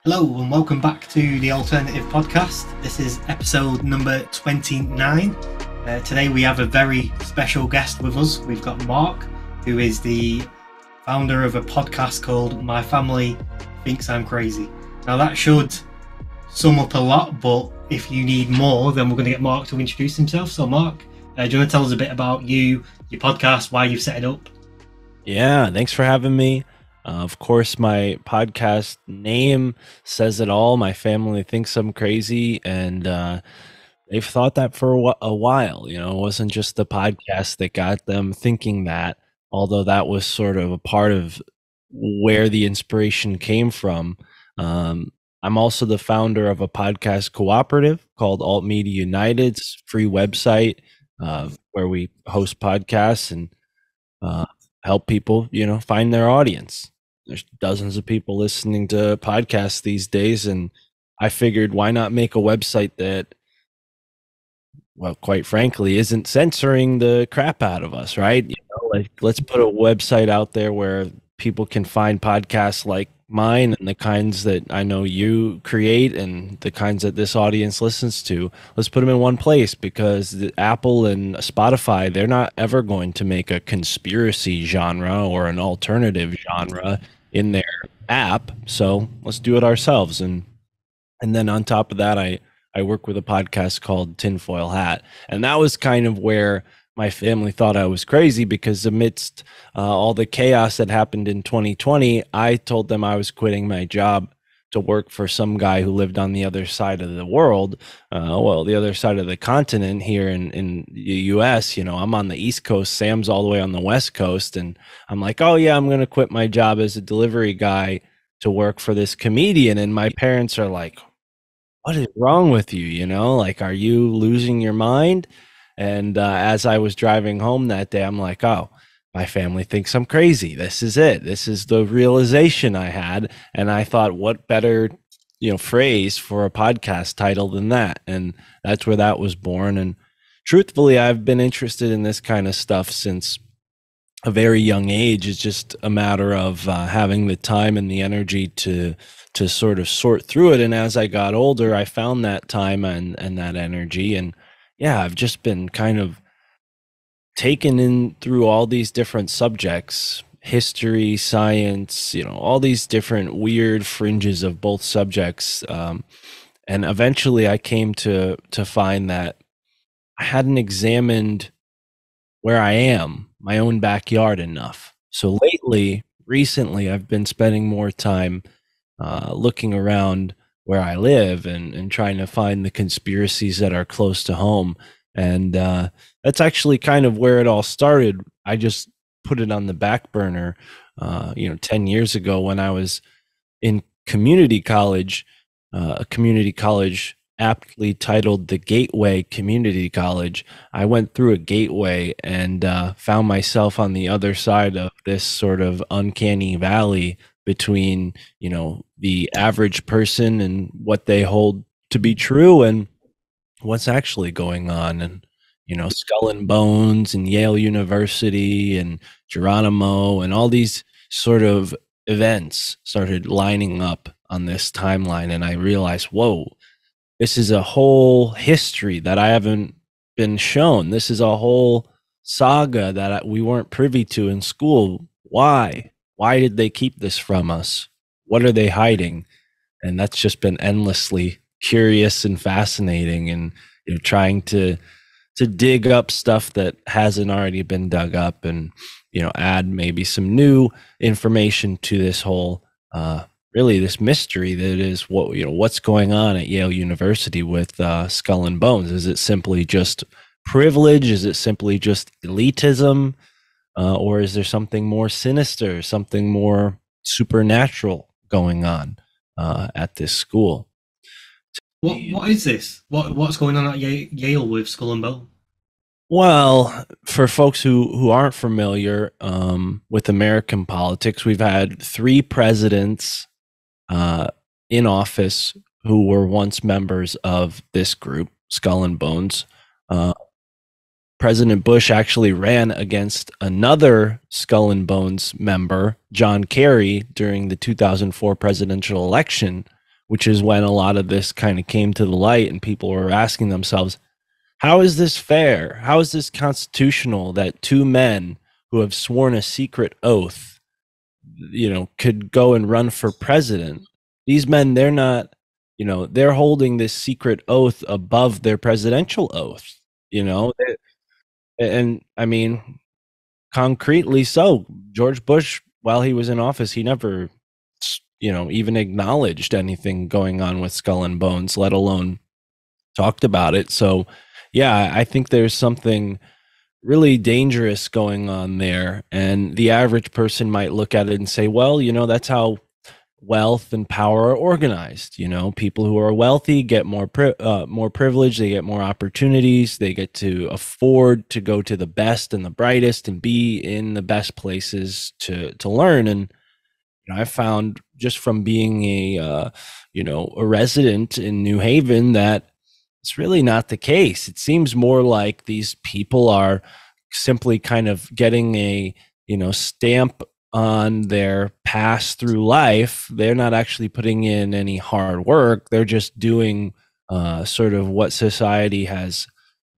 Hello and welcome back to the Alternative podcast. This is episode number 29. Today we have a very special guest with us. We've got Mark, who is the founder of a podcast called My Family Thinks I'm Crazy. Now that should sum up a lot, but if you need more, then we're going to get Mark to introduce himself. So Mark, do you want to tell us a bit about you, your podcast, why you've set it up? Yeah, thanks for having me. Of course, my podcast name says it all. My family thinks I'm crazy, and they've thought that for a while. You know, it wasn't just the podcast that got them thinking that, although that was sort of a part of where the inspiration came from. I'm also the founder of a podcast cooperative called Alt Media United. It's a free website where we host podcasts and help people, find their audience. There's dozens of people listening to podcasts these days, and I figured why not make a website that, well, quite frankly, isn't censoring the crap out of us, right? Like, let's put a website out there where people can find podcasts like mine and the kinds that I know you create and the kinds that this audience listens to. Let's put them in one place, because Apple and Spotify, they're not ever going to make a conspiracy genre or an alternative genre in their app. So let's do it ourselves. And then on top of that, I work with a podcast called Tinfoil Hat. And that was kind of where my family thought I was crazy, because amidst all the chaos that happened in 2020, I told them I was quitting my job to work for some guy who lived on the other side of the world, the other side of the continent here in the US. I'm on the East Coast, Sam's all the way on the West Coast, and I'm like, oh yeah, I'm going to quit my job as a delivery guy to work for this comedian. And my parents are like, what is wrong with you? Like, are you losing your mind? And as I was driving home that day, I'm like, oh, my family thinks I'm crazy. This is it. This is the realization I had. And I thought, what better, phrase for a podcast title than that? And that's where that was born. And truthfully, I've been interested in this kind of stuff since a very young age. It's just a matter of having the time and the energy to sort of sort through it. And as I got older, I found that time and that energy. And yeah, I've just been kind of taken in through all these different subjects, history, science, all these different weird fringes of both subjects. And eventually I came to find that I hadn't examined where I am, my own backyard, enough. So recently, I've been spending more time looking around where I live and trying to find the conspiracies that are close to home. And that's actually kind of where it all started. I just put it on the back burner, 10 years ago when I was in community college, a community college aptly titled the Gateway Community College. I went through a gateway and found myself on the other side of this sort of uncanny valley between, the average person and what they hold to be true and what's actually going on. And, Skull and Bones and Yale University and Geronimo and all these sort of events started lining up on this timeline. And I realized, whoa, this is a whole history that I haven't been shown. This is a whole saga that we weren't privy to in school. Why? Why did they keep this from us? What are they hiding? And that's just been endlessly curious and fascinating, and trying to dig up stuff that hasn't already been dug up, and add maybe some new information to this whole really this mystery that is what's going on at Yale University with Skull and Bones. Is it simply just privilege? Is it simply just elitism? Or is there something more sinister, something more supernatural going on at this school? What is this? What's going on at Yale with Skull and Bone? Well, for folks who aren't familiar with American politics, we've had 3 presidents in office who were once members of this group, Skull and Bones. President Bush actually ran against another Skull and Bones member, John Kerry, during the 2004 presidential election, which is when a lot of this kind of came to the light, and people were asking themselves, how is this fair? How is this constitutional that two men who have sworn a secret oath, could go and run for president? These men, they're not, they're holding this secret oath above their presidential oath, and I mean, concretely so. George Bush, while he was in office, he never, even acknowledged anything going on with Skull and Bones, let alone talked about it. So, yeah, I think there's something really dangerous going on there. And the average person might look at it and say, well, that's how wealth and power are organized. People who are wealthy get more privilege, they get more opportunities, they get to afford to go to the best and the brightest and be in the best places to learn. And I found just from being a resident in New Haven that it's really not the case. It seems more like these people are simply kind of getting a stamp on their pass through life. They're not actually putting in any hard work. They're just doing sort of what society has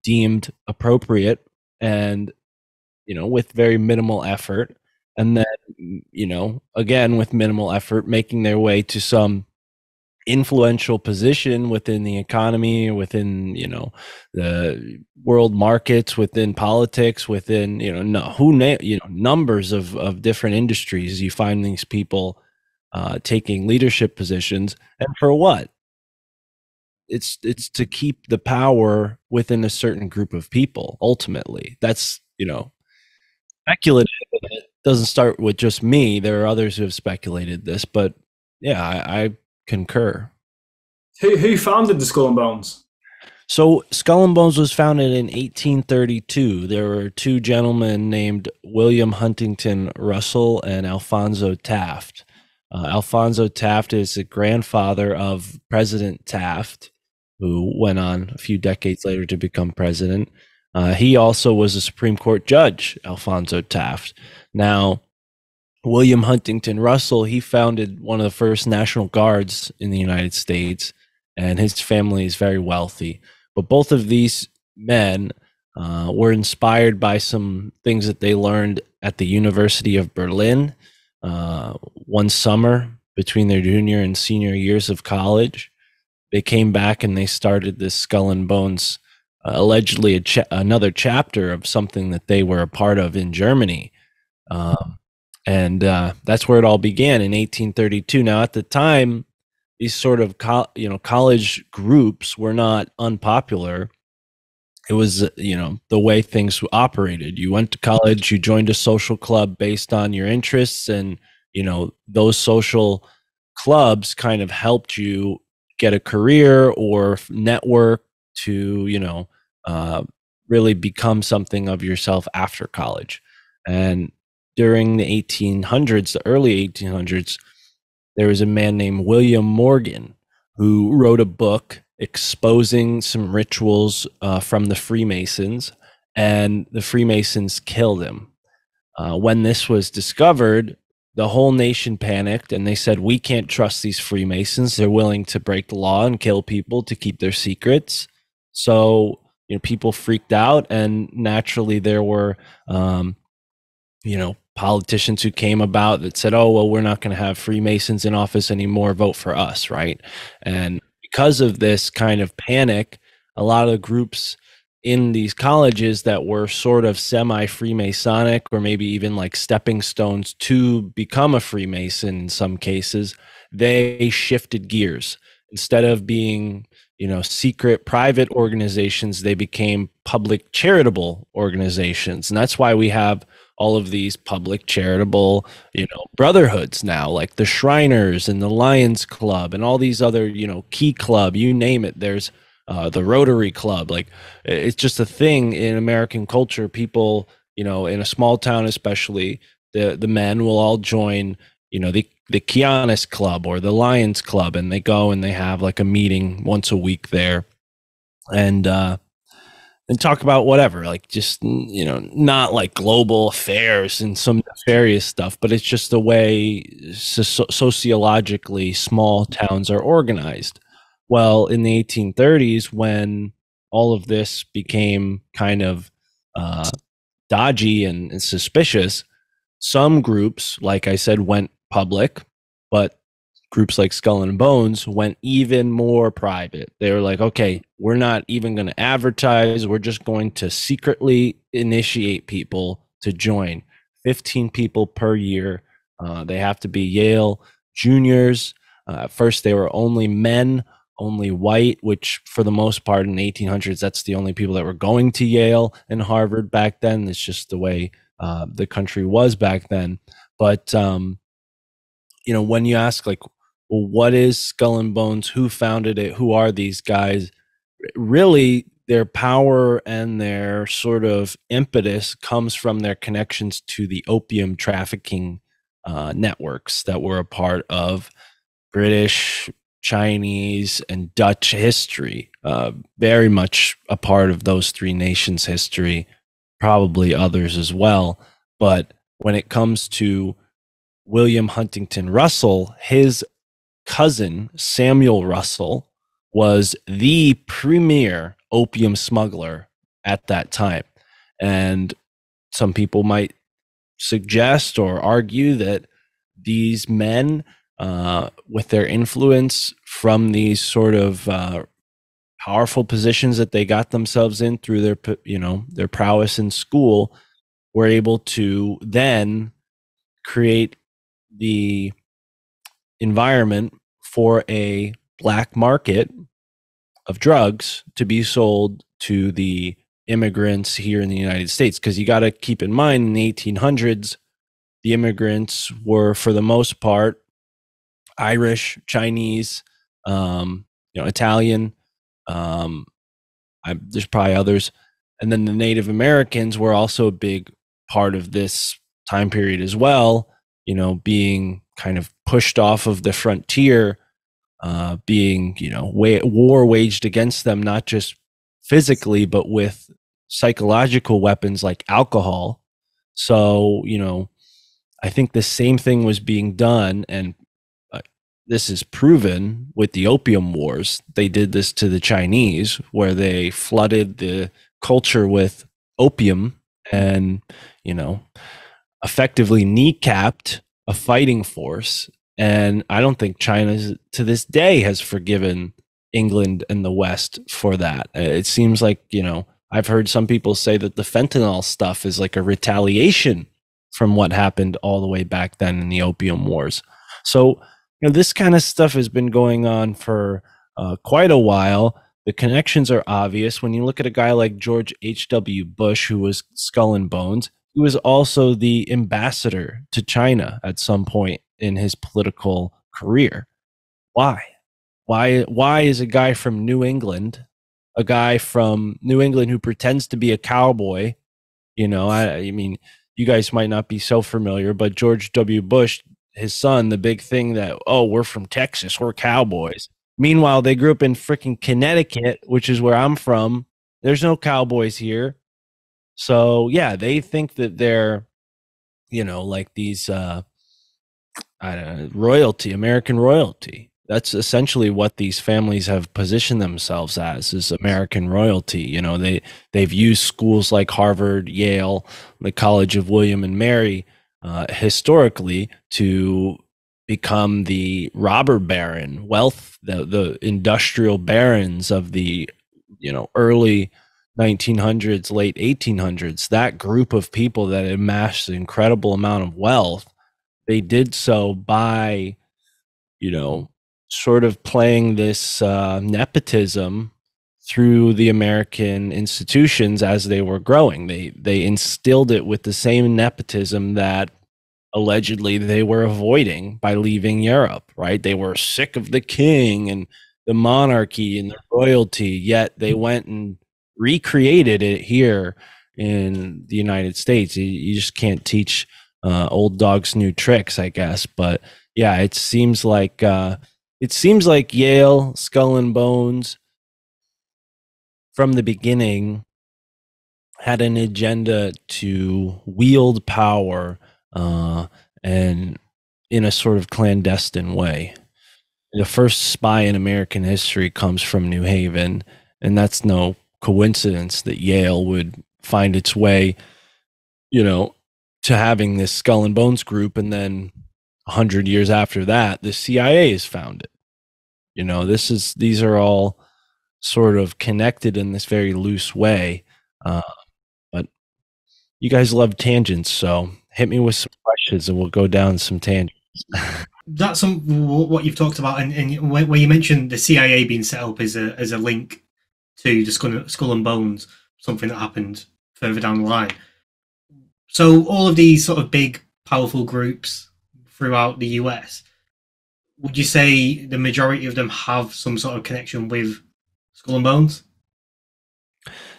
deemed appropriate, and with very minimal effort. And then again, with minimal effort, making their way to some influential position within the economy, within the world markets, within politics, within numbers of different industries. You find these people taking leadership positions, and for what? It's to keep the power within a certain group of people. Ultimately, that's speculative. It doesn't start with just me. There are others who have speculated this, but yeah, I concur. Who founded the Skull and Bones? So Skull and Bones was founded in 1832. There were two gentlemen named William Huntington Russell and Alphonso Taft. Alphonso Taft is the grandfather of President Taft, who went on a few decades later to become president. He also was a Supreme Court judge, Alphonso Taft. Now, William Huntington Russell, he founded one of the first National Guards in the United States, and his family is very wealthy. But both of these men were inspired by some things that they learned at the University of Berlin one summer between their junior and senior years of college. They came back and they started this Skull and Bones, allegedly another chapter of something that they were a part of in Germany. And that's where it all began in 1832. Now, at the time, these sort of college groups were not unpopular. It was the way things operated. You went to college, you joined a social club based on your interests, and those social clubs kind of helped you get a career or network to really become something of yourself after college. And during the 1800s, the early 1800s, there was a man named William Morgan who wrote a book exposing some rituals from the Freemasons, and the Freemasons killed him. When this was discovered, the whole nation panicked, and they said, we can't trust these Freemasons. They're willing to break the law and kill people to keep their secrets. So, people freaked out, and naturally there were politicians who came about that said, oh, well, we're not going to have Freemasons in office anymore. Vote for us, right? And because of this kind of panic, a lot of groups in these colleges that were sort of semi-Freemasonic, or maybe even like stepping stones to become a Freemason in some cases, they shifted gears. Instead of being secret private organizations, they became public charitable organizations. And that's why we have all of these public charitable, brotherhoods now, like the Shriners and the Lions Club and all these other, Key Club, you name it. There's the Rotary Club. Like, it's just a thing in American culture. People, in a small town especially, the men will all join, the Kiwanis Club or the Lions Club, and they go and they have like a meeting once a week there. And and talk about whatever, like just, not like global affairs and some nefarious stuff, but it's just the way sociologically small towns are organized. Well, in the 1830s, when all of this became kind of dodgy and suspicious, some groups, like I said, went public, but groups like Skull and Bones went even more private. They were like, okay, we're not even going to advertise. We're just going to secretly initiate people to join. 15 people per year. They have to be Yale juniors. At first, they were only men, only white, which for the most part in the 1800s, that's the only people that were going to Yale and Harvard back then. It's just the way the country was back then. But, when you ask, like, well, what is Skull and Bones? Who founded it? Who are these guys? Really, their power and their sort of impetus comes from their connections to the opium trafficking networks that were a part of British, Chinese, and Dutch history. Very much a part of those three nations' history, probably others as well. But when it comes to William Huntington Russell, his cousin, Samuel Russell, was the premier opium smuggler at that time. And some people might suggest or argue that these men, with their influence from these sort of powerful positions that they got themselves in through their prowess in school, were able to then create the environment for a black market of drugs to be sold to the immigrants here in the United States. Because you got to keep in mind, in the 1800s, the immigrants were, for the most part, Irish, Chinese, Italian. There's probably others. And then the Native Americans were also a big part of this time period as well, being kind of pushed off of the frontier, being, war waged against them, not just physically, but with psychological weapons like alcohol. So, I think the same thing was being done, and this is proven with the Opium Wars. They did this to the Chinese, where they flooded the culture with opium and, effectively kneecapped a fighting force. And I don't think China to this day has forgiven England and the West for that. It seems like, I've heard some people say that the fentanyl stuff is like a retaliation from what happened all the way back then in the Opium Wars. So, this kind of stuff has been going on for quite a while. The connections are obvious. When you look at a guy like George H.W. Bush, who was Skull and Bones, he was also the ambassador to China at some point in his political career. Why? Why is a guy from New England who pretends to be a cowboy? I mean, you guys might not be so familiar, but George W. Bush, his son, the big thing that, we're from Texas, we're cowboys. Meanwhile, they grew up in freaking Connecticut, which is where I'm from. There's no cowboys here. So yeah, they think that they're, like these, royalty, American royalty. That's essentially what these families have positioned themselves as, is American royalty. They've used schools like Harvard, Yale, the College of William and Mary, historically, to become the robber baron, the industrial barons of the, early 1900s, late 1800s. That group of people that amassed an incredible amount of wealth, they did so by, sort of playing this nepotism through the American institutions as they were growing. They instilled it with the same nepotism that allegedly they were avoiding by leaving Europe, right? They were sick of the king and the monarchy and the royalty, yet they went and recreated it here in the United States. You just can't teach old dogs new tricks, I guess. But yeah, it seems like Yale, Skull and Bones, from the beginning, had an agenda to wield power and in a sort of clandestine way. The first spy in American history comes from New Haven, and that's no coincidence that Yale would find its way, to having this Skull and Bones group, and then 100 years after that, the CIA is founded. These are all sort of connected in this very loose way. But you guys love tangents, so hit me with some questions and we'll go down some tangents. That's what you've talked about, and where you mentioned the CIA being set up as a link to the Skull and Bones, something that happened further down the line. So all of these sort of big, powerful groups throughout the US, would you say the majority of them have some sort of connection with Skull and Bones?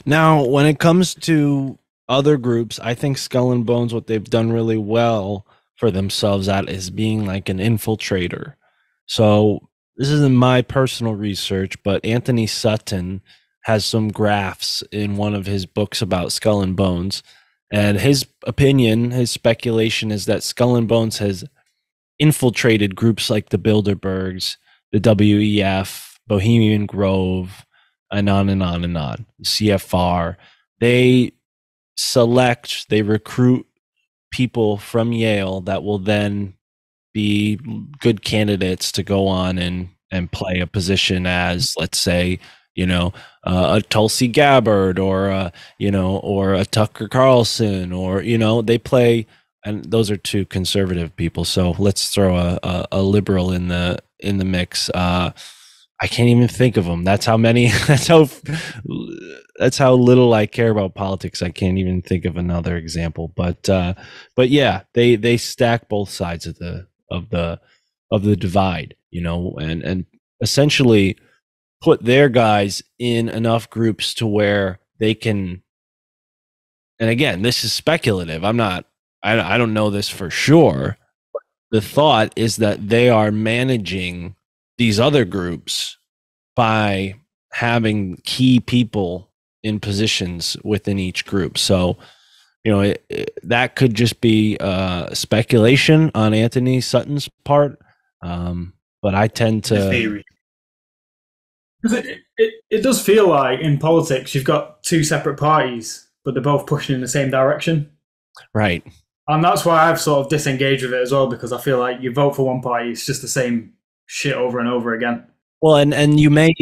Now, when it comes to other groups, I think Skull and Bones, what they've done really well for themselves at is being like an infiltrator. So this isn't my personal research, but Anthony Sutton has some graphs in one of his books about Skull and Bones. And his opinion, his speculation is that Skull and Bones has infiltrated groups like the Bilderbergs, the WEF, Bohemian Grove, and on and on and on. CFR. They recruit people from Yale that will then be good candidates to go on and play a position as, let's say, a Tulsi Gabbard or a Tucker Carlson, or they play, and those are two conservative people. So let's throw a liberal in the mix. I can't even think of them. That's how many. That's how little I care about politics. I can't even think of another example. But yeah, they stack both sides of the divide, and essentially put their guys in enough groups to where they can. And again, this is speculative. I don't know this for sure. The thought is that they are managing these other groups by having key people in positions within each group. So, that could just be speculation on Anthony Sutton's part. But I tend to... Theory. It does feel like in politics you've got two separate parties, but they're both pushing in the same direction. Right. And that's why I've sort of disengaged with it as well, because I feel like you vote for one party, it's just the same shit over and over again. Well, and you may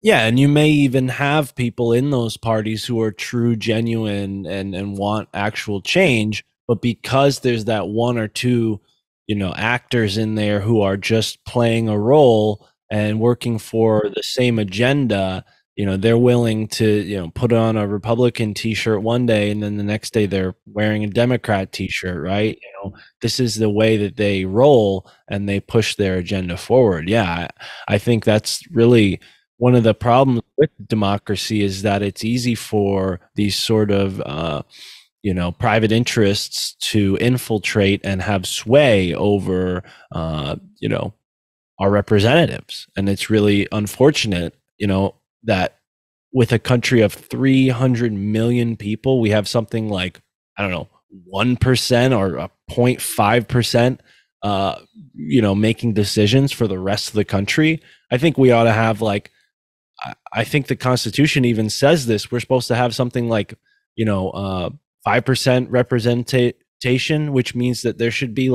even have people in those parties who are true, genuine, and want actual change, but because there's that one or two, actors in there who are just playing a role and working for the same agenda, they're willing to, put on a Republican t-shirt one day and then the next day they're wearing a Democrat t-shirt, right? This is the way that they roll and they push their agenda forward. Yeah, I think that's really one of the problems with democracy, is that it's easy for these sort of, private interests to infiltrate and have sway over, our representatives. And it's really unfortunate, that with a country of 300 million people, we have something like, 1% or 0.5%, making decisions for the rest of the country. I think we ought to have I think the Constitution even says this. We're supposed to have something like, 5% representation, which means that there should be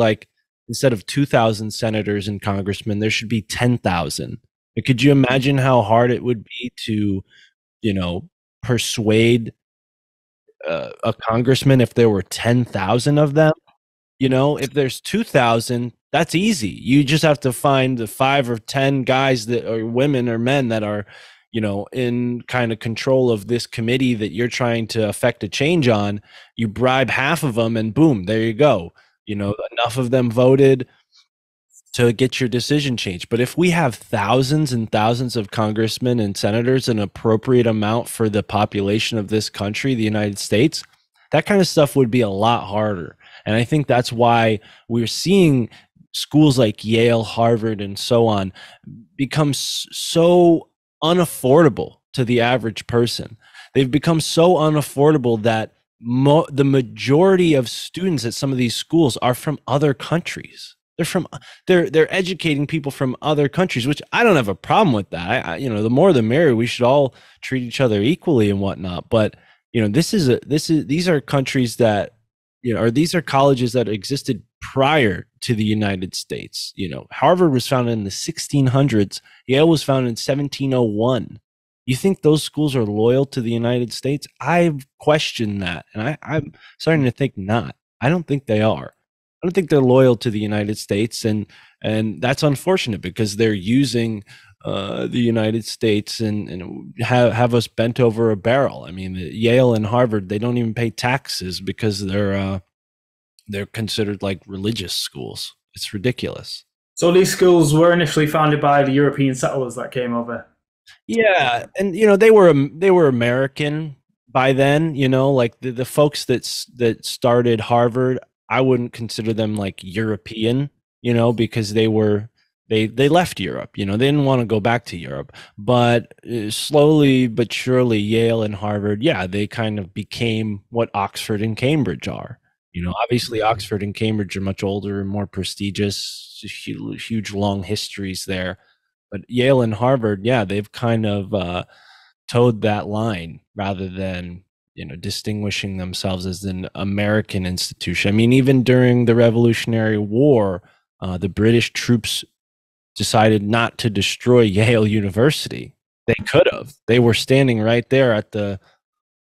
instead of 2,000 senators and congressmen, there should be 10,000. Could you imagine how hard it would be to, persuade a congressman if there were 10,000 of them? If there's 2,000, that's easy. You just have to find the 5 or 10 guys that are women or men that are, in kind of control of this committee that you're trying to affect a change on. You bribe half of them and boom, there you go. Enough of them voted to get your decision changed. But if we have thousands and thousands of congressmen and senators, an appropriate amount for the population of this country, the United States, that kind of stuff would be a lot harder. And I think that's why we're seeing schools like Yale, Harvard, and so on become so unaffordable to the average person. They've become so unaffordable that the majority of students at some of these schools are from other countries. They're educating people from other countries, which I don't have a problem with that. The more the merrier. We should all treat each other equally and whatnot. But these are countries that, or these are colleges that existed prior to the United States. Harvard was founded in the 1600s. Yale was founded in 1701. You think those schools are loyal to the United States? I've questioned that, and I'm starting to think not. I don't think they are. I don't think they're loyal to the United States, and that's unfortunate because they're using the United States and have us bent over a barrel. I mean, Yale and Harvard, they don't even pay taxes because they're considered like religious schools. It's ridiculous. So these schools were initially founded by the European settlers that came over. Yeah, and they were American by then. Like the folks that started Harvard, I wouldn't consider them like European, because they left Europe. They didn't want to go back to Europe. But slowly but surely, Yale and Harvard, yeah, they kind of became what Oxford and Cambridge are. Obviously Oxford and Cambridge are much older and more prestigious, huge long histories there. But Yale and Harvard, yeah, they've kind of towed that line rather than distinguishing themselves as an American institution. I mean, even during the Revolutionary War, the British troops decided not to destroy Yale University. They could have. They were standing right there at the,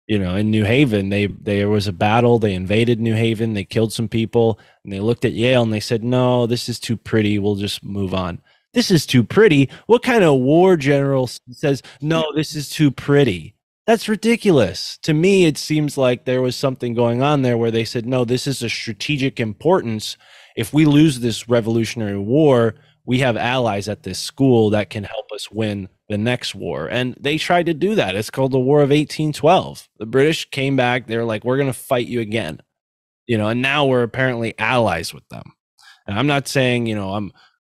in New Haven. There was a battle. They invaded New Haven. They killed some people, and they looked at Yale and they said, "No, this is too pretty. We'll just move on." This is too pretty. What kind of war general says, "No, this is too pretty"? That's ridiculous. To me, it seems like there was something going on there where they said, "No, this is a strategic importance. If we lose this Revolutionary War, we have allies at this school that can help us win the next war." And they tried to do that. It's called the War of 1812. The British came back. They were like, "We're going to fight you again." And now we're apparently allies with them. And I'm not saying,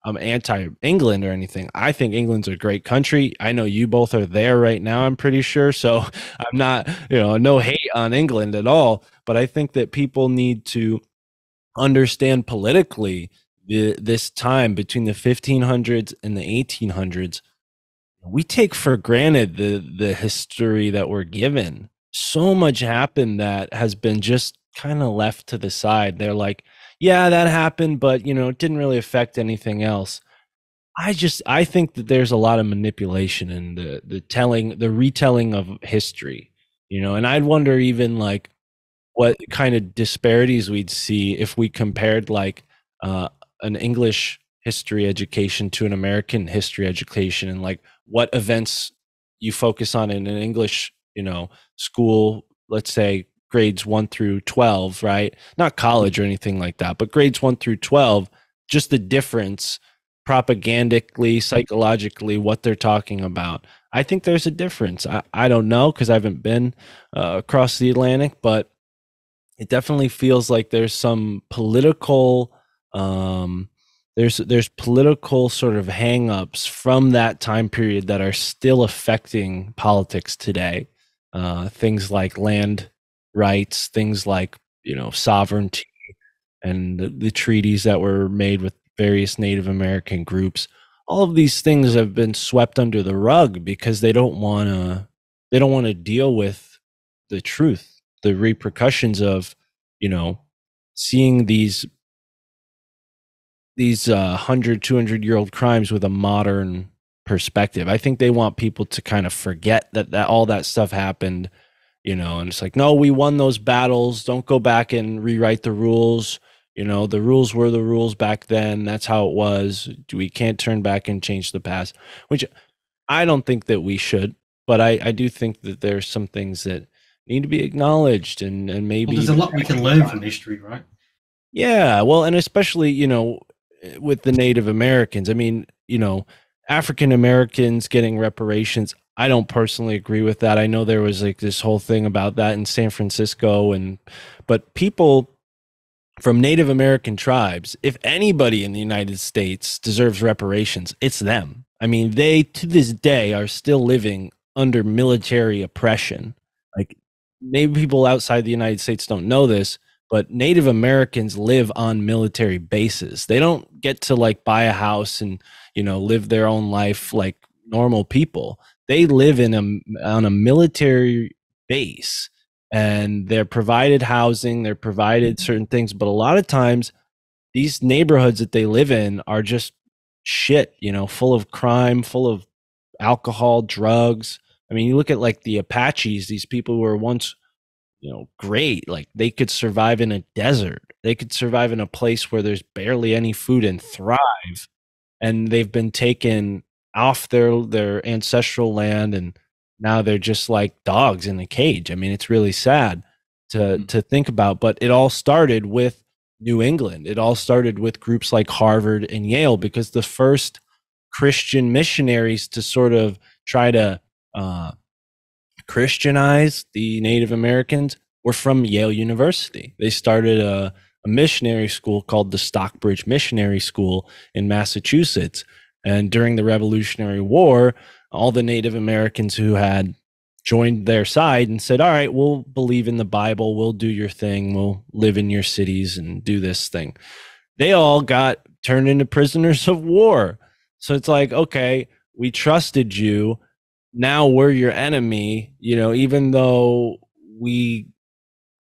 I'm anti-England or anything. I think England's a great country. I know you both are there right now, I'm pretty sure. So I'm not, no hate on England at all. But I think that people need to understand politically this time between the 1500s and the 1800s. We take for granted the history that we're given. So much happened that has been just kind of left to the side. They're like, yeah, that happened, but it didn't really affect anything else. I think that there's a lot of manipulation in the retelling of history, and I'd wonder even like what kind of disparities we'd see if we compared like an English history education to an American history education, and like what events you focus on in an English, school, let's say grades 1 through 12, right? Not college or anything like that, but grades 1 through 12, just the difference propagandically, psychologically, what they're talking about. I think there's a difference. I don't know because I haven't been across the Atlantic, but it definitely feels like there's some political there's political sort of hang-ups from that time period that are still affecting politics today. Things like land rights, things like sovereignty, and the treaties that were made with various Native American groups. All of these things have been swept under the rug because they don't want to deal with the truth, the repercussions of seeing these 100, 200-year-old crimes with a modern perspective. I think they want people to kind of forget that all that stuff happened. And it's like, no, we won those battles. Don't go back and rewrite the rules. The rules were the rules back then. That's how it was. We can't turn back and change the past, which I don't think that we should. But I do think that there's some things that need to be acknowledged and maybe. Well, there's a lot we can learn from history, right? Yeah, well, and especially, with the Native Americans. I mean, African Americans getting reparations. I don't personally agree with that. I know there was like this whole thing about that in San Francisco, but people from Native American tribes, if anybody in the United States deserves reparations, it's them. I mean, they to this day are still living under military oppression. Like, maybe people outside the United States don't know this, but Native Americans live on military bases. They don't get to like buy a house and, live their own life like normal people. They live on a military base, and they're provided housing, they're provided certain things, but a lot of times these neighborhoods that they live in are just shit, full of crime, full of alcohol, drugs. I mean, you look at like the Apaches, these people who were once, great. Like, they could survive in a desert. They could survive in a place where there's barely any food and thrive. And they've been taken off their ancestral land, and now they're just like dogs in a cage. I mean, it's really sad to think about, but it all started with New England. It all started with groups like Harvard and Yale, because the first Christian missionaries to sort of try to Christianize the Native Americans were from Yale University. They started a missionary school called the Stockbridge Missionary School in Massachusetts. And during the Revolutionary War, all the Native Americans who had joined their side and said, all right, we'll believe in the Bible, we'll do your thing, we'll live in your cities and do this thing. They all got turned into prisoners of war. So it's like, okay, we trusted you. Now we're your enemy, even though we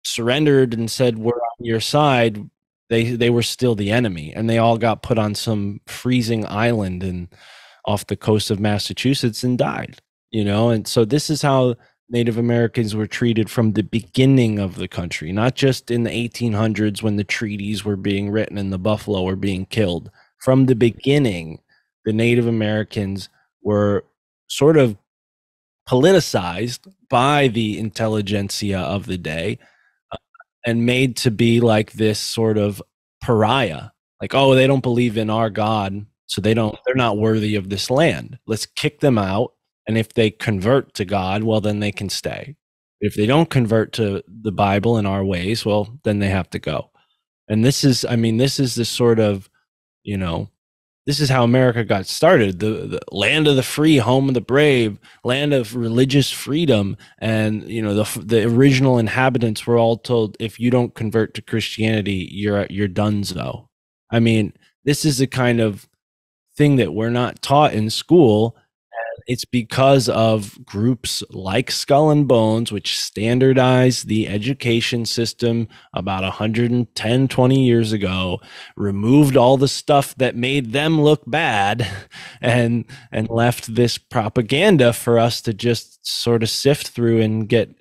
surrendered and said we're on your side, they were still the enemy, and they all got put on some freezing island and off the coast of Massachusetts and died, and so this is how Native Americans were treated from the beginning of the country, not just in the 1800s when the treaties were being written and the buffalo were being killed. From the beginning, the Native Americans were sort of politicized by the intelligentsia of the day, and made to be like this sort of pariah. Like, oh, they don't believe in our God, so they're not worthy of this land. Let's kick them out. And if they convert to God, well, then they can stay. If they don't convert to the Bible and our ways, well, then they have to go. And this is this sort of, this is how America got started. The land of the free, home of the brave, land of religious freedom. And, the original inhabitants were all told, if you don't convert to Christianity, you're donezo. I mean, this is the kind of thing that we're not taught in school. It's because of groups like Skull and Bones, which standardized the education system about 110, 20 years ago, removed all the stuff that made them look bad, and left this propaganda for us to just sort of sift through and get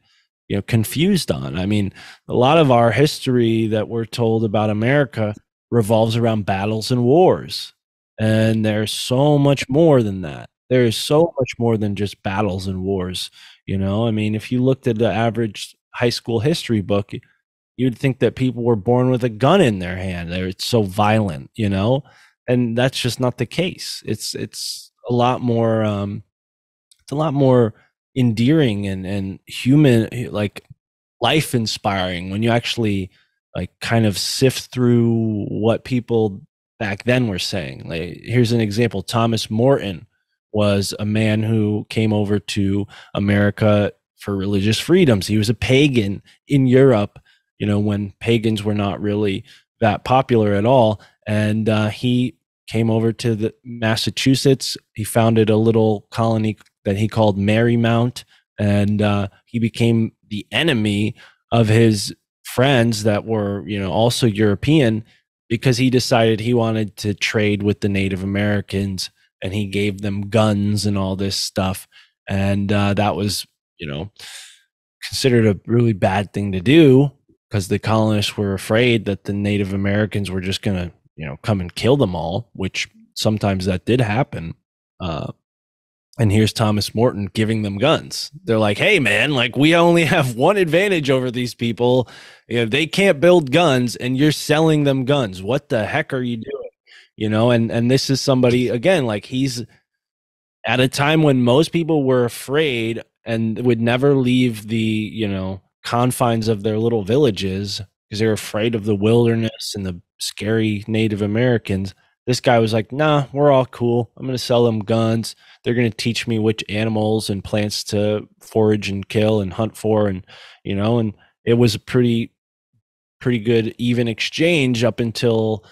confused on. I mean, a lot of our history that we're told about America revolves around battles and wars. And there's so much more than that. There is so much more than just battles and wars. I mean, if you looked at the average high school history book, you'd think that people were born with a gun in their hand. It's so violent, and that's just not the case. It's a lot more. It's a lot more endearing and human, like life inspiring, when you actually like kind of sift through what people back then were saying. Like, here's an example. Thomas Morton was a man who came over to America for religious freedoms. He was a pagan in Europe, when pagans were not really that popular at all. And he came over to the Massachusetts. He founded a little colony that he called Marymount, and he became the enemy of his friends that were, also European, because he decided he wanted to trade with the Native Americans, and he gave them guns and all this stuff. And that was, considered a really bad thing to do, because the colonists were afraid that the Native Americans were just going to, come and kill them all, which sometimes that did happen. And here's Thomas Morton giving them guns. They're like, hey, man, like, we only have one advantage over these people. They can't build guns, and you're selling them guns. What the heck are you doing? And this is somebody, again, like, he's at a time when most people were afraid and would never leave the, confines of their little villages because they were afraid of the wilderness and the scary Native Americans. This guy was like, nah, we're all cool. I'm going to sell them guns. They're going to teach me which animals and plants to forage and kill and hunt for. And, and it was a pretty good even exchange up until,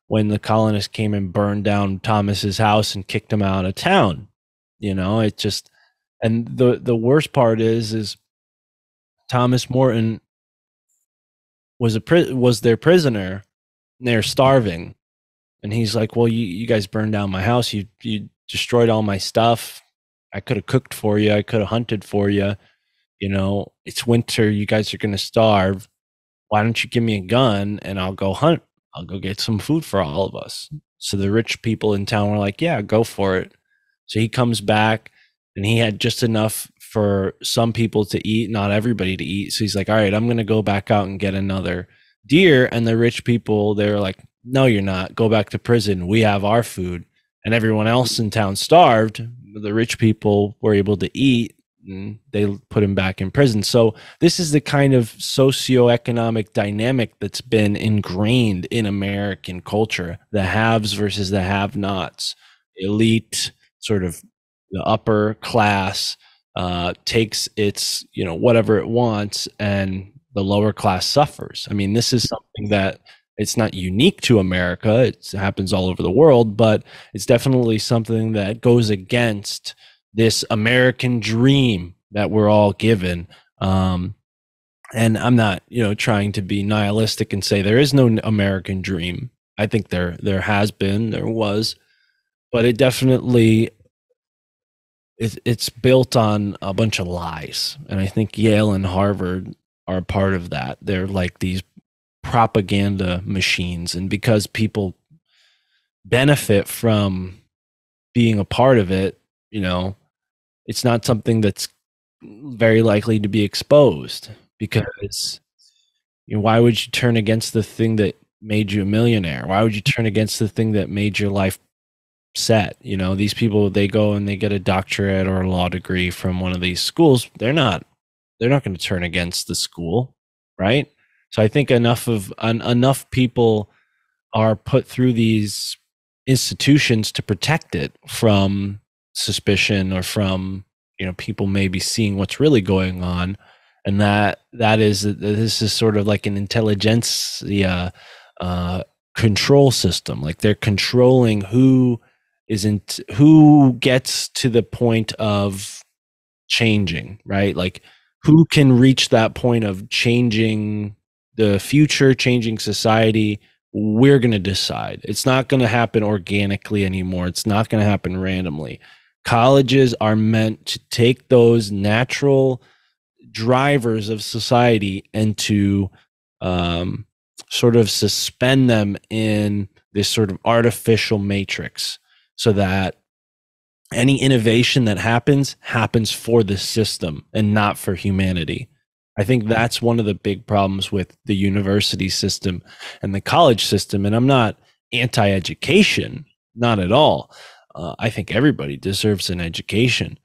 when the colonists came and burned down Thomas's house and kicked him out of town. It just, and the worst part is Thomas Morton was their prisoner, and they're starving. And he's like, well, you guys burned down my house. You destroyed all my stuff. I could have cooked for you. I could have hunted for you. It's winter. You guys are going to starve. Why don't you give me a gun and I'll go hunt? I'll go get some food for all of us. So the rich people in town were like, yeah, go for it. So he comes back and he had just enough for some people to eat, not everybody to eat. So he's like, all right, I'm going to go back out and get another deer. And the rich people, they're like, no, you're not. Go back to prison. We have our food. And everyone else in town starved. The rich people were able to eat, and they put him back in prison. So this is the kind of socioeconomic dynamic that's been ingrained in American culture: the haves versus the have-nots. Elite, sort of the upper class, takes its, whatever it wants, and the lower class suffers. I mean, this is something that it's not unique to America. It happens all over the world, but it's definitely something that goes against this American dream that we're all given. And I'm not, trying to be nihilistic and say there is no American dream. I think there has been, there was, but it definitely, it's built on a bunch of lies. And I think Yale and Harvard are part of that. They're like these propaganda machines, and because people benefit from being a part of it, it's not something that's very likely to be exposed, because why would you turn against the thing that made you a millionaire? Why would you turn against the thing that made your life set? These people, they go and they get a doctorate or a law degree from one of these schools. They're not going to turn against the school, right? So I think enough people are put through these institutions to protect it from suspicion, or from people maybe seeing what's really going on, and this is sort of like an intelligentsia control system. Like they're controlling who gets to the point of changing, right? Like who can reach that point of changing the future, changing society. We're going to decide. It's not going to happen organically anymore. It's not going to happen randomly. Colleges are meant to take those natural drivers of society and to sort of suspend them in this sort of artificial matrix, so that any innovation that happens for the system and not for humanity. I think that's one of the big problems with the university system and the college system. And I'm not anti-education, not at all. I think everybody deserves an education.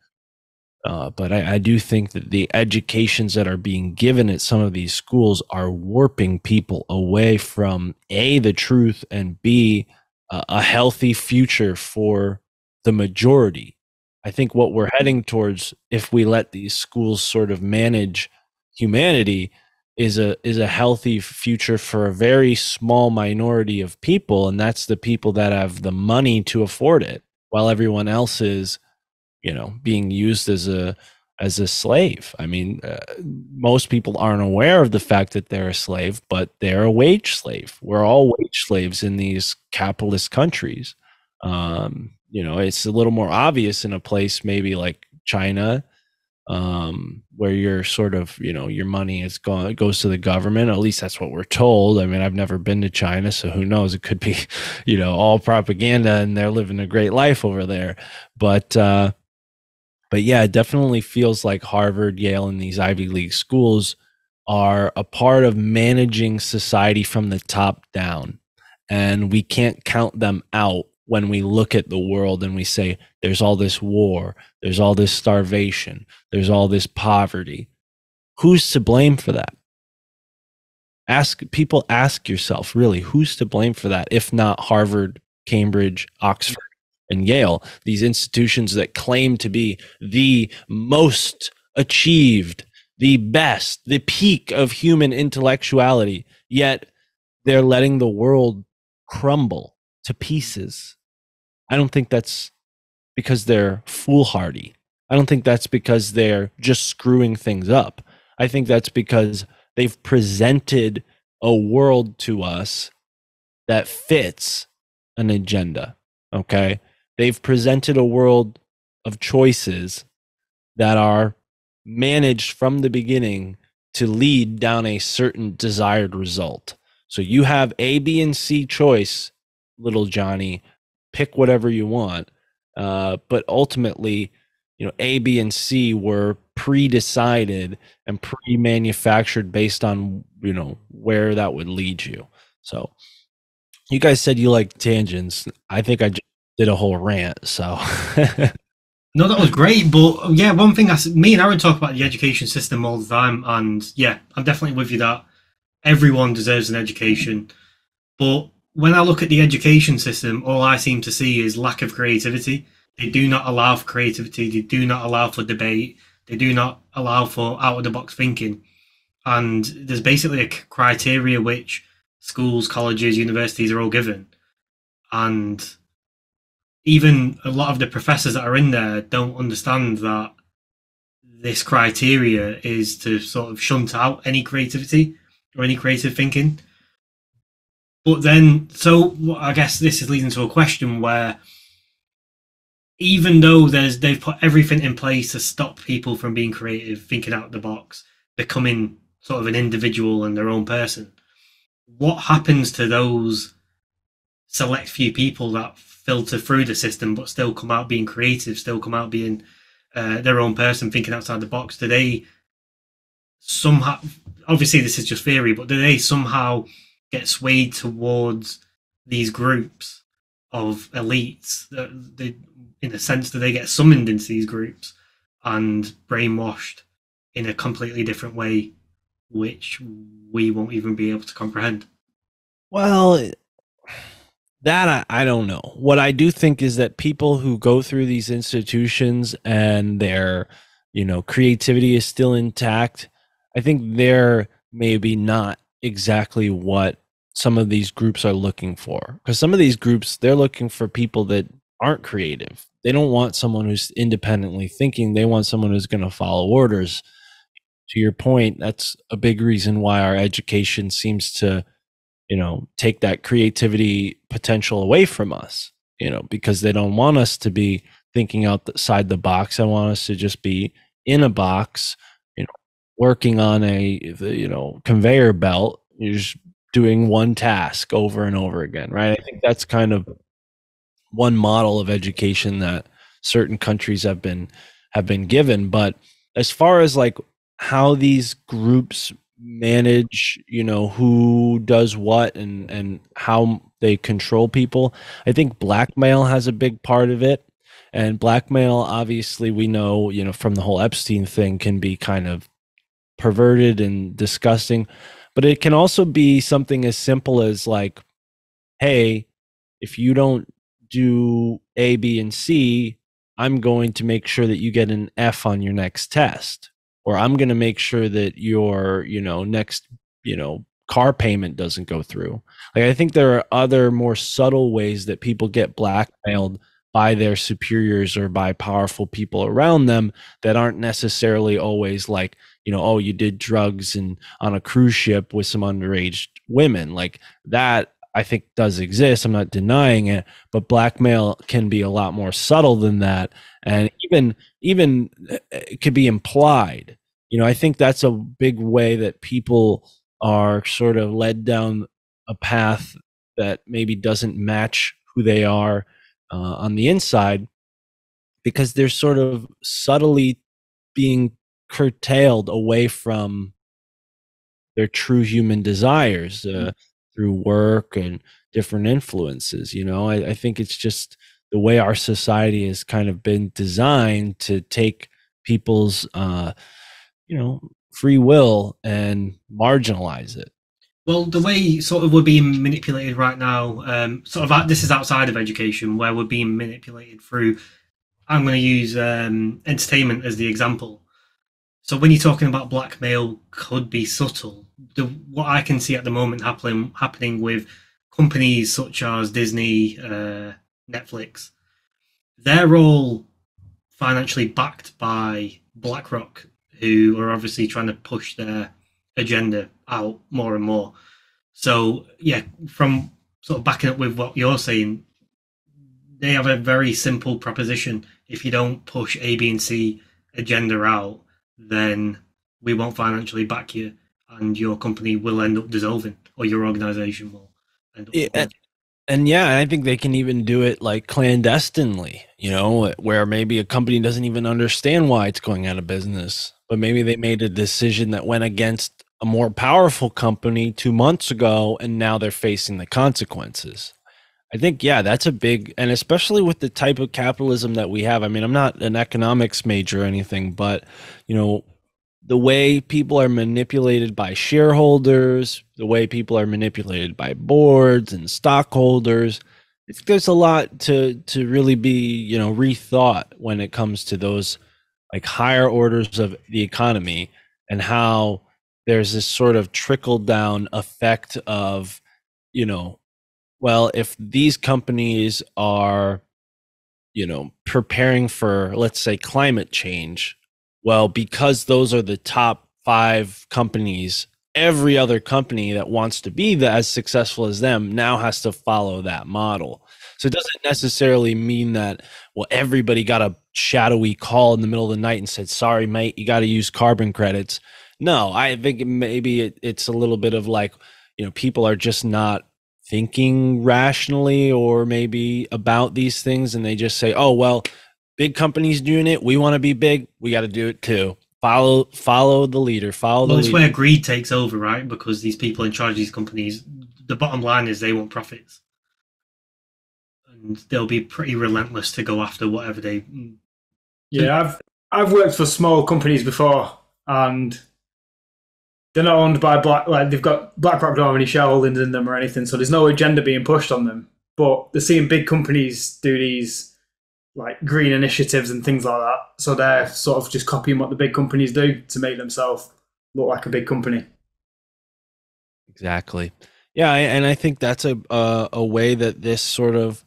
But I do think that the educations that are being given at some of these schools are warping people away from A, the truth, and B, a healthy future for the majority. I think what we're heading towards, if we let these schools sort of manage humanity, is a healthy future for a very small minority of people, and that's the people that have the money to afford it, while everyone else is, being used as a slave. I mean, most people aren't aware of the fact that they're a slave, but they're a wage slave. We're all wage slaves in these capitalist countries. It's a little more obvious in a place maybe like China, where you're sort of, your money goes to the government. At least that's what we're told. I mean, I've never been to China, so who knows? It could be, all propaganda and they're living a great life over there. But yeah, it definitely feels like Harvard, Yale, and these Ivy League schools are a part of managing society from the top down. And we can't count them out when we look at the world and we say, there's all this war, there's all this starvation, there's all this poverty. Who's to blame for that? Ask yourself, really, who's to blame for that, if not Harvard, Cambridge, Oxford, and Yale, these institutions that claim to be the most achieved, the best, the peak of human intellectuality, yet they're letting the world crumble to pieces. I don't think that's because they're foolhardy. I don't think that's because they're just screwing things up. I think that's because they've presented a world to us that fits an agenda. Okay. They've presented a world of choices that are managed from the beginning to lead down a certain desired result. So you have A, B, and C choice, little Johnny. Pick whatever you want. But ultimately, A, B, and C were pre-decided and pre-manufactured based on, where that would lead you. So you guys said you like tangents. I think I just did a whole rant. So No, that was great. But yeah, one thing me and Aaron talk about the education system all the time. And yeah, I'm definitely with you that everyone deserves an education. But when I look at the education system, all I seem to see is lack of creativity. They do not allow for creativity. They do not allow for debate. They do not allow for out of the box thinking. And there's basically a criteria which schools, colleges, universities are all given. And even a lot of the professors that are in there don't understand that this criteria is to sort of shunt out any creativity or any creative thinking. But then, so I guess this is leading to a question where even though they've put everything in place to stop people from being creative, thinking out of the box, becoming sort of an individual and their own person, what happens to those select few people that filter through the system but still come out being creative, still come out being their own person, thinking outside the box? Do they somehow, obviously this is just theory, but do they somehow get swayed towards these groups of elites? They, in a sense, do they get summoned into these groups and brainwashed in a completely different way, which we won't even be able to comprehend? Well, that I don't know. What I do think is that people who go through these institutions and their, creativity is still intact, I think they're maybe not exactly what some of these groups are looking for. Because some of these groups, they're looking for people that aren't creative. They don't want someone who's independently thinking. They want someone who's going to follow orders. To your point, that's a big reason why our education seems to take that creativity potential away from us, because they don't want us to be thinking outside the box. They want us to just be in a box, working on a conveyor belt. You're just doing one task over and over again, right? I think that's kind of one model of education that certain countries have been given. But as far as like how these groups manage, who does what and how they control people, I think blackmail has a big part of it. And blackmail, obviously, we know, from the whole Epstein thing, can be kind of perverted and disgusting. But it can also be something as simple as like, hey, if you don't do A, B, and C, I'm going to make sure that you get an F on your next test. Or I'm going to make sure that your, next, car payment doesn't go through. Like, I think there are other more subtle ways that people get blackmailed by their superiors or by powerful people around them that aren't necessarily always like, oh, you did drugs and on a cruise ship with some underage women. Like that, I think does exist. I'm not denying it, but blackmail can be a lot more subtle than that. And even it could be implied. I think that's a big way that people are sort of led down a path that maybe doesn't match who they are on the inside, because they're sort of subtly being curtailed away from their true human desires through work and different influences. I think it's just the way our society has kind of been designed to take people's free will and marginalize it. Well, the way sort of we're being manipulated right now, this is outside of education, where we're being manipulated through. I'm going to use entertainment as the example. So when you're talking about blackmail, could be subtle. What I can see at the moment happening with companies such as Disney, Netflix, they're all financially backed by BlackRock, who are obviously trying to push their agenda out more and more. So yeah, from sort of backing up with what you're saying, they have a very simple proposition. If you don't push A, B, and C agenda out, then we won't financially back you, and your company will end up dissolving, or your organization will end up dissolving. And yeah, I think they can even do it like clandestinely, where maybe a company doesn't even understand why it's going out of business, but maybe they made a decision that went against a more powerful company 2 months ago, and now they're facing the consequences. I think, yeah, that's a big, and especially with the type of capitalism that we have. I mean, I'm not an economics major or anything, but, the way people are manipulated by shareholders, the way people are manipulated by boards and stockholders, I think there's a lot to really be, rethought when it comes to those like higher orders of the economy, and how there's this sort of trickle down effect of, well, if these companies are, preparing for, let's say, climate change, well, because those are the top 5 companies, every other company that wants to be as successful as them now has to follow that model. So it doesn't necessarily mean that, well, everybody got a shadowy call in the middle of the night and said, sorry, mate, you got to use carbon credits. No, I think maybe it's a little bit of like, people are just not thinking rationally or maybe about these things, and they just say, oh, well, big companies doing it, we want to be big, we got to do it too. Follow the leader, It's where greed takes over, right? Because these people in charge of these companies, the bottom line is they want profits, and they'll be pretty relentless to go after whatever they. Yeah, I've worked for small companies before, and they're not owned by they've got BlackRock don't have any shareholdings in them or anything, so there's no agenda being pushed on them. But they're seeing big companies do these like green initiatives and things like that, so they're sort of just copying what the big companies do to make themselves look like a big company. Exactly. Yeah, and I think that's a way that this sort of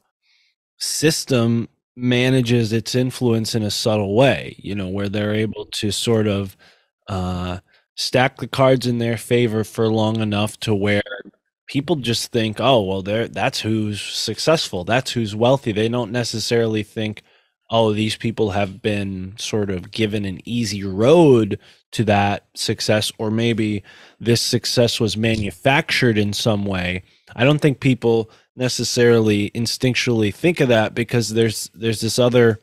system manages its influence in a subtle way, where they're able to sort of stack the cards in their favor for long enough to where people just think, oh, well, that's who's successful, that's who's wealthy. They don't necessarily think, oh, these people have been sort of given an easy road to that success, or maybe this success was manufactured in some way. I don't think people necessarily instinctually think of that, because there's this other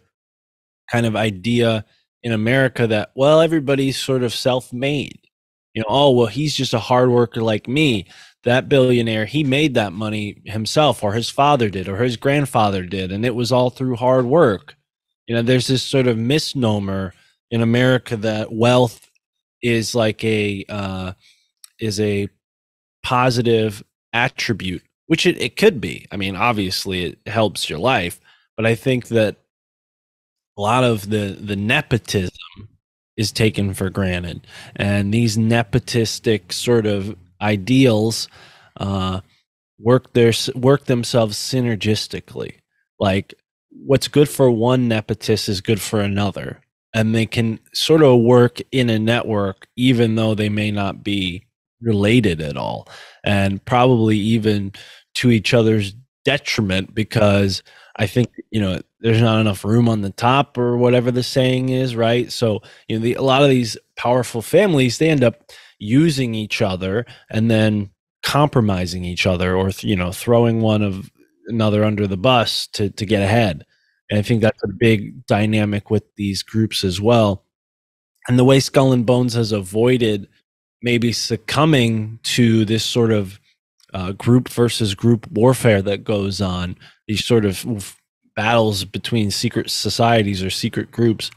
kind of idea in America that, well, everybody's sort of self-made. Oh, well, he's just a hard worker like me. That billionaire, he made that money himself, or his father did, or his grandfather did, and it was all through hard work. There's this sort of misnomer in America that wealth is like a positive attribute, which it could be. I mean, obviously it helps your life, but I think that a lot of the nepotism is taken for granted, and these nepotistic sort of ideals work themselves synergistically. Like, what's good for one nepotist is good for another, and they can sort of work in a network even though they may not be related at all, and probably even to each other's detriment, because I think, there's not enough room on the top, or whatever the saying is, right? So, a lot of these powerful families, they end up using each other and then compromising each other, or, throwing one of another under the bus to get ahead. And I think that's a big dynamic with these groups as well. And the way Skull and Bones has avoided maybe succumbing to this sort of group versus group warfare that goes on, these sort of battles between secret societies or secret groups,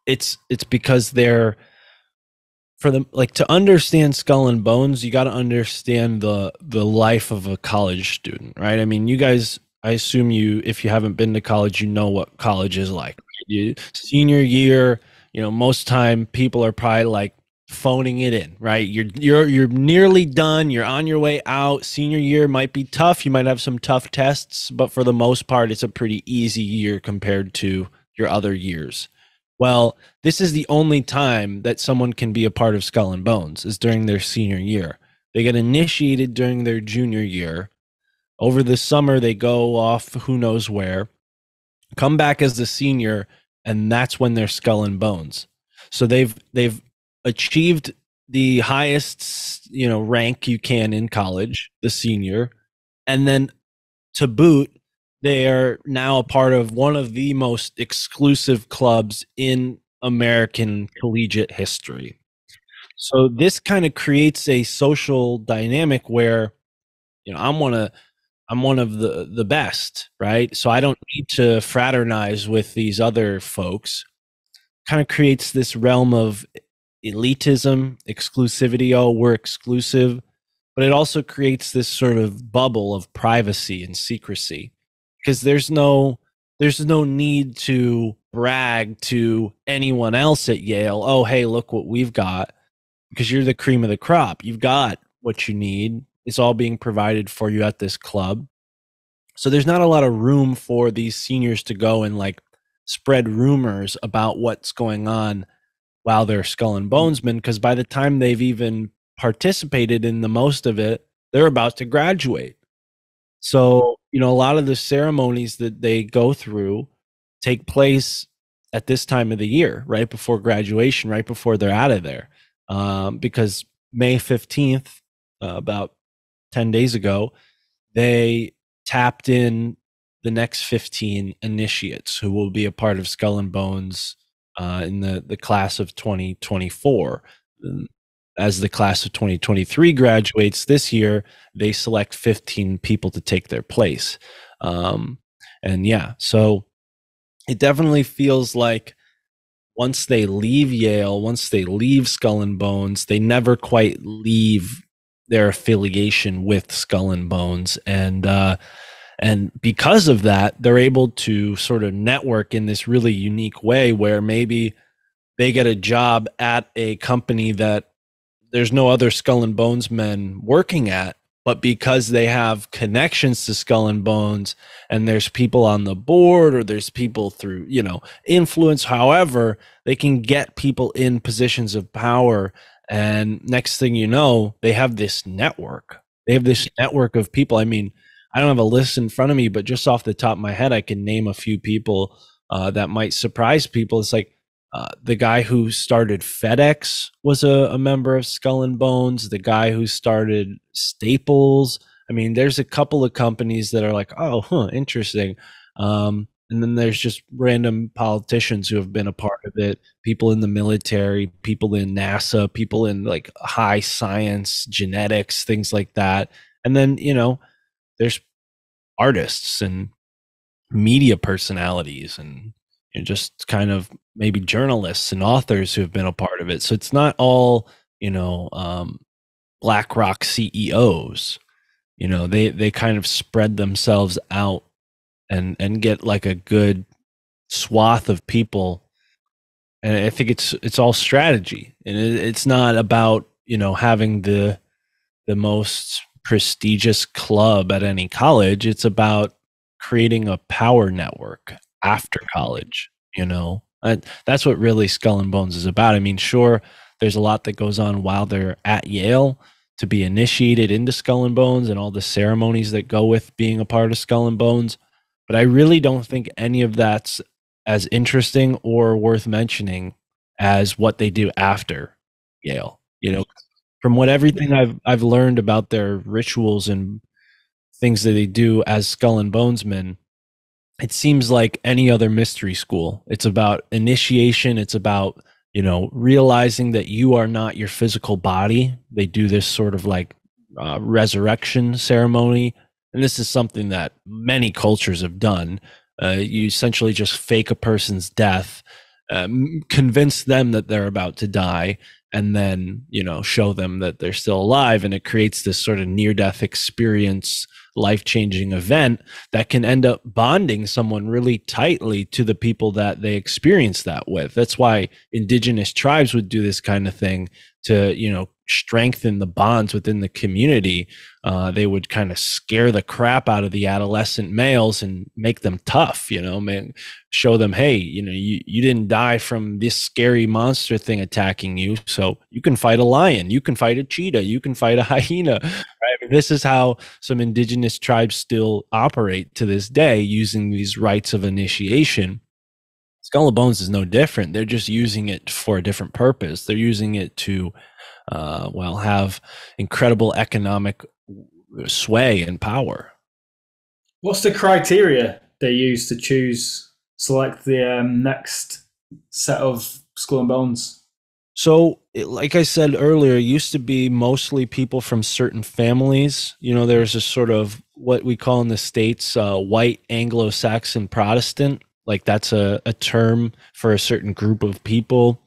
it's because they're, for them, like, to understand Skull and Bones, you got to understand the life of a college student, right? I mean, you guys, I assume if you haven't been to college, you know what college is like. Senior year, most time people are probably like phoning it in, right? You're nearly done. You're on your way out. Senior year might be tough. You might have some tough tests, but for the most part, it's a pretty easy year compared to your other years. Well, this is the only time that someone can be a part of Skull and Bones is during their senior year. They get initiated during their junior year. Over the summer, they go off who knows where, come back as a senior, and that's when they're Skull and Bones. So they've achieved the highest, rank you can in college, the senior, and then to boot, they are now a part of one of the most exclusive clubs in American collegiate history. So this kind of creates a social dynamic where, I'm one of the best, right? So I don't need to fraternize with these other folks. Kind of creates this realm of elitism, exclusivity. Oh, we're exclusive. But it also creates this sort of bubble of privacy and secrecy, because there's no need to brag to anyone else at Yale. Oh, hey, look what we've got, because you're the cream of the crop. You've got what you need. It's all being provided for you at this club. So there's not a lot of room for these seniors to go and like spread rumors about what's going on while they're Skull and Bonesmen, because by the time they've even participated in the most of it, they're about to graduate. So, a lot of the ceremonies that they go through take place at this time of the year, right before graduation, right before they're out of there. Because May 15th, about 10 days ago, they tapped in the next 15 initiates who will be a part of Skull and Bones in the class of 2024. As the class of 2023 graduates this year, they select 15 people to take their place. So it definitely feels like once they leave Yale, once they leave Skull and Bones, they never quite leave their affiliation with Skull and Bones. And because of that, they're able to sort of network in this really unique way where maybe they get a job at a company that there's no other Skull and Bones men working at, but because they have connections to Skull and Bones and there's people on the board or there's people through, influence, however, they can get people in positions of power. And next thing you know, they have this network. They have this network of people. I mean, I don't have a list in front of me, but just off the top of my head, I can name a few people that might surprise people. It's like, the guy who started FedEx was a member of Skull and Bones. The guy who started Staples. I mean, there's a couple of companies that are like, oh, interesting. And then there's just random politicians who have been a part of it. People in the military, people in NASA, people in like high science, genetics, things like that. And then, there's artists and media personalities and just kind of maybe journalists and authors who have been a part of it. So it's not all, BlackRock CEOs. They kind of spread themselves out and get like a good swath of people. And I think it's all strategy, and it's not about, having the most prestigious club at any college. It's about creating a power network after college. That's what really Skull and Bones is about. I mean, sure, there's a lot that goes on while they're at Yale to be initiated into Skull and Bones and all the ceremonies that go with being a part of Skull and Bones. But I really don't think any of that's as interesting or worth mentioning as what they do after Yale. From everything I've learned about their rituals and things that they do as Skull and Bonesmen, it seems like any other mystery school. It's about initiation. It's about, realizing that you are not your physical body. They do this sort of like resurrection ceremony. And this is something that many cultures have done. You essentially just fake a person's death convince them that they're about to die, and then, show them that they're still alive. And it creates this sort of near-death experience, life-changing event that can end up bonding someone really tightly to the people that they experience that with. That's why indigenous tribes would do this kind of thing to, strengthen the bonds within the community. They would kind of scare the crap out of the adolescent males and make them tough, show them, hey, you didn't die from this scary monster thing attacking you. So you can fight a lion, you can fight a cheetah, you can fight a hyena. Right? This is how some indigenous tribes still operate to this day, using these rites of initiation. Skull and Bones is no different. They're just using it for a different purpose. They're using it to have incredible economic sway and power. What's the criteria they use to select the next set of Skull and Bones? So, like I said earlier, it used to be mostly people from certain families. There's a sort of what we call in the States white Anglo-Saxon Protestant. Like that's a term for a certain group of people.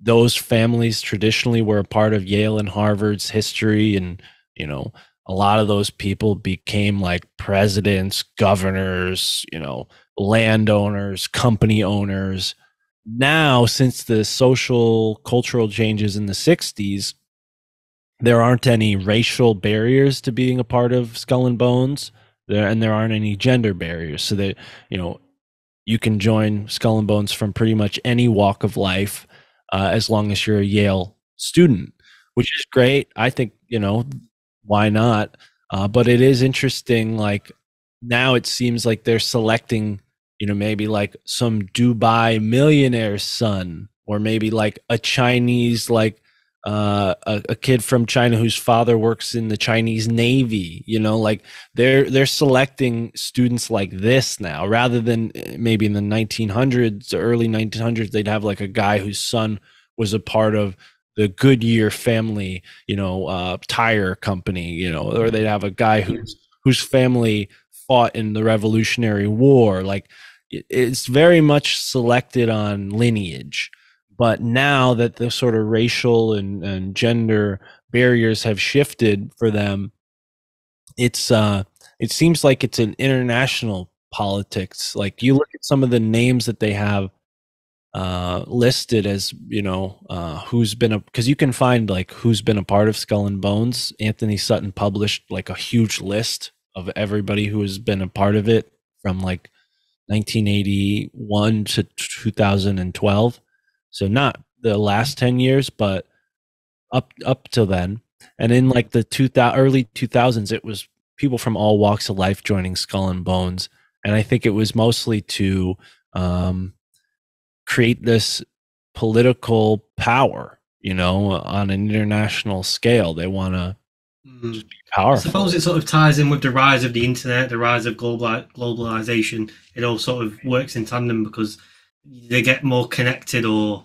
Those families traditionally were a part of Yale and Harvard's history. And, a lot of those people became like presidents, governors, landowners, company owners. Now, since the social cultural changes in the 60s, there aren't any racial barriers to being a part of Skull and Bones. There aren't any gender barriers. So that, you can join Skull and Bones from pretty much any walk of life, as long as you're a Yale student, which is great. I think, why not? But it is interesting. Like now it seems like they're selecting, maybe like some Dubai millionaire's son, or maybe like a Chinese, like a kid from China whose father works in the Chinese Navy. Like they're selecting students like this now, rather than maybe in the 1900s, early 1900s, they'd have like a guy whose son was a part of the Goodyear family, tire company, or they'd have a guy whose family fought in the Revolutionary War. Like it's very much selected on lineage. But now that the sort of racial and gender barriers have shifted for them, it seems like it's an international politics. Like you look at some of the names that they have listed as, who's been because you can find like who's been a part of Skull and Bones. Anthony Sutton published like a huge list of everybody who has been a part of it from like 1981 to 2012. So not the last 10 years, but up till then. And in like the early 2000s, it was people from all walks of life joining Skull and Bones. And I think it was mostly to create this political power, on an international scale. They want to be powerful. I suppose it sort of ties in with the rise of the internet, the rise of globalization. It all sort of works in tandem because they get more connected, or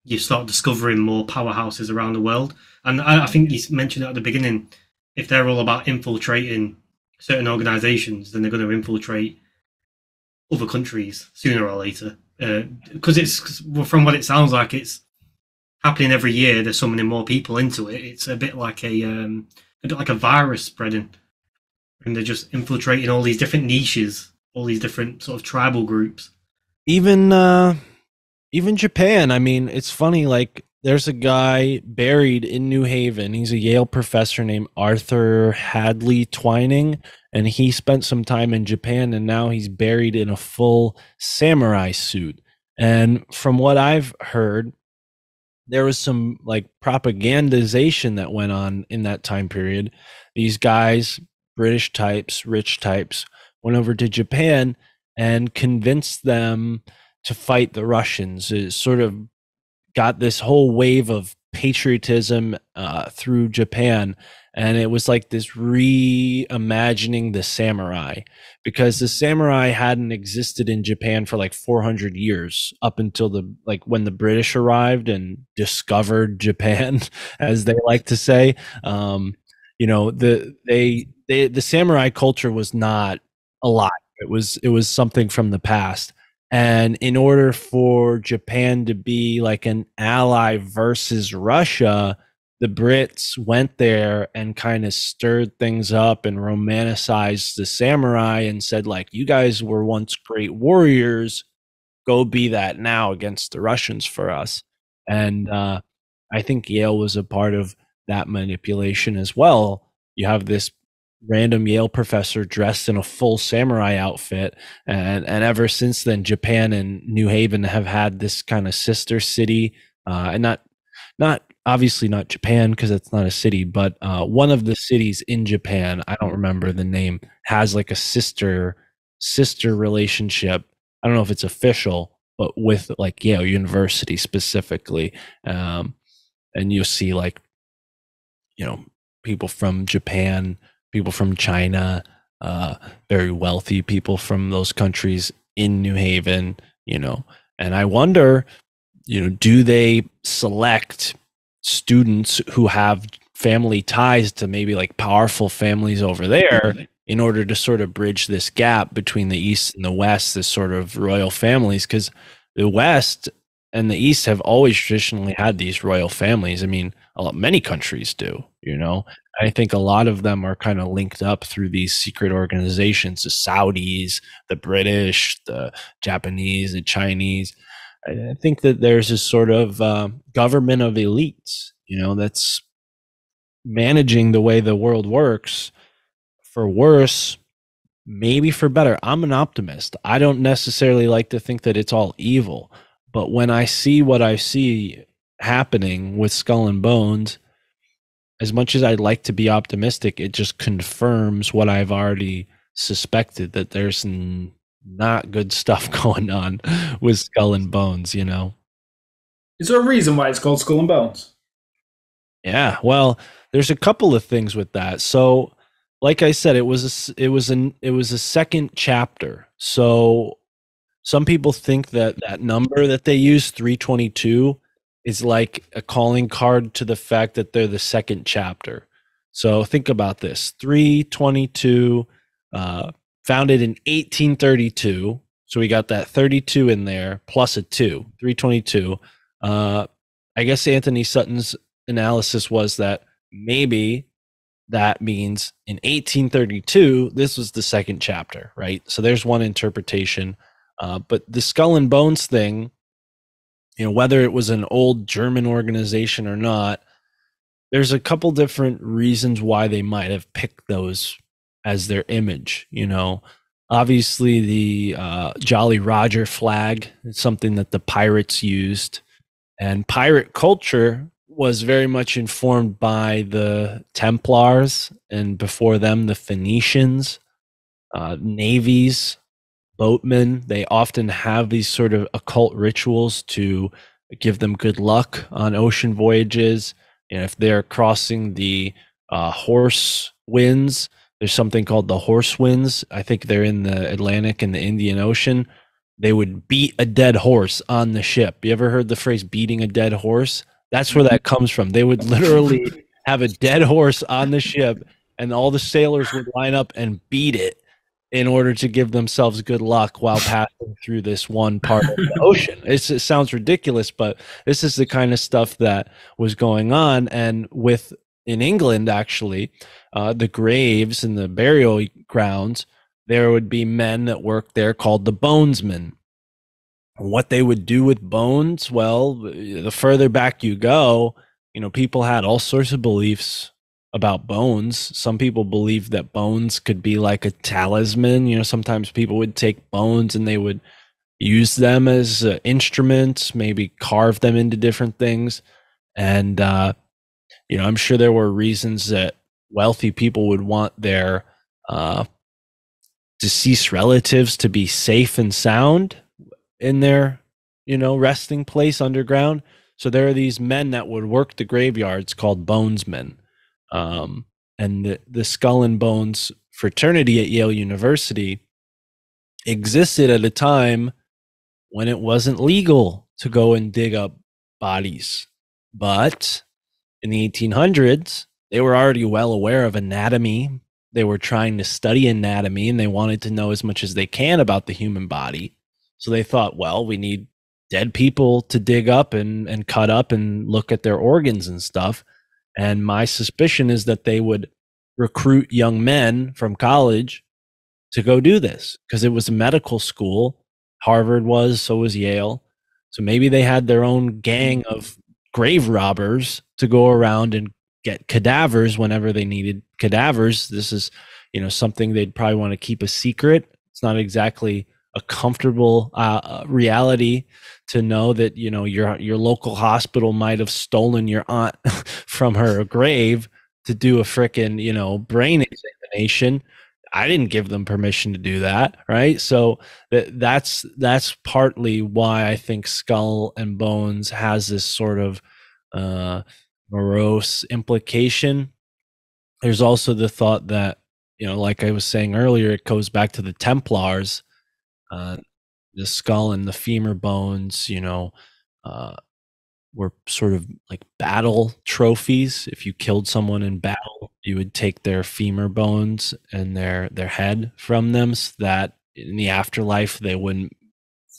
you start discovering more powerhouses around the world. And I think you mentioned it at the beginning, if they're all about infiltrating certain organizations, then they're going to infiltrate other countries sooner or later. Because it's, from what it sounds like, it's happening every year. They're summoning more people into it. It's a bit like a virus spreading, and they're just infiltrating all these different niches, all these different sort of tribal groups. Even Japan. I mean, it's funny. Like, there's a guy buried in New Haven. He's a Yale professor named Arthur Hadley Twining, and he spent some time in Japan, and now he's buried in a full samurai suit. And from what I've heard, there was some like propagandization that went on in that time period. These guys, British types, rich types, went over to Japan and convinced them to fight the Russians. It sort of got this whole wave of patriotism through Japan. And it was like this reimagining the samurai, because the samurai hadn't existed in Japan for like 400 years, up until when the British arrived and discovered Japan, as they like to say. The samurai culture was not alive. It was something from the past. And in order for Japan to be like an ally versus Russia, the Brits went there and kind of stirred things up and romanticized the samurai and said, like, you guys were once great warriors, go be that now against the Russians for us. And I think Yale was a part of that manipulation as well. You have this random Yale professor dressed in a full samurai outfit, and ever since then, Japan and New Haven have had this kind of sister city, and not obviously not Japan because it's not a city, but one of the cities in Japan, I don't remember the name, has like a sister relationship. I don't know if it's official, but with like Yale University specifically. And you'll see like, you know, people from Japan, people from China, very wealthy people from those countries in New Haven, you know. And I wonder, you know, do they select students who have family ties to maybe like powerful families over there in order to sort of bridge this gap between the East and the West, this sort of royal families? Because the West and the East have always traditionally had these royal families. I mean, many countries do, you know. I think a lot of them are kind of linked up through these secret organizations, the Saudis, the British, the Japanese, the Chinese. I think that there's this sort of government of elites, you know, that's managing the way the world works, for worse, maybe for better. I'm an optimist. I don't necessarily like to think that it's all evil, but when I see what I see happening with Skull and Bones, as much as I'd like to be optimistic, it just confirms what I've already suspected, that there's not good stuff going on with Skull and Bones, you know? Is there a reason why it's called Skull and Bones? Yeah, well, there's a couple of things with that. So, like I said, it was a second chapter. So some people think that that number that they use, 322, is like a calling card to the fact that they're the second chapter. So think about this: 322, founded in 1832. So we got that 32 in there plus a 2, 322. I guess Anthony Sutton's analysis was that maybe that means in 1832, this was the second chapter, right? So there's one interpretation. But the Skull and Bones thing, you know, whether it was an old German organization or not, there's a couple different reasons why they might have picked those as their image. You know, obviously the Jolly Roger flag is something that the pirates used, and pirate culture was very much informed by the Templars, and before them, the Phoenicians, navies, boatmen. They often have these sort of occult rituals to give them good luck on ocean voyages. And if they're crossing the horse winds, there's something called the horse winds. I think they're in the Atlantic and the Indian Ocean. They would beat a dead horse on the ship. You ever heard the phrase beating a dead horse? That's where that comes from. They would literally have a dead horse on the ship, and all the sailors would line up and beat it in order to give themselves good luck while passing through this one part of the ocean. It sounds ridiculous, but this is the kind of stuff that was going on. And in England, actually, the graves and the burial grounds, there would be men that worked there called the bonesmen. What they would do with bones, well, the further back you go, you know, people had all sorts of beliefs about bones. Some people believed that bones could be like a talisman. You know, sometimes people would take bones and they would use them as instruments, maybe carve them into different things. And, you know, I'm sure there were reasons that wealthy people would want their deceased relatives to be safe and sound in their, you know, resting place underground. So there are these men that would work the graveyards called bonesmen. And the Skull and Bones fraternity at Yale University existed at a time when it wasn't legal to go and dig up bodies. But in the 1800s, they were already well aware of anatomy. They were trying to study anatomy, and they wanted to know as much as they can about the human body. So they thought, well, we need dead people to dig up and cut up and look at their organs and stuff. And my suspicion is that they would recruit young men from college to go do this because it was a medical school. Harvard was, so was Yale. So maybe they had their own gang of grave robbers to go around and get cadavers whenever they needed cadavers. This is, something they'd probably want to keep a secret. It's not exactly a comfortable reality to know that, your local hospital might have stolen your aunt from her grave to do a frickin', brain examination. I didn't give them permission to do that, right? So that's partly why I think Skull and Bones has this sort of morose implication. There's also the thought that, like I was saying earlier, it goes back to the Templars. The skull and the femur bones, were sort of like battle trophies. If you killed someone in battle, you would take their femur bones and their head from them so that in the afterlife they wouldn't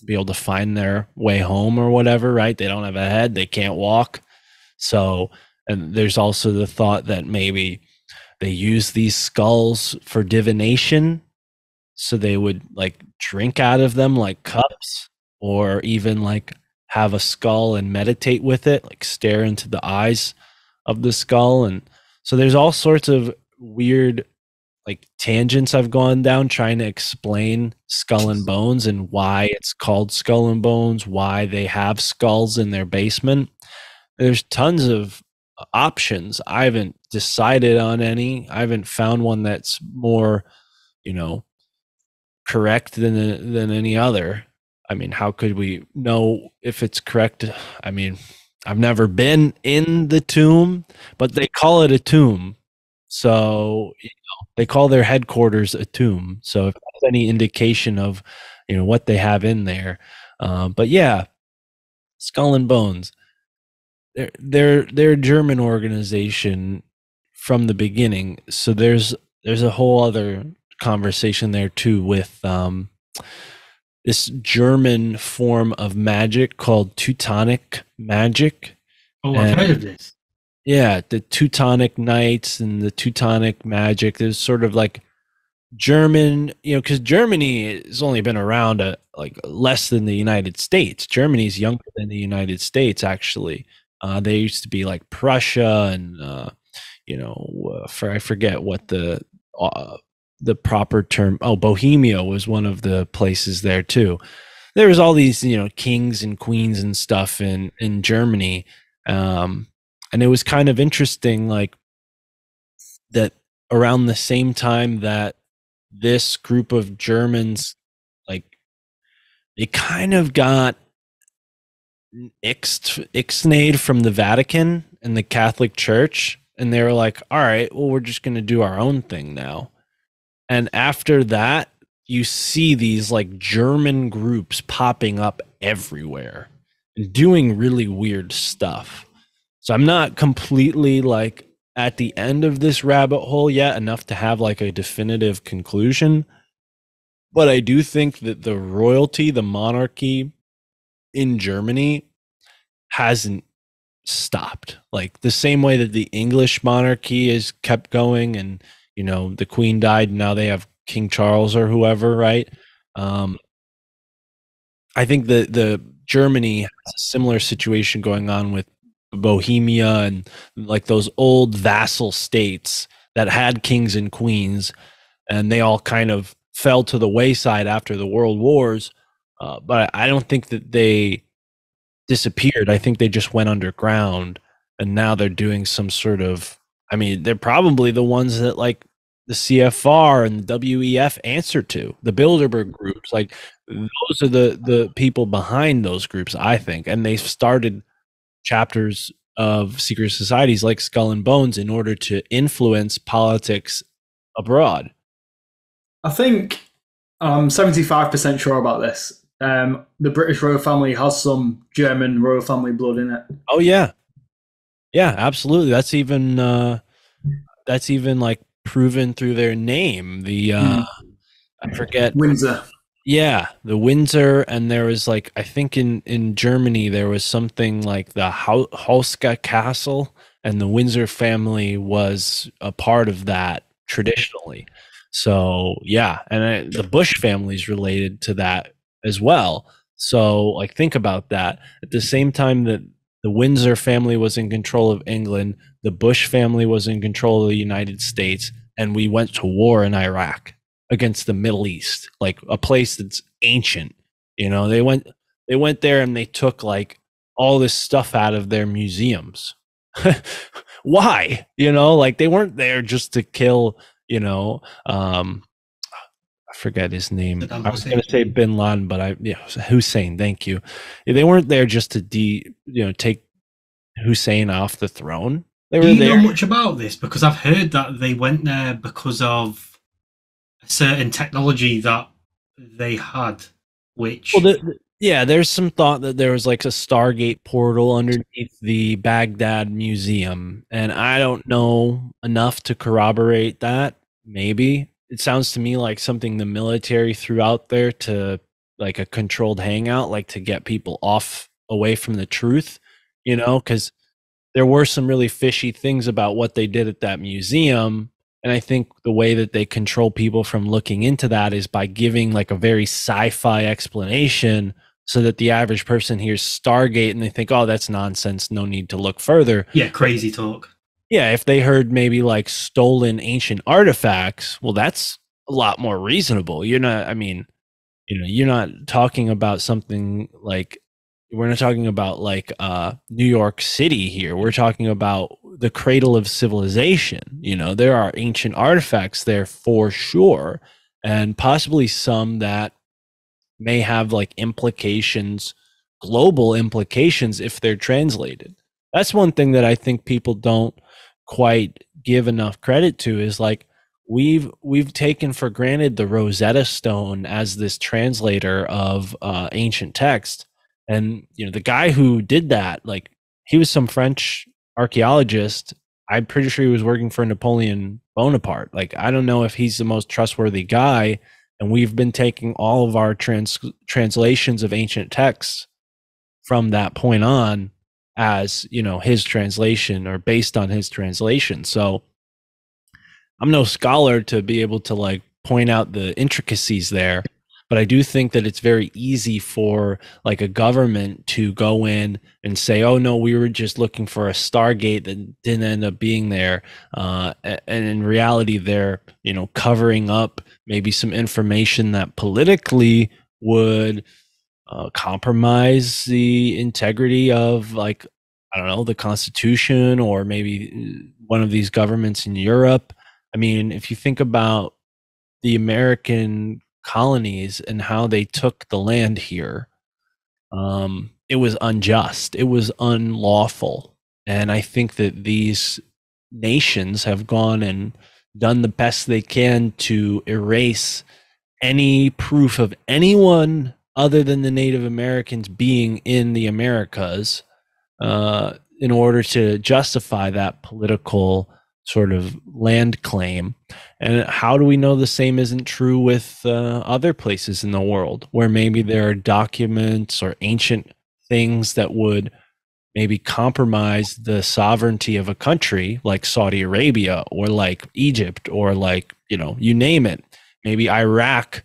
be able to find their way home or whatever, right? They don't have a head, they can't walk. So, and there's also the thought that maybe they use these skulls for divination. So they would like drink out of them like cups, or even like have a skull and meditate with it, like stare into the eyes of the skull. And so there's all sorts of weird like tangents I've gone down trying to explain Skull and Bones and why it's called Skull and Bones, why they have skulls in their basement. There's tons of options. I haven't decided on any. I haven't found one that's more, correct than any other. I mean, how could we know if it's correct? I mean, I've never been in the tomb, but they call it a tomb. So, they call their headquarters a tomb. So if that's any indication of, what they have in there. But yeah, Skull and Bones, they're a German organization from the beginning. So there's a whole other conversation there too with this German form of magic called Teutonic magic. Oh, I've heard of this. Yeah, the Teutonic Knights and the Teutonic magic. There's sort of like German, because Germany has only been around like less than the United States. Germany's younger than the United States, actually. They used to be like Prussia and, I forget what the proper term. Oh, Bohemia was one of the places there too. There was all these, kings and queens and stuff in Germany. And it was kind of interesting, like that around the same time that this group of Germans, like they kind of got ixnayed from the Vatican and the Catholic Church. And they were like, all right, well, we're just going to do our own thing now. And after that, you see these like German groups popping up everywhere and doing really weird stuff. So I'm not completely like at the end of this rabbit hole yet enough to have like a definitive conclusion. But I do think that the royalty, the monarchy in Germany hasn't stopped. Like the same way that the English monarchy has kept going and, the Queen died and now they have King Charles or whoever, right? I think the Germany has a similar situation going on with Bohemia and like those old vassal states that had kings and queens, and they all kind of fell to the wayside after the world wars. But I don't think that they disappeared. I think they just went underground, and now they're doing some sort of, I mean, they're probably the ones that like the CFR and the WEF answer to, the Bilderberg groups. Like those are the people behind those groups, I think. And they've started chapters of secret societies like Skull and Bones in order to influence politics abroad. I think I'm 75% sure about this. The British royal family has some German royal family blood in it. Oh yeah, absolutely. That's even like proven through their name. The I forget, Windsor. Yeah, the Windsor, and there was like I think in Germany there was something like the Hauska Castle, and the Windsor family was a part of that traditionally. So yeah, and the Bush family is related to that as well. So like think about that. At the same time that the Windsor family was in control of England, the Bush family was in control of the United States, and we went to war in Iraq against the Middle East, like a place that's ancient. You know, they went there and they took like all this stuff out of their museums. Why? You know, like they weren't there just to kill, you know, I forget his name. I was going to say Bin Laden, but Hussein. Thank you. They weren't there just to take Hussein off the throne. They were Do you there. know much about this? Because I've heard that they went there because of a certain technology that they had, which Well, there's some thought that there was like a Stargate portal underneath the Baghdad Museum, and I don't know enough to corroborate that. Maybe it sounds to me like something the military threw out there to like a controlled hangout, like to get people off away from the truth, because there were some really fishy things about what they did at that museum. And I think the way that they control people from looking into that is by giving like a very sci-fi explanation so that the average person hears Stargate and they think, oh, that's nonsense. No need to look further. yeah, crazy talk. Yeah, if they heard maybe like stolen ancient artifacts, well, that's a lot more reasonable. You're not talking about something like we're not talking about like New York City here. We're talking about the cradle of civilization. There are ancient artifacts there for sure, and possibly some that may have like implications, global implications if they're translated. That's one thing that I think people don't quite give enough credit to is like we've taken for granted the Rosetta Stone as this translator of ancient text. And the guy who did that, like he was some French archaeologist. I'm pretty sure he was working for Napoleon Bonaparte. Like I don't know if he's the most trustworthy guy, and we've been taking all of our translations of ancient texts from that point on as his translation or based on his translation. So I'm no scholar to be able to like point out the intricacies there, but I do think that it's very easy for like a government to go in and say, oh no, we were just looking for a Stargate that didn't end up being there. And in reality, they're, covering up maybe some information that politically would compromise the integrity of like, I don't know, the Constitution or maybe one of these governments in Europe. I mean, if you think about the American colonies and how they took the land here, it was unjust. It was unlawful. And I think that these nations have gone and done the best they can to erase any proof of anyone other than the Native Americans being in the Americas in order to justify that political sort of land claim. And how do we know the same isn't true with other places in the world where maybe there are documents or ancient things that would maybe compromise the sovereignty of a country like Saudi Arabia or like Egypt or like, you name it. Maybe Iraq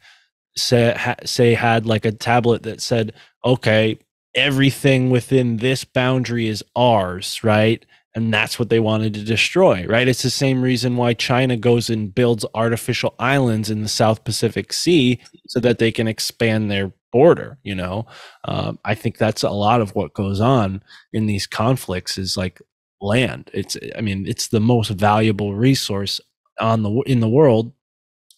say had like a tablet that said, okay, everything within this boundary is ours, right? And that's what they wanted to destroy, right? It's the same reason why China goes and builds artificial islands in the South Pacific Sea so that they can expand their border. I think that's a lot of what goes on in these conflicts is like land. It's the most valuable resource in the world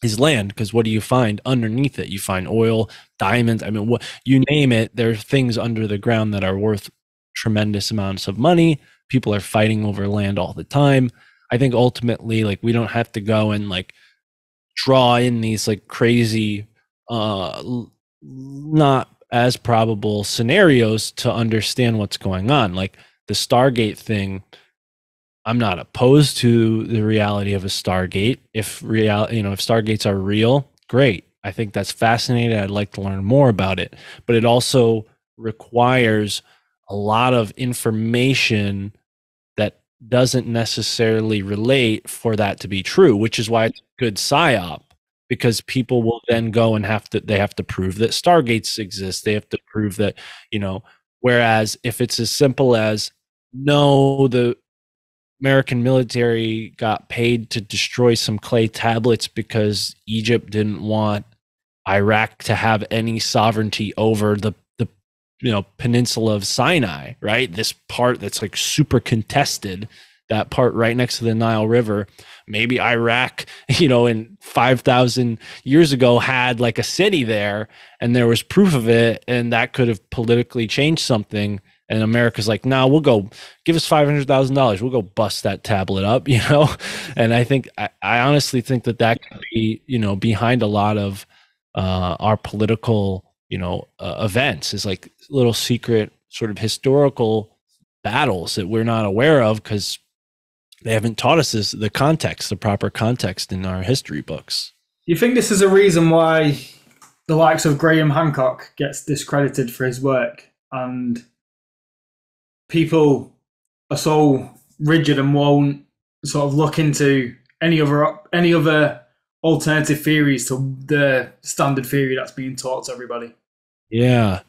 is land, because what do you find underneath it? You find oil, diamonds. I mean, what you name it, there are things under the ground that are worth tremendous amounts of money. People are fighting over land all the time. I think ultimately, like, we don't have to go and like draw in these like crazy, not as probable scenarios to understand what's going on. Like the Stargate thing, I'm not opposed to the reality of a Stargate. If Stargates are real, great. I think that's fascinating. I'd like to learn more about it, but it also requires a lot of information that doesn't necessarily relate for that to be true, which is why it's a good psyop, because people will then go and they have to prove that stargates exist. They have to prove that, whereas if it's as simple as, no, the American military got paid to destroy some clay tablets because Egypt didn't want Iraq to have any sovereignty over the peninsula of Sinai, right? This part that's like super contested, that part right next to the Nile River. Maybe Iraq, in 5,000 years ago had like a city there and there was proof of it, and that could have politically changed something. And America's like, no, we'll go, give us $500,000. We'll go bust that tablet up, And I think, I honestly think that could be, behind a lot of our political, events, is like little secret sort of historical battles that we're not aware of because they haven't taught us the proper context in our history books. You think this is a reason why the likes of Graham Hancock gets discredited for his work, and people are so rigid and won't sort of look into any other alternative theories to the standard theory that's being taught to everybody? Yeah,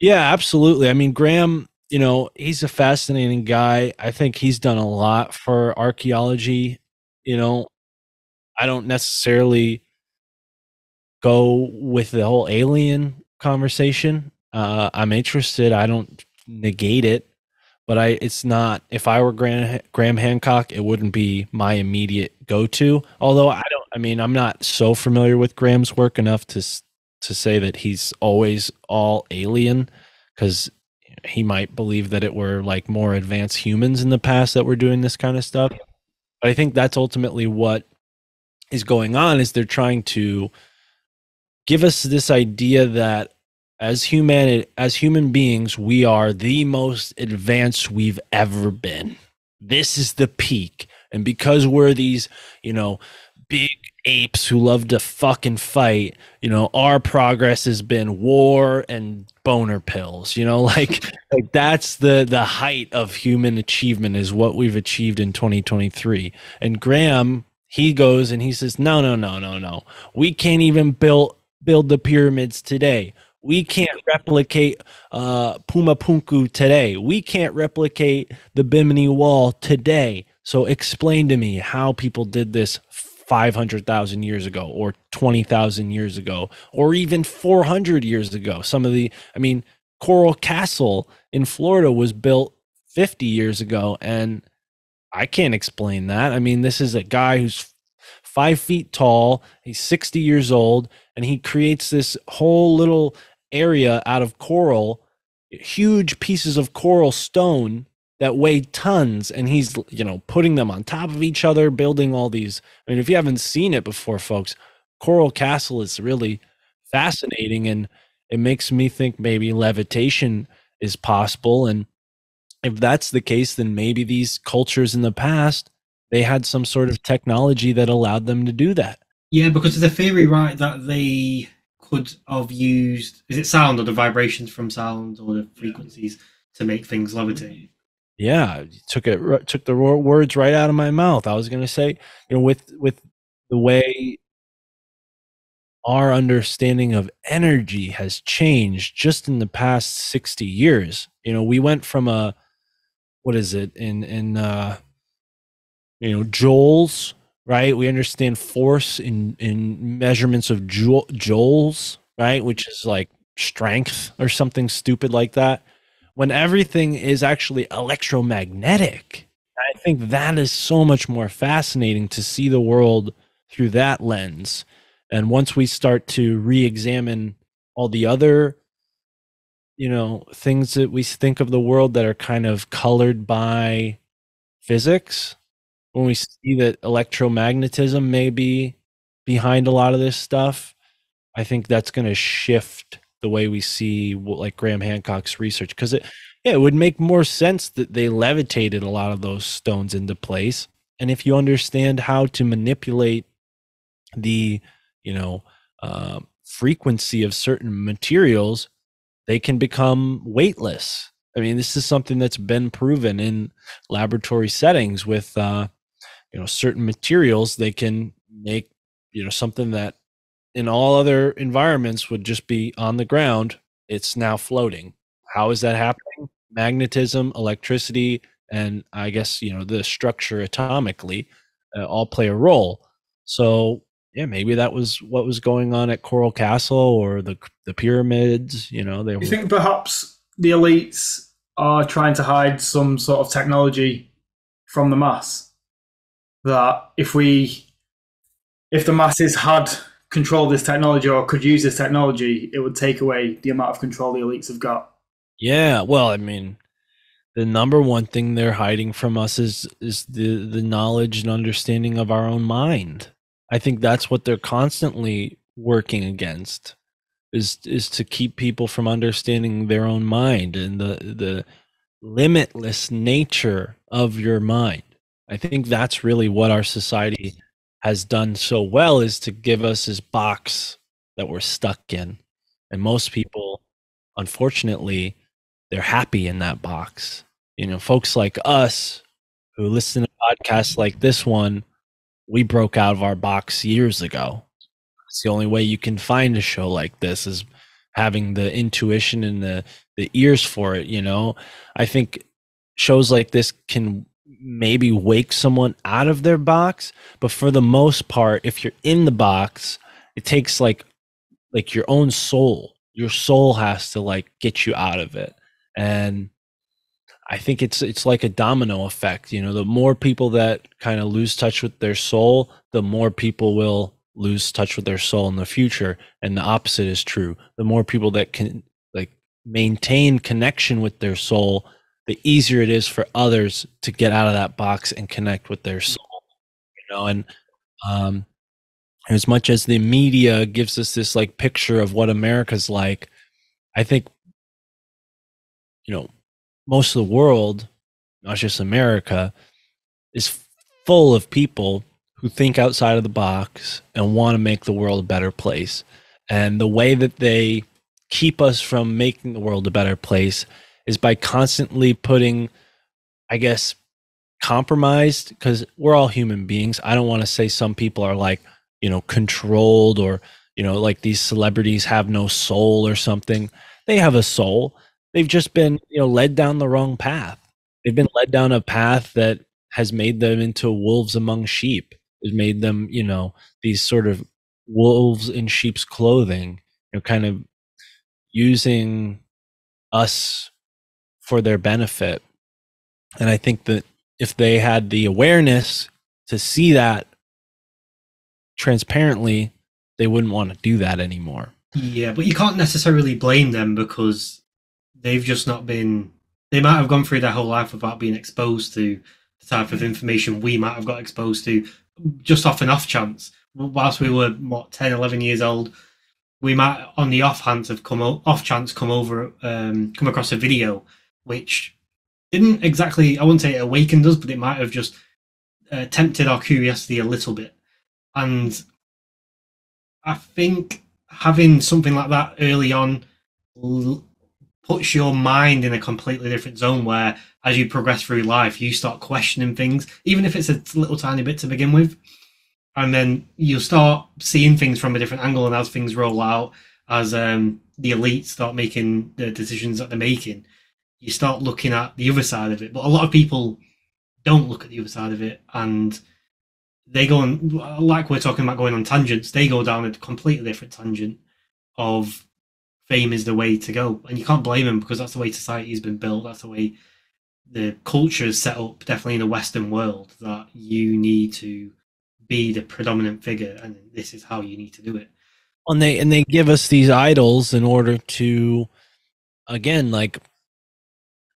absolutely. I mean, Graham, he's a fascinating guy. I think he's done a lot for archaeology. I don't necessarily go with the whole alien conversation. I'm interested. I don't negate it, but it's not, if I were Graham Hancock, it wouldn't be my immediate go-to. Although I'm not so familiar with Graham's work enough to say that he's always all alien, because he might believe that it were like more advanced humans in the past that were doing this kind of stuff. But I think that's ultimately what is going on, is they're trying to give us this idea that as human beings, we are the most advanced we've ever been. This is the peak. And because we're these, big apes who love to fucking fight, our progress has been war and boner pills, like that's the height of human achievement, is what we've achieved in 2023. And Graham, he goes and he says, no. We can't even build the pyramids today. We can't replicate Pumapunku today. We can't replicate the Bimini Wall today. So explain to me how people did this 500,000 years ago, or 20,000 years ago, or even 400 years ago. Coral Castle in Florida was built 50 years ago, and I can't explain that. This is a guy who's 5 feet tall. He's 60 years old, and he creates this whole little area out of coral, huge pieces of coral stone that weigh tons, and he's putting them on top of each other, building all these. If you haven't seen it before, folks, Coral Castle is really fascinating, and it makes me think maybe levitation is possible. And if that's the case, then maybe these cultures in the past, they had some sort of technology that allowed them to do that. Yeah, because there's a theory, right, that they could have used, is it sound or the vibrations from sound or the frequencies to make things levitate? Yeah, you took the words right out of my mouth. I was going to say, with the way our understanding of energy has changed just in the past 60 years. We went from joules, right? We understand force in measurements of joules, right? Which is like strength or something stupid like that, when everything is actually electromagnetic. I think that is so much more fascinating to see the world through that lens. And once we start to re-examine all the other, things that we think of the world that are kind of colored by physics, when we see that electromagnetism may be behind a lot of this stuff, I think that's going to shift the way we see like Graham Hancock's research, because it would make more sense that they levitated a lot of those stones into place. And if you understand how to manipulate the frequency of certain materials, they can become weightless. I mean, this is something that's been proven in laboratory settings with, certain materials. They can make, something that in all other environments would just be on the ground. It's now floating. How is that happening? Magnetism, electricity, and I guess, the structure atomically all play a role. So yeah, maybe that was what was going on at Coral Castle or the pyramids. They You were. think perhaps the elites are trying to hide some sort of technology from the mass? That if the masses had controlled this technology or could use this technology, it would take away the amount of control the elites have got. Yeah, well, I mean, the number one thing they're hiding from us is the knowledge and understanding of our own mind. I think that's what they're constantly working against, is to keep people from understanding their own mind and the limitless nature of your mind. I think that's really what our society has done so well, is to give us this box that we're stuck in. And most people, unfortunately, they're happy in that box. Folks like us who listen to podcasts like this one, we broke out of our box years ago. It's the only way you can find a show like this, is having the intuition and the ears for it. I think shows like this can maybe wake someone out of their box, but for the most part, if you're in the box, it takes like your own soul. Your soul has to get you out of it. And I think it's like a domino effect. The more people that kind of lose touch with their soul, the more people will lose touch with their soul in the future. And the opposite is true. The more people that can maintain connection with their soul, the easier it is for others to get out of that box and connect with their soul. And as much as the media gives us this picture of what America's like, I think most of the world, not just America, is full of people who think outside of the box and want to make the world a better place. And the way that they keep us from making the world a better place is by constantly putting, I guess, compromised, because we're all human beings. I don't want to say some people are controlled, or, these celebrities have no soul or something. They have a soul. They've just been, led down the wrong path. They've been led down a path that has made them into wolves among sheep. Has made them, these sort of wolves in sheep's clothing, kind of using us for their benefit. And I think that if they had the awareness to see that transparently, they wouldn't want to do that anymore. Yeah, but you can't necessarily blame them, because they've just not been. They might have gone through their whole life without being exposed to the type of information we might have got exposed to, just off an off chance. Whilst we were 10, 11 years old, we might, on the off chance, have come across a video which didn't exactly, I wouldn't say it awakened us, but it might have just tempted our curiosity a little bit. And I think having something like that early on puts your mind in a completely different zone, where as you progress through life, you start questioning things, even if it's a little tiny bit to begin with. And then you'll start seeing things from a different angle. And as things roll out, as the elites start making the decisions that they're making, you start looking at the other side of it. But a lot of people don't look at the other side of it, and they go on, like we're talking about going on tangents, they go down a completely different tangent of fame is the way to go. And you can't blame them, because that's the way society's been built. That's the way the culture is set up, definitely in the Western world, that you need to be the predominant figure, and this is how you need to do it. And they give us these idols in order to, again,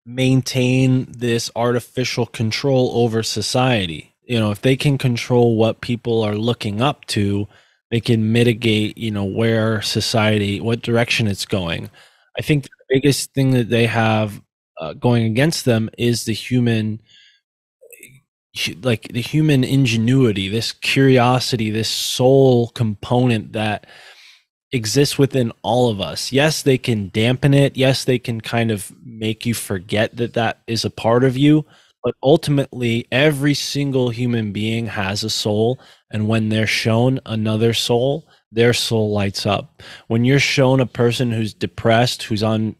maintain this artificial control over society. If they can control what people are looking up to, they can mitigate, where society, what direction it's going. I think the biggest thing that they have going against them is the human ingenuity, this curiosity, this soul component that exists within all of us. Yes, they can dampen it. Yes, they can kind of make you forget that that is a part of you. But ultimately, every single human being has a soul. And when they're shown another soul, their soul lights up. When you're shown a person who's depressed, who's on,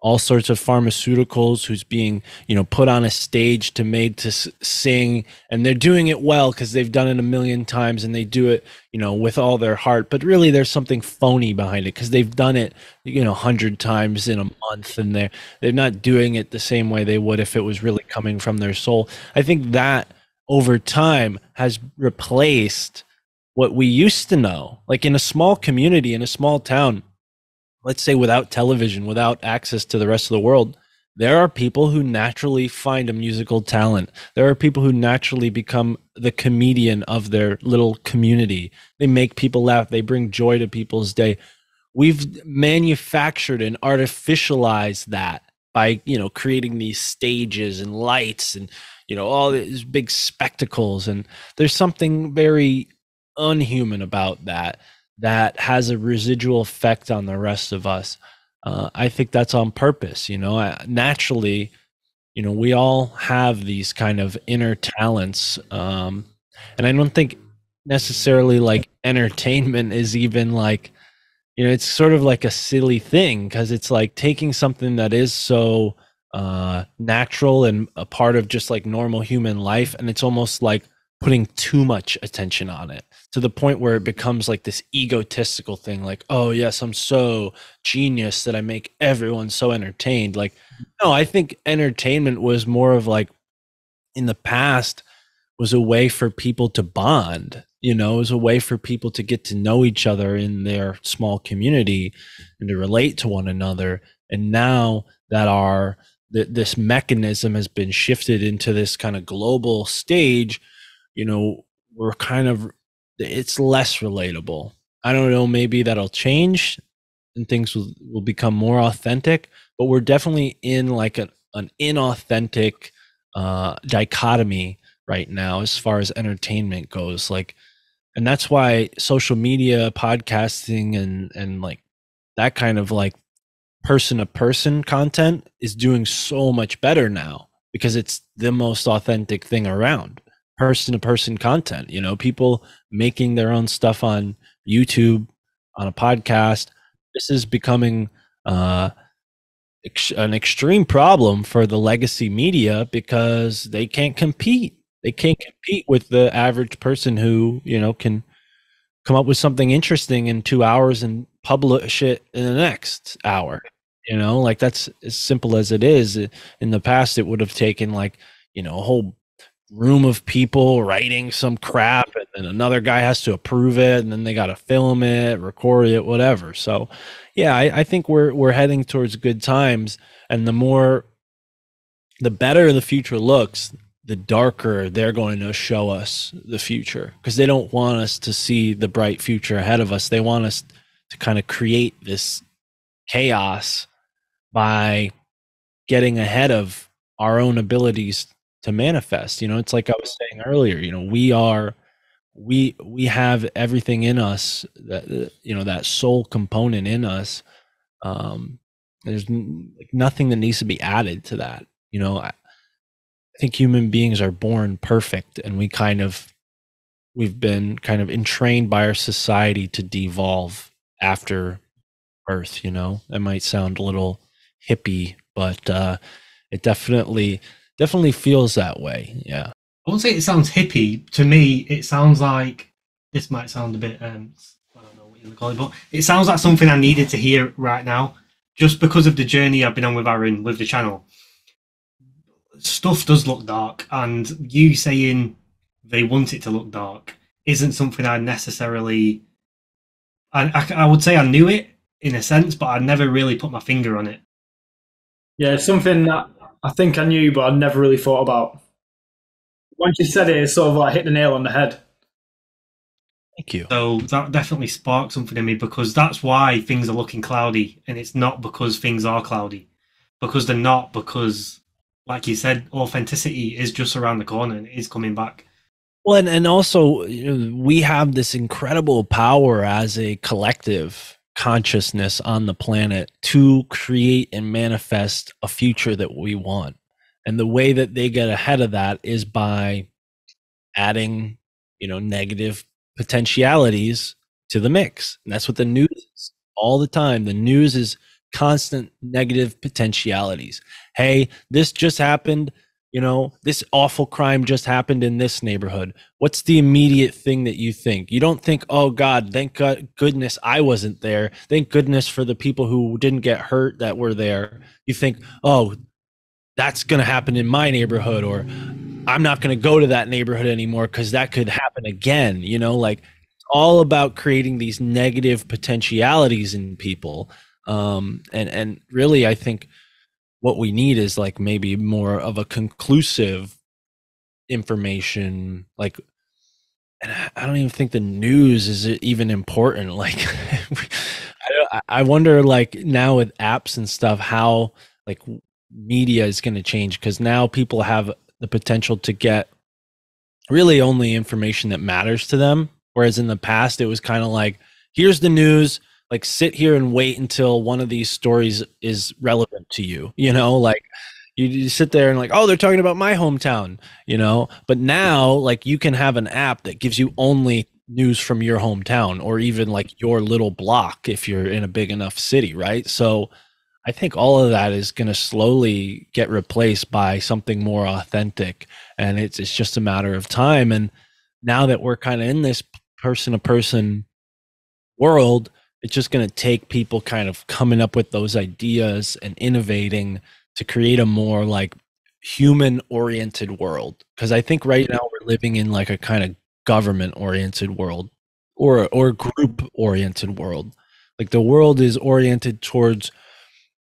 all sorts of pharmaceuticals, who's being, put on a stage to made to sing, and they're doing it well because they've done it a million times and they do it, with all their heart, but really there's something phony behind it because they've done it, 100 times in a month, and they're not doing it the same way they would if it was really coming from their soul. I think that over time has replaced what we used to know. Like in a small community, in a small town, let's say without television, without access to the rest of the world, there are people who naturally find a musical talent. There are people who naturally become the comedian of their little community. They make people laugh. They bring joy to people's day. We've manufactured and artificialized that by, creating these stages and lights and, all these big spectacles. And there's something very unhuman about that has a residual effect on the rest of us. I think that's on purpose. Naturally, we all have these kind of inner talents. And I don't think necessarily like entertainment is even like, it's sort of like a silly thing because it's like taking something that is so natural and a part of just like normal human life, and it's almost like putting too much attention on it to the point where it becomes like this egotistical thing, like, oh yes, I'm so genius that I make everyone so entertained. Like, no, I think entertainment was more of like, in the past, was a way for people to bond. It was a way for people to get to know each other in their small community and to relate to one another. And now that this mechanism has been shifted into this kind of global stage, we're kind of, it's less relatable. I don't know, maybe that'll change and things will become more authentic, but we're definitely in like an inauthentic dichotomy right now as far as entertainment goes. Like, and that's why social media, podcasting, and like that kind of like person to person content is doing so much better now because it's the most authentic thing around. Person to person content, people making their own stuff on YouTube, on a podcast. This is becoming an extreme problem for the legacy media because they can't compete. They can't compete with the average person who, can come up with something interesting in 2 hours and publish it in the next hour. Like that's as simple as it is. In the past, it would have taken like, a whole room of people writing some crap, and then another guy has to approve it, and then they got to film it, record it, whatever. So yeah, I think we're heading towards good times, and the better the future looks, the darker they're going to show us the future, because they don't want us to see the bright future ahead of us. They want us to kind of create this chaos by getting ahead of our own abilities to manifest. It's like I was saying earlier, we have everything in us that, that soul component in us. There's nothing that needs to be added to that. I think human beings are born perfect, and we've been kind of entrained by our society to devolve after birth. That might sound a little hippie, but it definitely feels that way. Yeah. I won't say it sounds hippie. To me, it sounds like, this might sound a bit, I don't know what you would call it, but it sounds like something I needed to hear right now, just because of the journey I've been on with Aaron, with the channel. Stuff does look dark, and you saying they want it to look dark isn't something I necessarily, I would say I knew it in a sense, but I never really put my finger on it. Yeah, it's something that I think I knew, but I never really thought about. Once you said it, it sort of like hit the nail on the head. Thank you. So that definitely sparked something in me, because that's why things are looking cloudy, and it's not because things are cloudy, because they're not, because, like you said, authenticity is just around the corner and it is coming back. Well, and also, we have this incredible power as a collective consciousness on the planet to create and manifest a future that we want. And the way that they get ahead of that is by adding, negative potentialities to the mix. And that's what the news is all the time. The news is constant negative potentialities. Hey, this just happened. This awful crime just happened in this neighborhood. What's the immediate thing that you think? You don't think, oh God, thank goodness I wasn't there. Thank goodness for the people who didn't get hurt that were there. You think, oh, that's going to happen in my neighborhood, or I'm not going to go to that neighborhood anymore because that could happen again. Like, it's all about creating these negative potentialities in people. And really, I think what we need is like maybe more of a conclusive information. Like, and I don't even think the news is even important. Like, I wonder, like, now with apps and stuff, how like media is going to change, because now people have the potential to get really only information that matters to them. Whereas in the past, it was kind of like, here's the news, like sit here and wait until one of these stories is relevant to you, like you sit there and like, oh, they're talking about my hometown, but now like you can have an app that gives you only news from your hometown, or even like your little block if you're in a big enough city, right? So I think all of that is going to slowly get replaced by something more authentic, and it's just a matter of time. And now that we're kind of in this person-to-person world, it's just going to take people kind of coming up with those ideas and innovating to create a more like human-oriented world. Because I think right now we're living in like a kind of government-oriented world, or group-oriented world. Like the world is oriented towards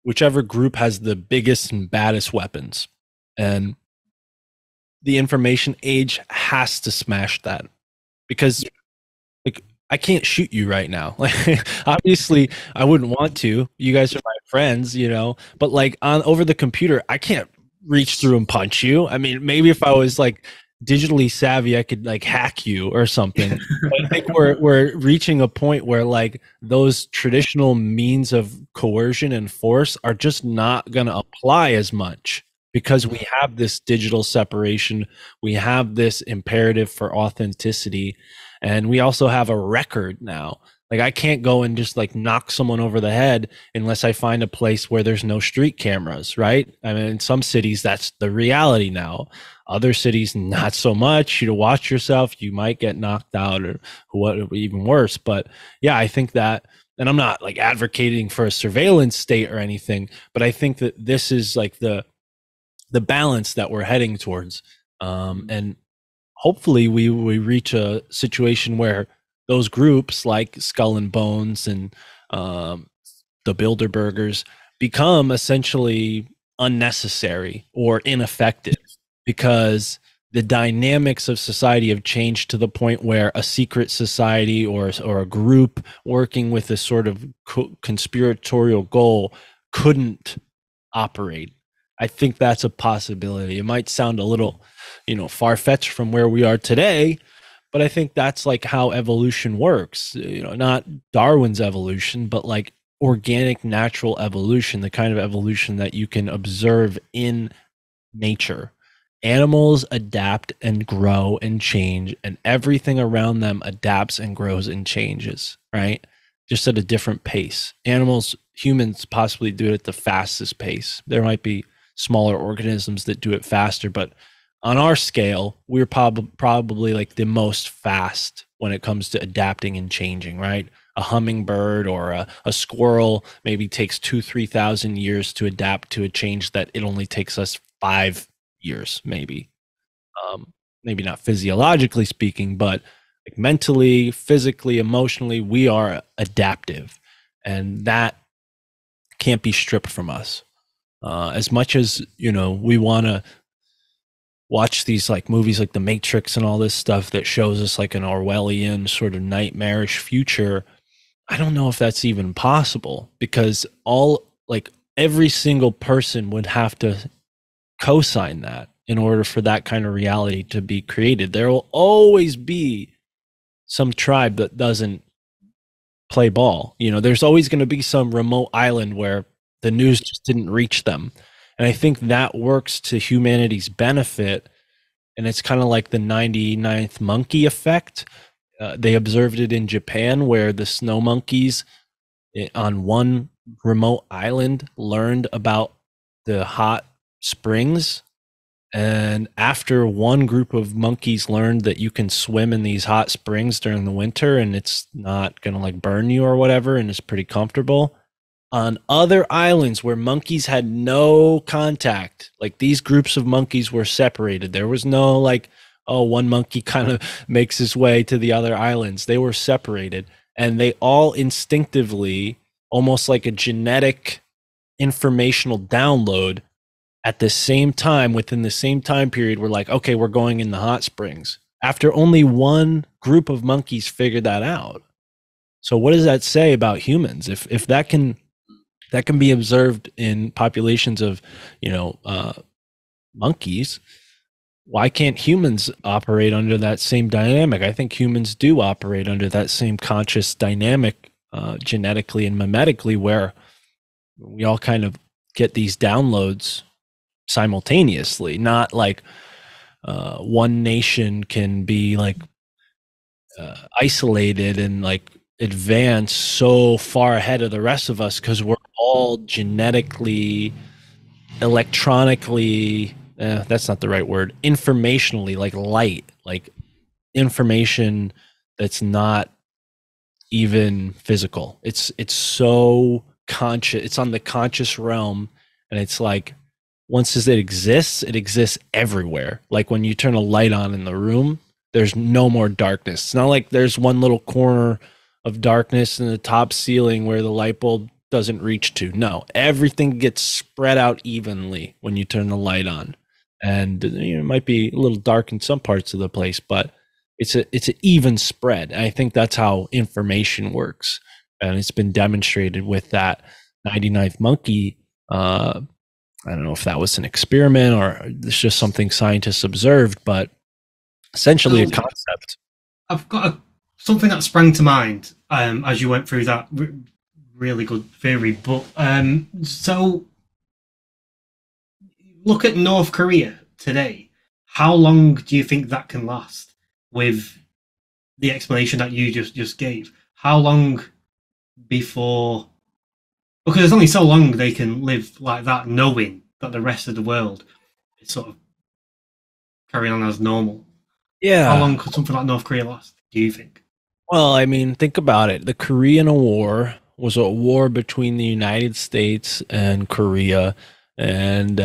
whichever group has the biggest and baddest weapons. And the information age has to smash that, because like I can't shoot you right now. Like obviously I wouldn't want to. You guys are my friends, but like over the computer, I can't reach through and punch you. I mean, maybe if I was like digitally savvy, I could like hack you or something. But I think we're reaching a point where like those traditional means of coercion and force are just not going to apply as much, because we have this digital separation. We have this imperative for authenticity, and we also have a record now. Like I can't go and just like knock someone over the head unless I find a place where there's no street cameras, right? I mean, in some cities, that's the reality now. Other cities, not so much. You to watch yourself, you might get knocked out, or what, even worse. But yeah, I think that, and I'm not like advocating for a surveillance state or anything, but I think that this is like the balance that we're heading towards. And hopefully we reach a situation where those groups like Skull and Bones and the Bilderbergers become essentially unnecessary or ineffective, because the dynamics of society have changed to the point where a secret society or a group working with a sort of conspiratorial goal couldn't operate. I think that's a possibility. It might sound a little, far-fetched from where we are today, but I think that's like how evolution works. Not Darwin's evolution, but like organic, natural evolution, the kind of evolution that you can observe in nature. Animals adapt and grow and change, and everything around them adapts and grows and changes, right? Just at a different pace. Humans possibly do it at the fastest pace. There might be smaller organisms that do it faster, but on our scale, we're probably like the most fast when it comes to adapting and changing, right? A hummingbird or a squirrel maybe takes 2,000-3,000 years to adapt to a change that it only takes us 5 years, maybe. Maybe not physiologically speaking, but like mentally, physically, emotionally, we are adaptive, and that can't be stripped from us. As much as we want to watch these like movies like The Matrix and all this stuff that shows us like an Orwellian sort of nightmarish future, I don't know if that's even possible, because every single person would have to co-sign that. in order for that kind of reality to be created. There will always be some tribe that doesn't play ball. There's always going to be some remote island where the news just didn't reach them. And I think that works to humanity's benefit. And it's kind of like the 99th monkey effect. They observed it in Japan, where the snow monkeys on one remote island learned about the hot springs. And after one group of monkeys learned that you can swim in these hot springs during the winter and it's not going to like burn you or whatever, and it's pretty comfortable, on other islands where monkeys had no contact, like these groups of monkeys were separated. There was no like, oh, one monkey kind of makes his way to the other islands. They were separated, and they all instinctively, almost like a genetic informational download, at the same time, within the same time period, we're like, okay, we're going in the hot springs. After only one group of monkeys figured that out. So what does that say about humans? If that can be observed in populations of, monkeys, why can't humans operate under that same dynamic? I think humans do operate under that same conscious dynamic, genetically and mimetically, where we all kind of get these downloads simultaneously, not like one nation can be like isolated and like advance so far ahead of the rest of us because we're all genetically, electronically, that's not the right word, informationally, like light, like information that's not even physical. It's so conscious, it's on the conscious realm, and it's like once it exists everywhere. Like when you turn a light on in the room, there's no more darkness. It's not like there's one little corner of darkness in the top ceiling where the light bulb doesn't reach to. No, everything gets spread out evenly when you turn the light on. And it might be a little dark in some parts of the place, but it's an even spread. And I think that's how information works. And it's been demonstrated with that 99th monkey. I don't know if that was an experiment or it's just something scientists observed, but essentially a concept. I've got something that sprang to mind as you went through that really good theory. But so look at North Korea today. How long do you think that can last with the explanation that you just gave? How long before... Because there's only so long they can live like that, knowing that the rest of the world is sort of carrying on as normal. Yeah. How long could something like North Korea last, do you think? Well, I mean, think about it. The Korean War was a war between the United States and Korea, and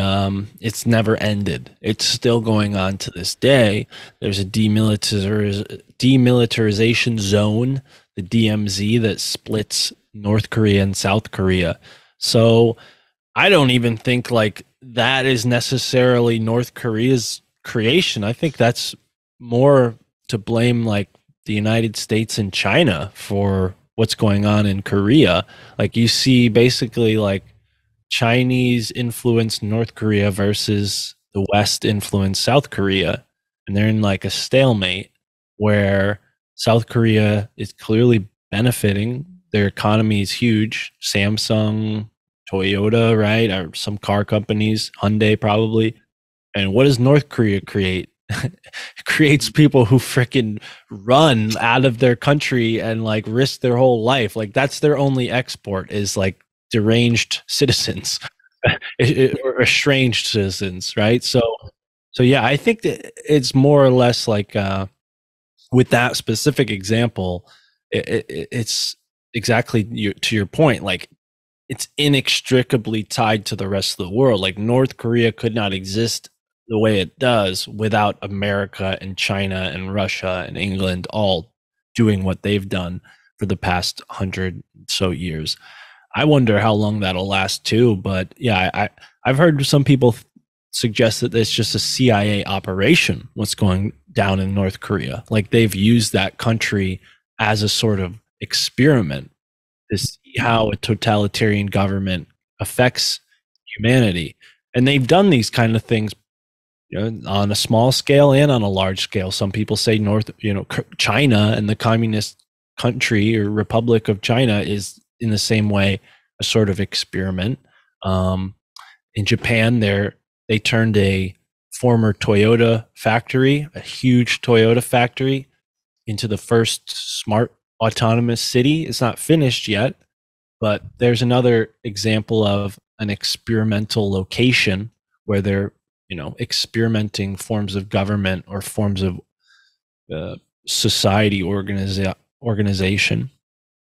it's never ended. It's still going on to this day. There's a demilitarization zone, the DMZ, that splits North Korea and South Korea. So I don't even think like that is necessarily North Korea's creation. I think that's more to blame like the United States and China for what's going on in Korea. Like you see basically like Chinese influenced North Korea versus the West influenced South Korea. And they're in like a stalemate where South Korea is clearly benefiting. Their economy is huge. Samsung, Toyota, right? Or some car companies, Hyundai probably. And what does North Korea create? It creates people who freaking run out of their country and like risk their whole life. Like that's their only export is like deranged citizens or estranged citizens, right? So yeah, I think that it's more or less like with that specific example, it's exactly to your point. Like it's inextricably tied to the rest of the world. Like North Korea could not exist the way it does without America and China and Russia and England all doing what they've done for the past 100 so years. I wonder how long that'll last too. But yeah, I've heard some people suggest that it's just a CIA operation, what's going down in North Korea. Like they've used that country as a sort of experiment to see how a totalitarian government affects humanity. And they've done these kind of things, on a small scale and on a large scale. Some people say China and the communist country or Republic of China is in the same way a sort of experiment. In Japan, they turned a former Toyota factory, a huge Toyota factory, into the first smart autonomous city. It's not finished yet, but there's another example of an experimental location where they're experimenting forms of government or forms of society organization.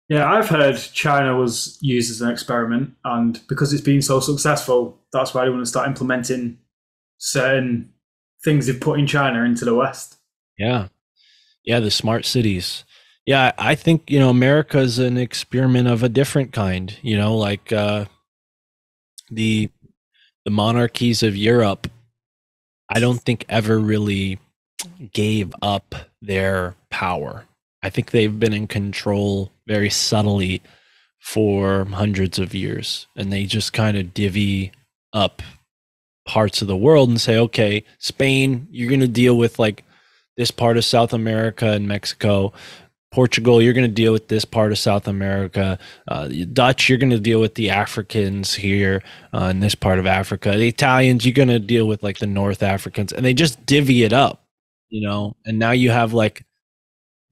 Yeah, I've heard China was used as an experiment, and because it's been so successful, that's why they want to start implementing certain things they've put in China into the West. Yeah, the smart cities. Yeah, I think America is an experiment of a different kind. Like the monarchies of Europe, I don't think ever really gave up their power. I think they've been in control very subtly for hundreds of years, and they just kind of divvy up parts of the world and say, okay, Spain, you're going to deal with like this part of South America and Mexico. Portugal, you're going to deal with this part of South America. Dutch, you're going to deal with the Africans here in this part of Africa. The Italians, you're going to deal with like the North Africans, and they just divvy it up, and now you have like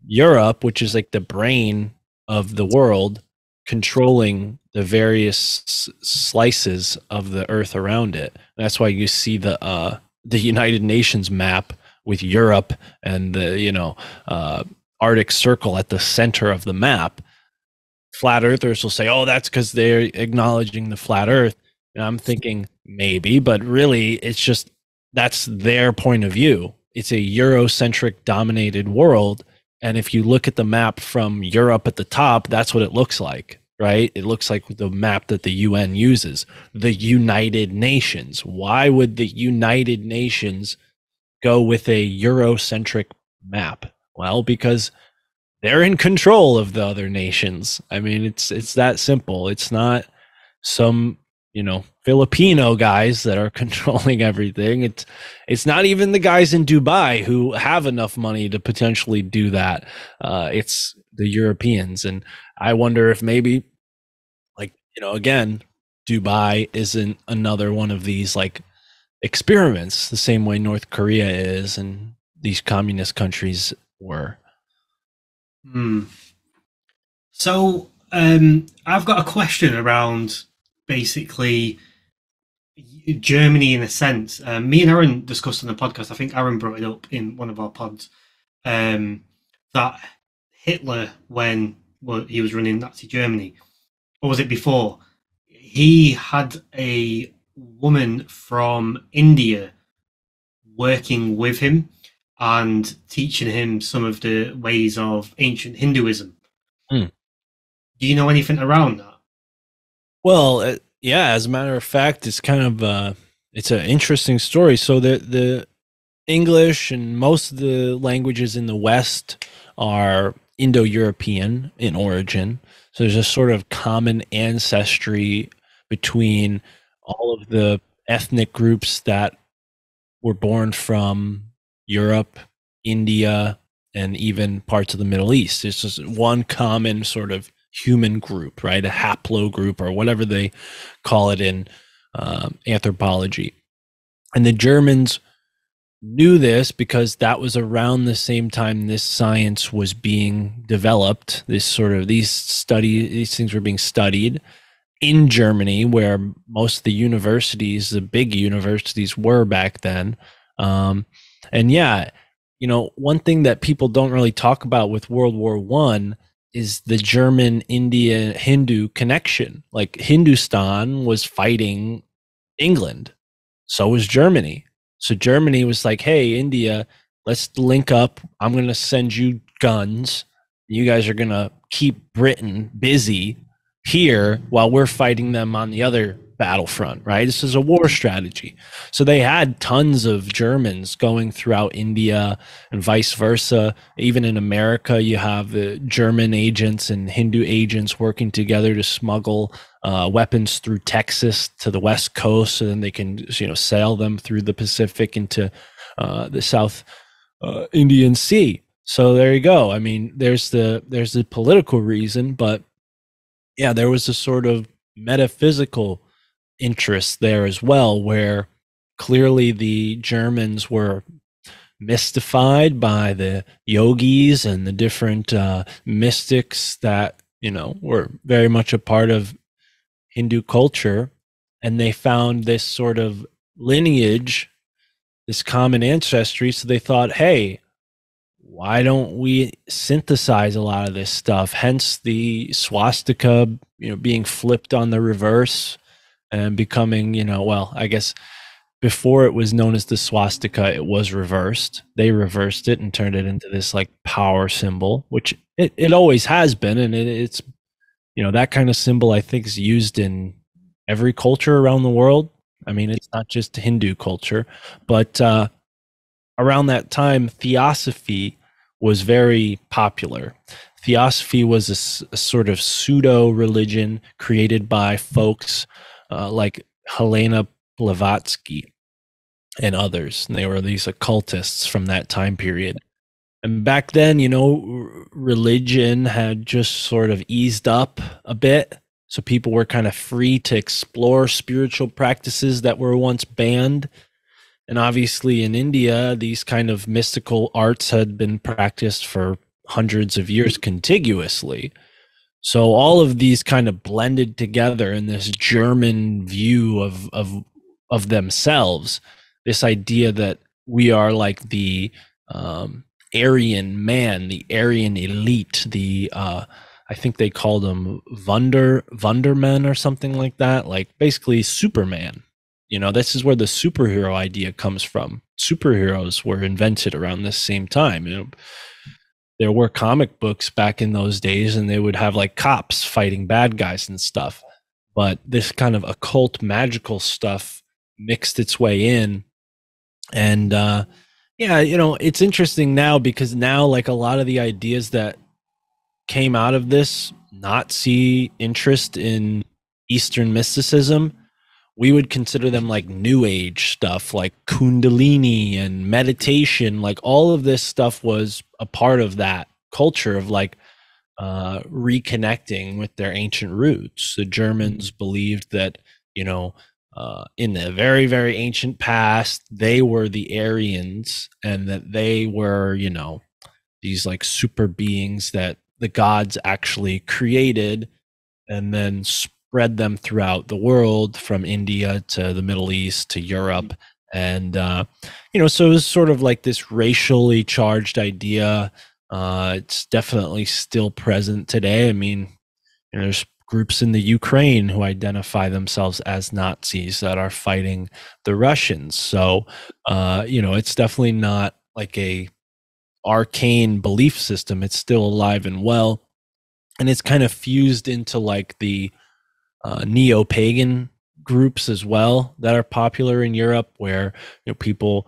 Europe, which is like the brain of the world, controlling the various slices of the earth around it. And that's why you see the United Nations map with Europe and the Arctic Circle at the center of the map. Flat earthers will say, oh, that's because they're acknowledging the flat earth. And I'm thinking maybe, but really it's just that's their point of view. It's a Eurocentric dominated world. And if you look at the map from Europe at the top, that's what it looks like, right? It looks like the map that the UN uses, the United Nations. Why would the United Nations go with a Eurocentric map? Well, because they're in control of the other nations. I mean, it's that simple. It's not some, Filipino guys that are controlling everything. It's not even the guys in Dubai who have enough money to potentially do that. It's the Europeans. And I wonder if maybe, like, again, Dubai isn't another one of these like experiments the same way North Korea is and these communist countries were. So I've got a question around basically Germany in a sense. Me and Aaron discussed on the podcast, I think Aaron brought it up in one of our pods, that Hitler, when he was running Nazi Germany, or was it before, he had a woman from India working with him and teaching him some of the ways of ancient Hinduism. Do you know anything around that? Well, yeah, as a matter of fact, it's kind of it's an interesting story. So the English and most of the languages in the West are Indo-European in origin. So there's a sort of common ancestry between all of the ethnic groups that were born from Europe, India, and even parts of the Middle East. It's just one common sort of human group, right? A haplogroup or whatever they call it in anthropology. And the Germans knew this because that was around the same time this science was being developed. These things were being studied in Germany, where most of the universities, the big universities, were back then. And yeah, one thing that people don't really talk about with World War I is the German-India Hindu connection. Like Hindustan was fighting England. So was Germany. So Germany was like, hey, India, let's link up. I'm going to send you guns. You guys are going to keep Britain busy here while we're fighting them on the other battlefront, right? This is a war strategy. So they had tons of Germans going throughout India and vice versa. Even in America, you have the German agents and Hindu agents working together to smuggle weapons through Texas to the West Coast, so then they can, sail them through the Pacific into the South Indian Sea. So there you go. I mean, there's the political reason, but yeah, there was a sort of metaphysical interest there as well, where clearly the Germans were mystified by the yogis and the different mystics that, were very much a part of Hindu culture. And they found this sort of lineage, this common ancestry. So they thought, hey, why don't we synthesize a lot of this stuff? Hence the swastika, being flipped on the reverse and becoming, well, I guess before it was known as the swastika, it was reversed. They reversed it and turned it into this like power symbol, which it always has been. And it's, that kind of symbol I think is used in every culture around the world. I mean, it's not just Hindu culture, but around that time, theosophy was very popular. Theosophy was a sort of pseudo religion created by folks like Helena Blavatsky and others. And they were these occultists from that time period. And back then, religion had just sort of eased up a bit. So people were kind of free to explore spiritual practices that were once banned. And obviously in India, these kind of mystical arts had been practiced for hundreds of years contiguously. So all of these kind of blended together in this German view of themselves, this idea that we are like the Aryan man, the Aryan elite, I think they called them Wundermen or something like that, like basically Superman. This is where the superhero idea comes from. Superheroes were invented around this same time. There were comic books back in those days, and they would have like cops fighting bad guys and stuff. But this kind of occult magical stuff mixed its way in. And it's interesting now because now like a lot of the ideas that came out of this Nazi interest in Eastern mysticism, we would consider them like new age stuff, like Kundalini and meditation. Like all of this stuff was a part of that culture of like reconnecting with their ancient roots. The Germans believed that, in the very, very ancient past, they were the Aryans, and that they were, these like super beings that the gods actually created and then spread them throughout the world, from India to the Middle East to Europe. And, so it was sort of like this racially charged idea. It's definitely still present today. I mean, there's groups in the Ukraine who identify themselves as Nazis that are fighting the Russians. So, it's definitely not like a arcane belief system. It's still alive and well. And it's kind of fused into like the neo-pagan groups as well that are popular in Europe, where people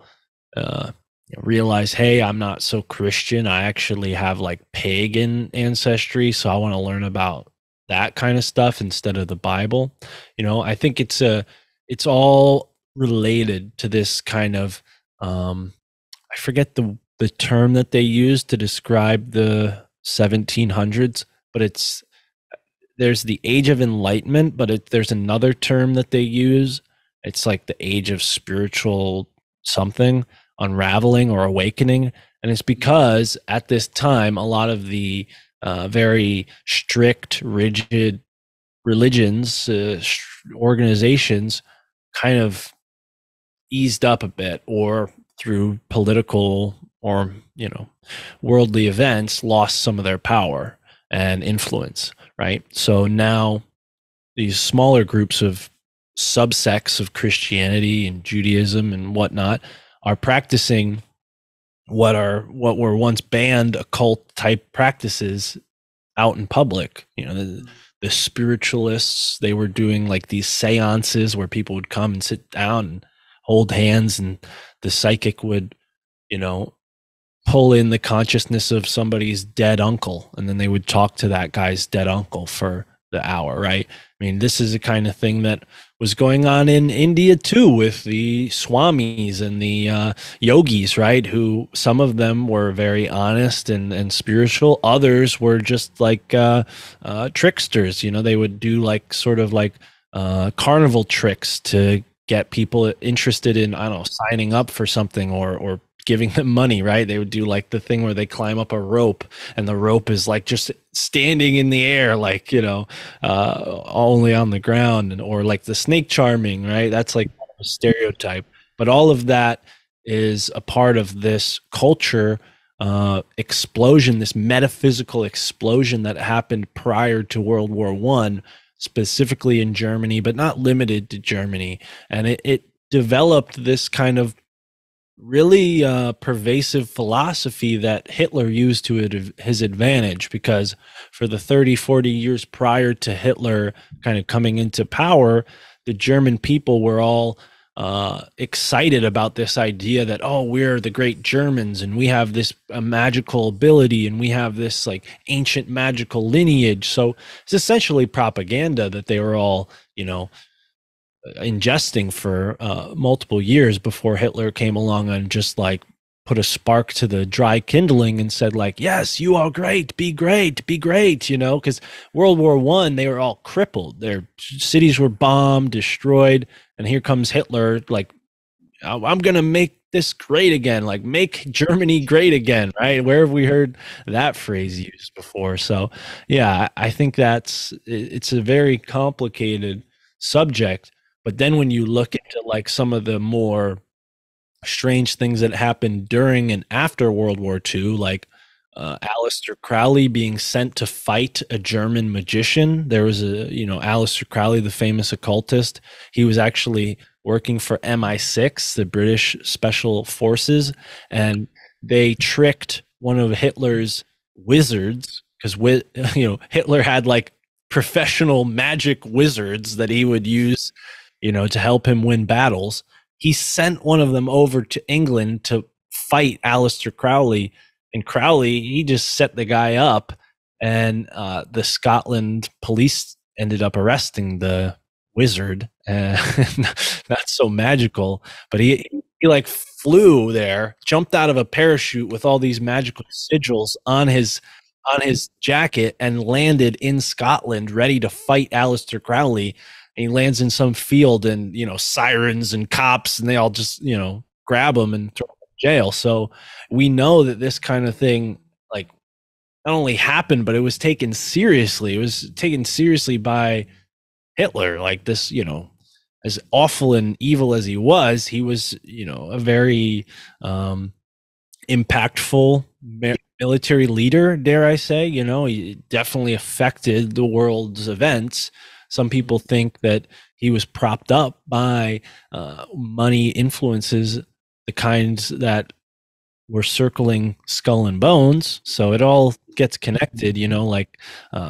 realize, hey, I'm not so Christian. I actually have like pagan ancestry, so I want to learn about that kind of stuff instead of the Bible. I think it's all related to this kind of I forget the term that they use to describe the 1700s, but there's the Age of Enlightenment, but there's another term that they use. It's like the age of spiritual something, unraveling or awakening. And it's because at this time, a lot of the very strict, rigid religions, organizations kind of eased up a bit, or through political or, worldly events, lost some of their power and influence, right? So now these smaller groups of subsects of Christianity and Judaism and whatnot are practicing what were once banned occult type practices out in public. The the spiritualists. They were doing like these seances where people would come and sit down and hold hands, and the psychic would, you know, pull in the consciousness of somebody's dead uncle, and then they would talk to that guy's dead uncle for the hour, right? I mean, this is the kind of thing that was going on in India too, with the swamis and the yogis, right? Who, some of them were very honest and spiritual. Others were just like tricksters. You know, they would do like sort of like carnival tricks to get people interested in, I don't know, signing up for something or giving them money, right? They would do like the thing where they climb up a rope and the rope is like just standing in the air, like, you know, only on the ground, and or like the snake charming, right? That's like a stereotype. But all of that is a part of this culture explosion, this metaphysical explosion that happened prior to World War One, specifically in Germany, but not limited to Germany. And it developed this kind of really pervasive philosophy that Hitler used to his advantage, because for the 30, 40 years prior to Hitler kind of coming into power, the German people were all excited about this idea that, oh, we're the great Germans and we have this magical ability and we have this like ancient magical lineage. So it's essentially propaganda that they were all, you know, ingesting for multiple years before Hitler came along and just like put a spark to the dry kindling and said like, yes, you are great, be great, be great, you know, because World War One, they were all crippled. Their cities were bombed, destroyed, and here comes Hitler like, I'm gonna make this great again, like make Germany great again, right? Where have we heard that phrase used before? So yeah, I think it's a very complicated subject. But then when you look into like some of the more strange things that happened during and after World War II, like Aleister Crowley being sent to fight a German magician. There was Aleister Crowley, the famous occultist. He was actually working for MI6, the British Special Forces, and they tricked one of Hitler's wizards, because Hitler had like professional magic wizards that he would use, to help him win battles. He sent one of them over to England to fight Aleister Crowley, and Crowley, he just set the guy up, and the Scotland police ended up arresting the wizard. Not so magical, but he like flew there, jumped out of a parachute with all these magical sigils on his jacket, and landed in Scotland ready to fight Aleister Crowley. And he lands in some field, and sirens and cops, and they all just grab him and throw him in jail. So we know that this kind of thing, like, not only happened, but it was taken seriously. It was taken seriously by Hitler. Like this, as awful and evil as he was a very impactful military leader, dare I say. He definitely affected the world's events. Some people think that he was propped up by money influences, the kinds that were circling Skull and Bones. So it all gets connected, like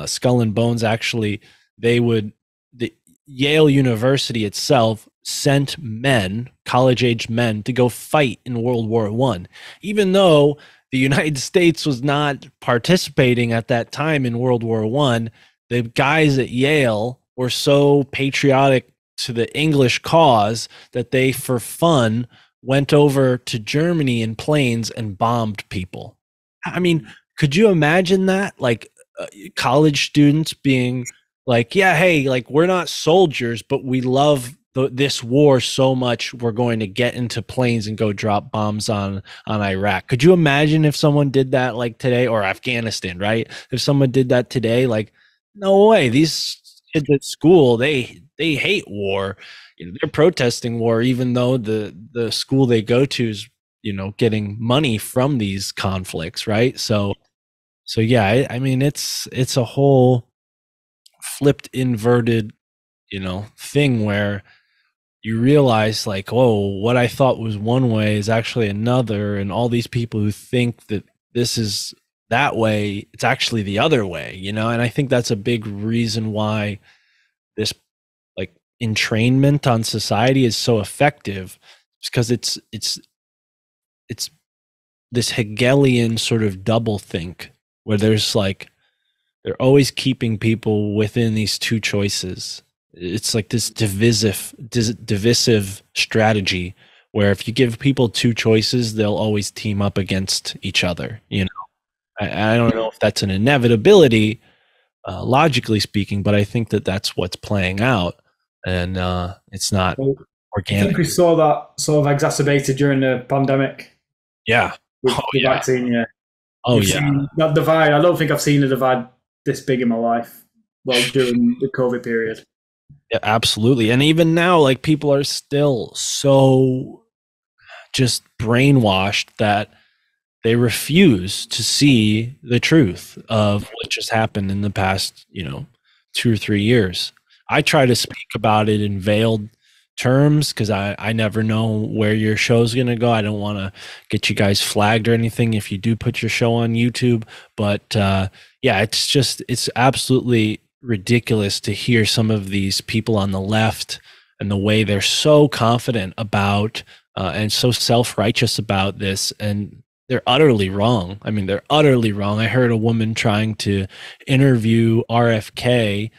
Skull and Bones, actually, the Yale University itself sent men, college-age men, to go fight in World War I, even though the United States was not participating at that time in World War I. The guys at Yale were so patriotic to the English cause that they, for fun, went over to Germany in planes and bombed people. I mean, could you imagine that? Like college students being like, yeah, hey, like, we're not soldiers, but we love this war so much, we're going to get into planes and go drop bombs on Iraq. Could you imagine if someone did that like today, or Afghanistan, right? If someone did that today, like, no way. These kids at school, they hate war. They're protesting war, even though the school they go to is getting money from these conflicts, right? So yeah, I mean, it's a whole flipped, inverted thing where you realize, like, oh, what I thought was one way is actually another, and all these people who think that this is that way, it's actually the other way, you know? And I think that's a big reason why this like entrainment on society is so effective, because it's this Hegelian sort of double think where there's like, they're always keeping people within these two choices. It's like this divisive strategy where if you give people two choices, they'll always team up against each other. You know, I don't know if that's an inevitability, logically speaking, but I think that that's what's playing out, and it's not organic. I think we saw that sort of exacerbated during the pandemic. Yeah. With the vaccine, yeah. Oh, We've seen that divide. I don't think I've seen a divide this big in my life. Well, during the COVID period. Yeah, absolutely. And even now, like, people are still so just brainwashed that they refuse to see the truth of what just happened in the past, 2 or 3 years. I try to speak about it in veiled terms because I never know where your show's going to go. I don't want to get you guys flagged or anything if you do put your show on YouTube. But yeah, it's absolutely ridiculous to hear some of these people on the left and the way they're so confident about and so self-righteous about this, and they're utterly wrong. I mean, they're utterly wrong. I heard a woman trying to interview RFK,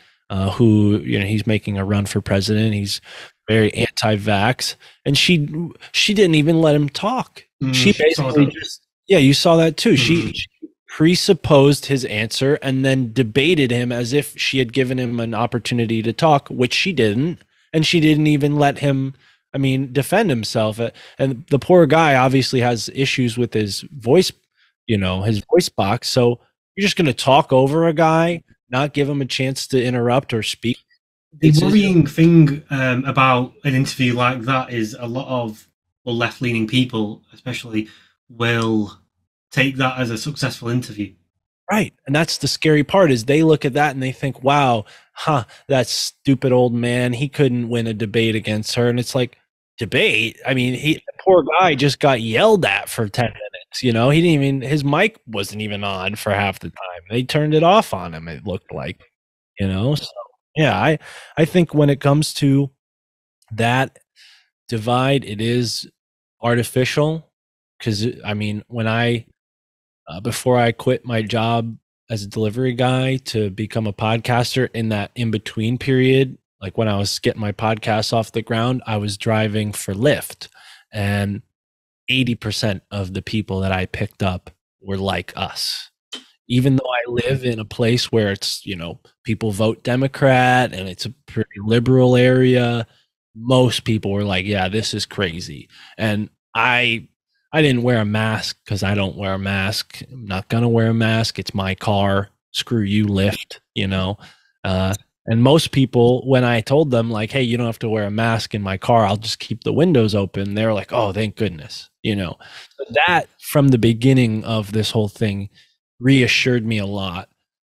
who, he's making a run for president. He's very anti-vax, and she didn't even let him talk. She basically you saw that too. She presupposed his answer and then debated him as if she had given him an opportunity to talk, which she didn't, and she didn't even let him, defend himself. And the poor guy obviously has issues with his voice, his voice box. So you're just going to talk over a guy, not give him a chance to interrupt or speak. The worrying thing about an interview like that is a lot of left-leaning people, especially, will take that as a successful interview. Right. And that's the scary part, is they look at that and they think, wow, that stupid old man, he couldn't win a debate against her. And it's like, debate? The poor guy just got yelled at for 10 minutes. He didn't even, his mic wasn't even on for half the time. They turned it off on him, it looked like, so. Yeah, I think when it comes to that divide, it is artificial, because when before I quit my job as a delivery guy to become a podcaster, in that in-between period, like when I was getting my podcast off the ground, I was driving for Lyft, and 80% of the people that I picked up were like us. Even though I live in a place where it's, people vote Democrat and it's a pretty liberal area, most people were like, yeah, this is crazy. And I didn't wear a mask because I don't wear a mask. I'm not going to wear a mask. It's my car. Screw you, Lyft, and most people, when I told them like, hey, you don't have to wear a mask in my car, I'll just keep the windows open, they're like, oh, thank goodness. So that, from the beginning of this whole thing, reassured me a lot,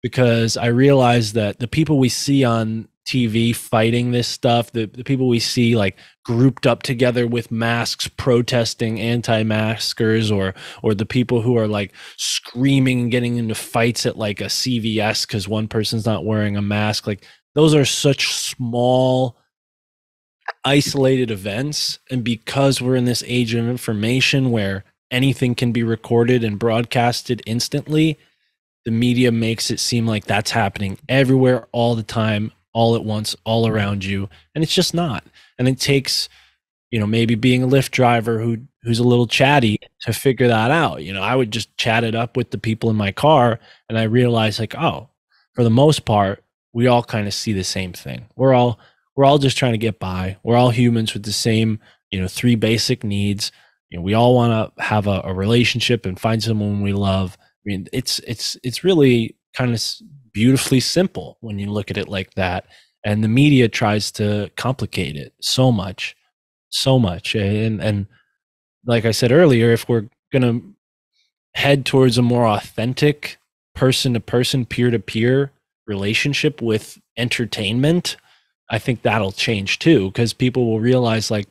because I realized that the people we see on TV fighting this stuff, the people we see like grouped up together with masks protesting anti-maskers, or the people who are like screaming and getting into fights at like a CVS because one person's not wearing a mask, like those are such small isolated events. And because we're in this age of information where anything can be recorded and broadcasted instantly, the media makes it seem like that's happening everywhere all the time, all at once, all around you. And it's just not. And it takes, maybe being a Lyft driver who's a little chatty to figure that out. I would just chat it up with the people in my car, and I realized like, oh, for the most part, we all kind of see the same thing. We're all just trying to get by. We're all humans with the same, 3 basic needs. We all want to have a relationship and find someone we love. It's really kind of beautifully simple when you look at it like that. And the media tries to complicate it so much. And like I said earlier, if we're going to head towards a more authentic person-to-person, peer-to-peer relationship with entertainment, I think that'll change too, because people will realize like,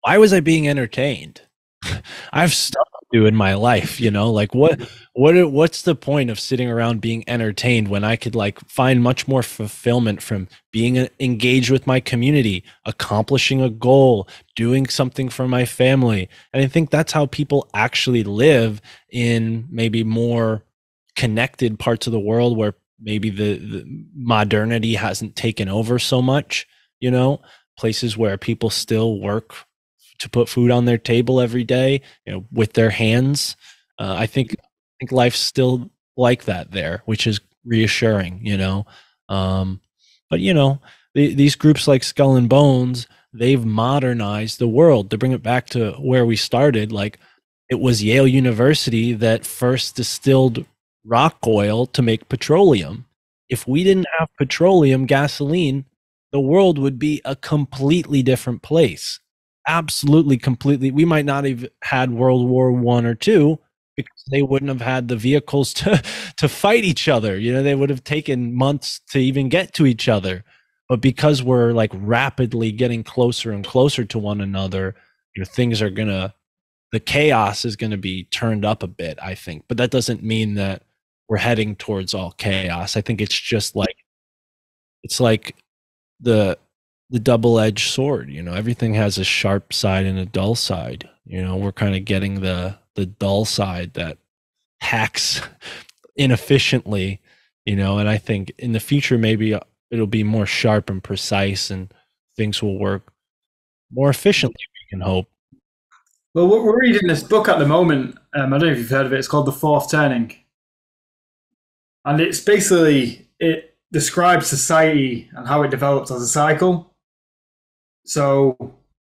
why was I being entertained? I have stuff do in my life, you know? Like what's the point of sitting around being entertained when I could like find much more fulfillment from being engaged with my community, accomplishing a goal, doing something for my family. And I think that's how people actually live in maybe more connected parts of the world where maybe the modernity hasn't taken over so much, you know, places where people still work to put food on their table every day, you know, with their hands. I think life's still like that there, which is reassuring, you know. But you know, these groups like Skull and Bones, they've modernized the world. To bring it back to where we started, like it was Yale University that first distilled rock oil to make petroleum. If we didn't have petroleum, gasoline, the world would be a completely different place. Absolutely, completely. We might not have had World War One or two because they wouldn't have had the vehicles to fight each other. You know, they would have taken months to even get to each other. But because we're like rapidly getting closer and closer to one another, you know, things are gonna, the chaos is gonna be turned up a bit, I think. But that doesn't mean that we're heading towards all chaos. I think it's just like, it's like the double-edged sword, you know, everything has a sharp side and a dull side. You know, we're kind of getting the dull side that hacks inefficiently, you know, and I think in the future maybe it'll be more sharp and precise and things will work more efficiently, we can hope. Well, we're reading this book at the moment. I don't know if you've heard of it. It's called The Fourth Turning. And it's basically, it describes society and how it develops as a cycle. So,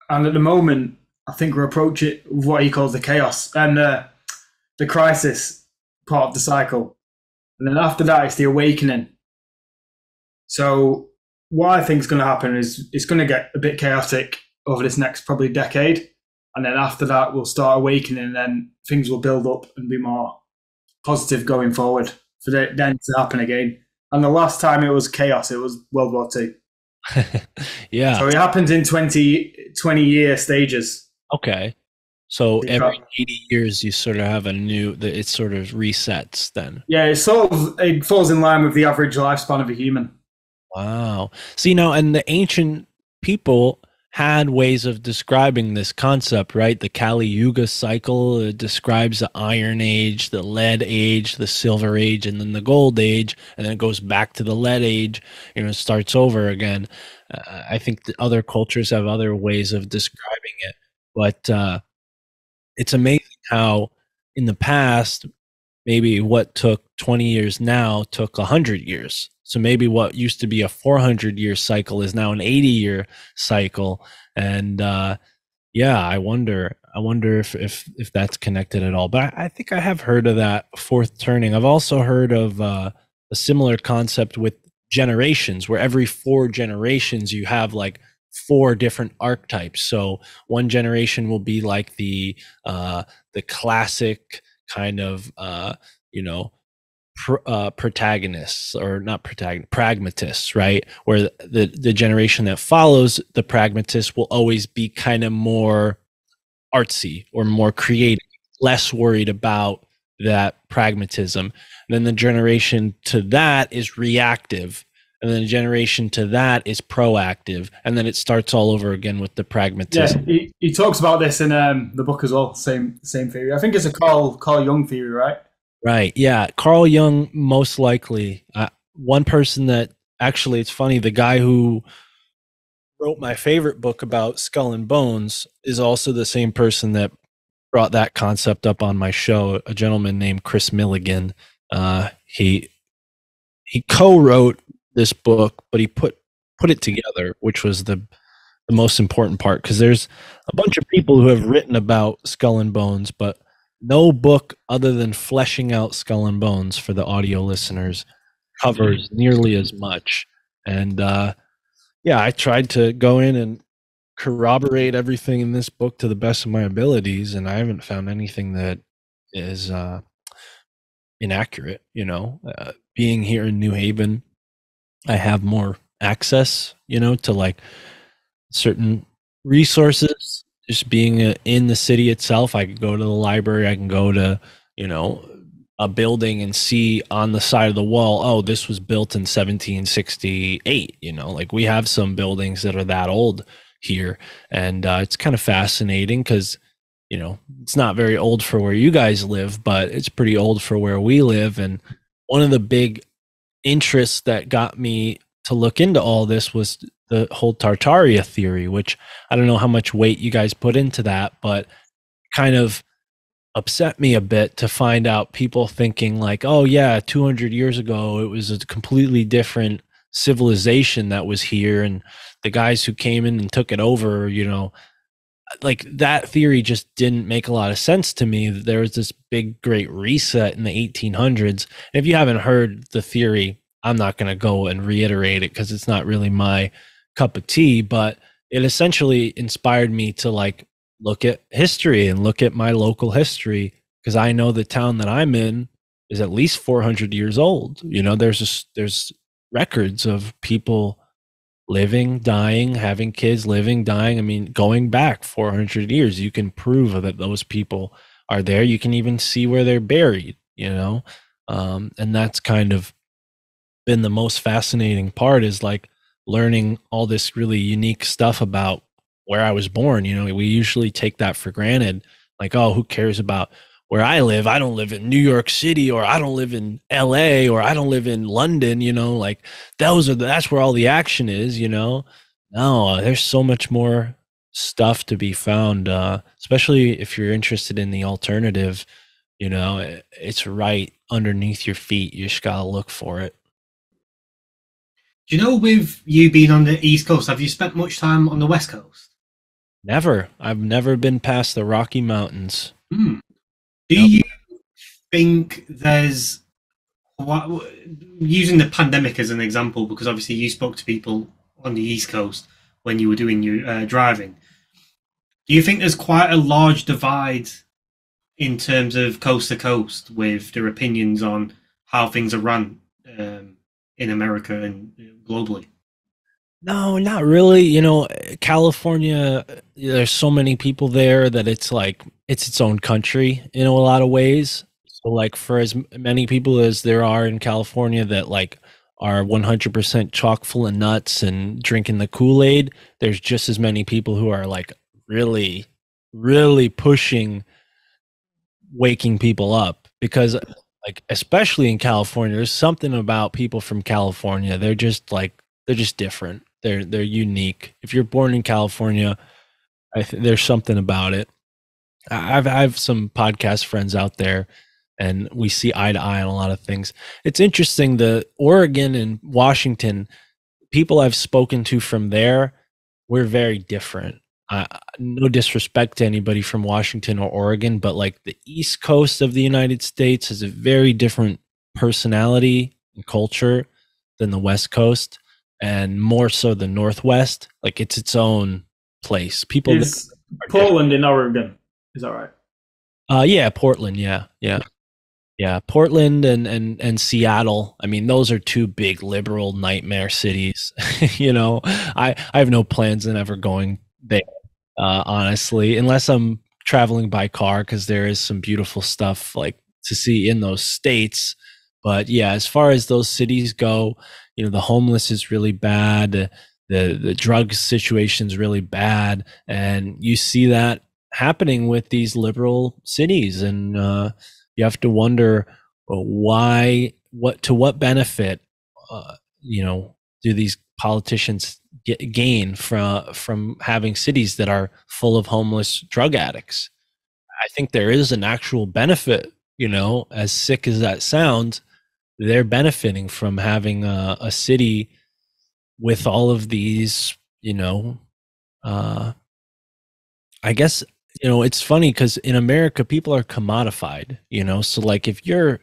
and at the moment, I think we're approaching what he calls the chaos and the crisis part of the cycle. And then after that, it's the awakening. So what I think is going to happen is it's going to get a bit chaotic over this next probably decade. And then after that, we'll start awakening and then things will build up and be more positive going forward for then to happen again. And the last time it was chaos, it was World War II. Yeah. So it happens in 20-year stages. Okay. So every 80 years, you sort of have a new, it sort of resets then. Yeah, it falls in line with the average lifespan of a human. Wow. See, now, and the ancient people had ways of describing this concept, right? The Kali Yuga cycle describes the Iron Age, the Lead Age, the Silver Age, and then the Gold Age, and then it goes back to the Lead Age, you know, it starts over again. I think the other cultures have other ways of describing it, but it's amazing how in the past, maybe what took 20 years now took 100 years. So maybe what used to be a 400-year cycle is now an 80-year cycle. And yeah, I wonder if that's connected at all. But I think I have heard of that fourth turning. I've also heard of a similar concept with generations, where every 4 generations you have like 4 different archetypes. So one generation will be like the classic kind of you know, protagonists, or not protagonists, pragmatists, right? Where the generation that follows the pragmatists will always be kind of more artsy or more creative, less worried about that pragmatism. And then the generation to that is reactive. And then the generation to that is proactive. And then it starts all over again with the pragmatism. Yeah, he talks about this in the book as well. Same theory. I think it's a Carl Jung theory, right? Right. Yeah. Carl Jung, most likely. One person that actually, it's funny, the guy who wrote my favorite book about Skull and Bones is also the same person that brought that concept up on my show, a gentleman named Chris Milligan. He co-wrote this book, but he put it together, which was the most important part, because there's a bunch of people who have written about Skull and Bones, but no book other than fleshing out Skull and Bones for the audio listeners covers nearly as much. And yeah, I tried to go in and corroborate everything in this book to the best of my abilities, and I haven't found anything that is inaccurate. You know, being here in New Haven, I have more access, you know, to like certain resources just being in the city itself. I could go to the library. I can go to, you know, a building and see on the side of the wall, oh, this was built in 1768. You know, like we have some buildings that are that old here. And it's kind of fascinating because, you know, it's not very old for where you guys live, but it's pretty old for where we live. And one of the big interests that got me to look into all this was the whole Tartaria theory, which I don't know how much weight you guys put into that, but kind of upset me a bit to find out people thinking like, oh yeah, 200 years ago, it was a completely different civilization that was here. And the guys who came in and took it over, you know, like that theory just didn't make a lot of sense to me. There was this big, great reset in the 1800s. If you haven't heard the theory, I'm not going to go and reiterate it because it's not really my cup of tea, but it essentially inspired me to like look at history and look at my local history, because I know the town that I'm in is at least 400 years old. You know, there's records of people living, dying, having kids, living, dying. I mean, going back 400 years, you can prove that those people are there. You can even see where they're buried, you know? And that's kind of been the most fascinating part, is like learning all this really unique stuff about where I was born. You know, we usually take that for granted. Like, oh, who cares about where I live? I don't live in New York City, or I don't live in LA, or I don't live in London, you know, like that's where all the action is, you know? No, there's so much more stuff to be found, especially if you're interested in the alternative, you know, it's right underneath your feet. You just gotta look for it. Do you know, with you being on the East Coast, have you spent much time on the West Coast? Never. I've never been past the Rocky Mountains. Do Nope. you think there's, using the pandemic as an example, because obviously you spoke to people on the East Coast when you were doing your driving, do you think there's quite a large divide in terms of coast to coast with their opinions on how things are run in America and globally? No, not really. You know, California, there's so many people there that it's like it's its own country in a lot of ways. So like for as many people as there are in California that like are 100% chock full of nuts and drinking the Kool-Aid, there's just as many people who are like really, really pushing waking people up, because like especially in California, there's something about people from California. They're just different. They're unique. If you're born in California, there's something about it. I have some podcast friends out there, and we see eye to eye on a lot of things. It's interesting. The Oregon and Washington people I've spoken to from there, we're very different. No disrespect to anybody from Washington or Oregon, but like the East Coast of the United States has a very different personality and culture than the West Coast, and more so the Northwest. Like it's its own place. People is Portland in Oregon. Is that right? Yeah, Portland. Yeah. Portland and Seattle. I mean, those are two big liberal nightmare cities. You know, I have no plans in ever going there, honestly, unless I'm traveling by car, because there is some beautiful stuff like to see in those states. But yeah, as far as those cities go, you know, the homeless is really bad. The drug situation is really bad, and you see that happening with these liberal cities, and you have to wonder why, what benefit, you know, do these politicians gain from having cities that are full of homeless drug addicts? I think there is an actual benefit, you know, as sick as that sounds. They're benefiting from having a city with all of these, you know, I guess, you know, it's funny because in America, people are commodified, you know, so like if you're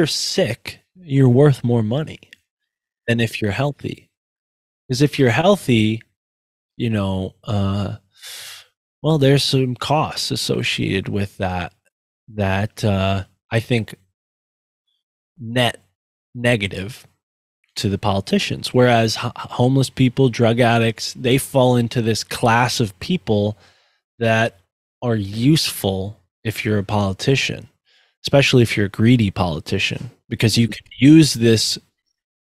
sick, you're worth more money than if you're healthy. Because if you're healthy, you know, well, there's some costs associated with that I think net negative to the politicians. Whereas homeless people, drug addicts, they fall into this class of people that are useful if you're a politician, especially if you're a greedy politician, because you can use this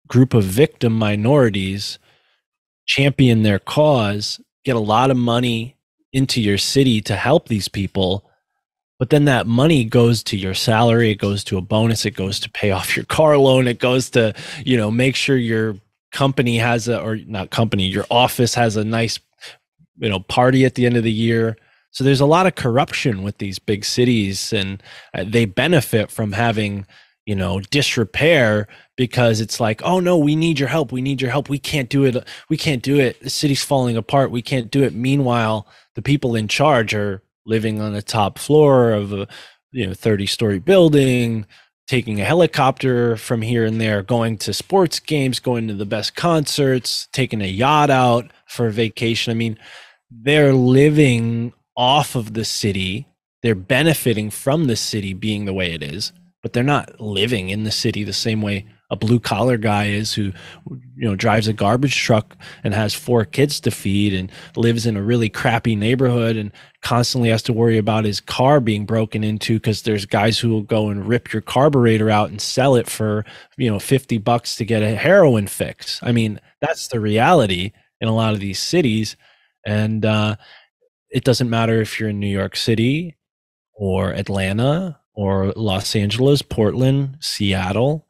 group of victim minorities, champion their cause, get a lot of money into your city to help these people. But then that money goes to your salary, it goes to a bonus, it goes to pay off your car loan, it goes to, make sure your company has your office has a nice, party at the end of the year. So there's a lot of corruption with these big cities, and they benefit from having, disrepair, because it's like, oh no, we need your help. We need your help. We can't do it. We can't do it. The city's falling apart. We can't do it. Meanwhile, the people in charge are living on the top floor of a 30-story building, taking a helicopter from here and there, going to sports games, going to the best concerts, taking a yacht out for a vacation. I mean, they're living off of the city. They're benefiting from the city being the way it is, but they're not living in the city the same way a blue collar guy is, who drives a garbage truck and has 4 kids to feed and lives in a really crappy neighborhood and constantly has to worry about his car being broken into because there's guys who will go and rip your carburetor out and sell it for $50 to get a heroin fix. I mean, that's the reality in a lot of these cities. And it doesn't matter if you're in New York City or Atlanta or Los Angeles, Portland, Seattle.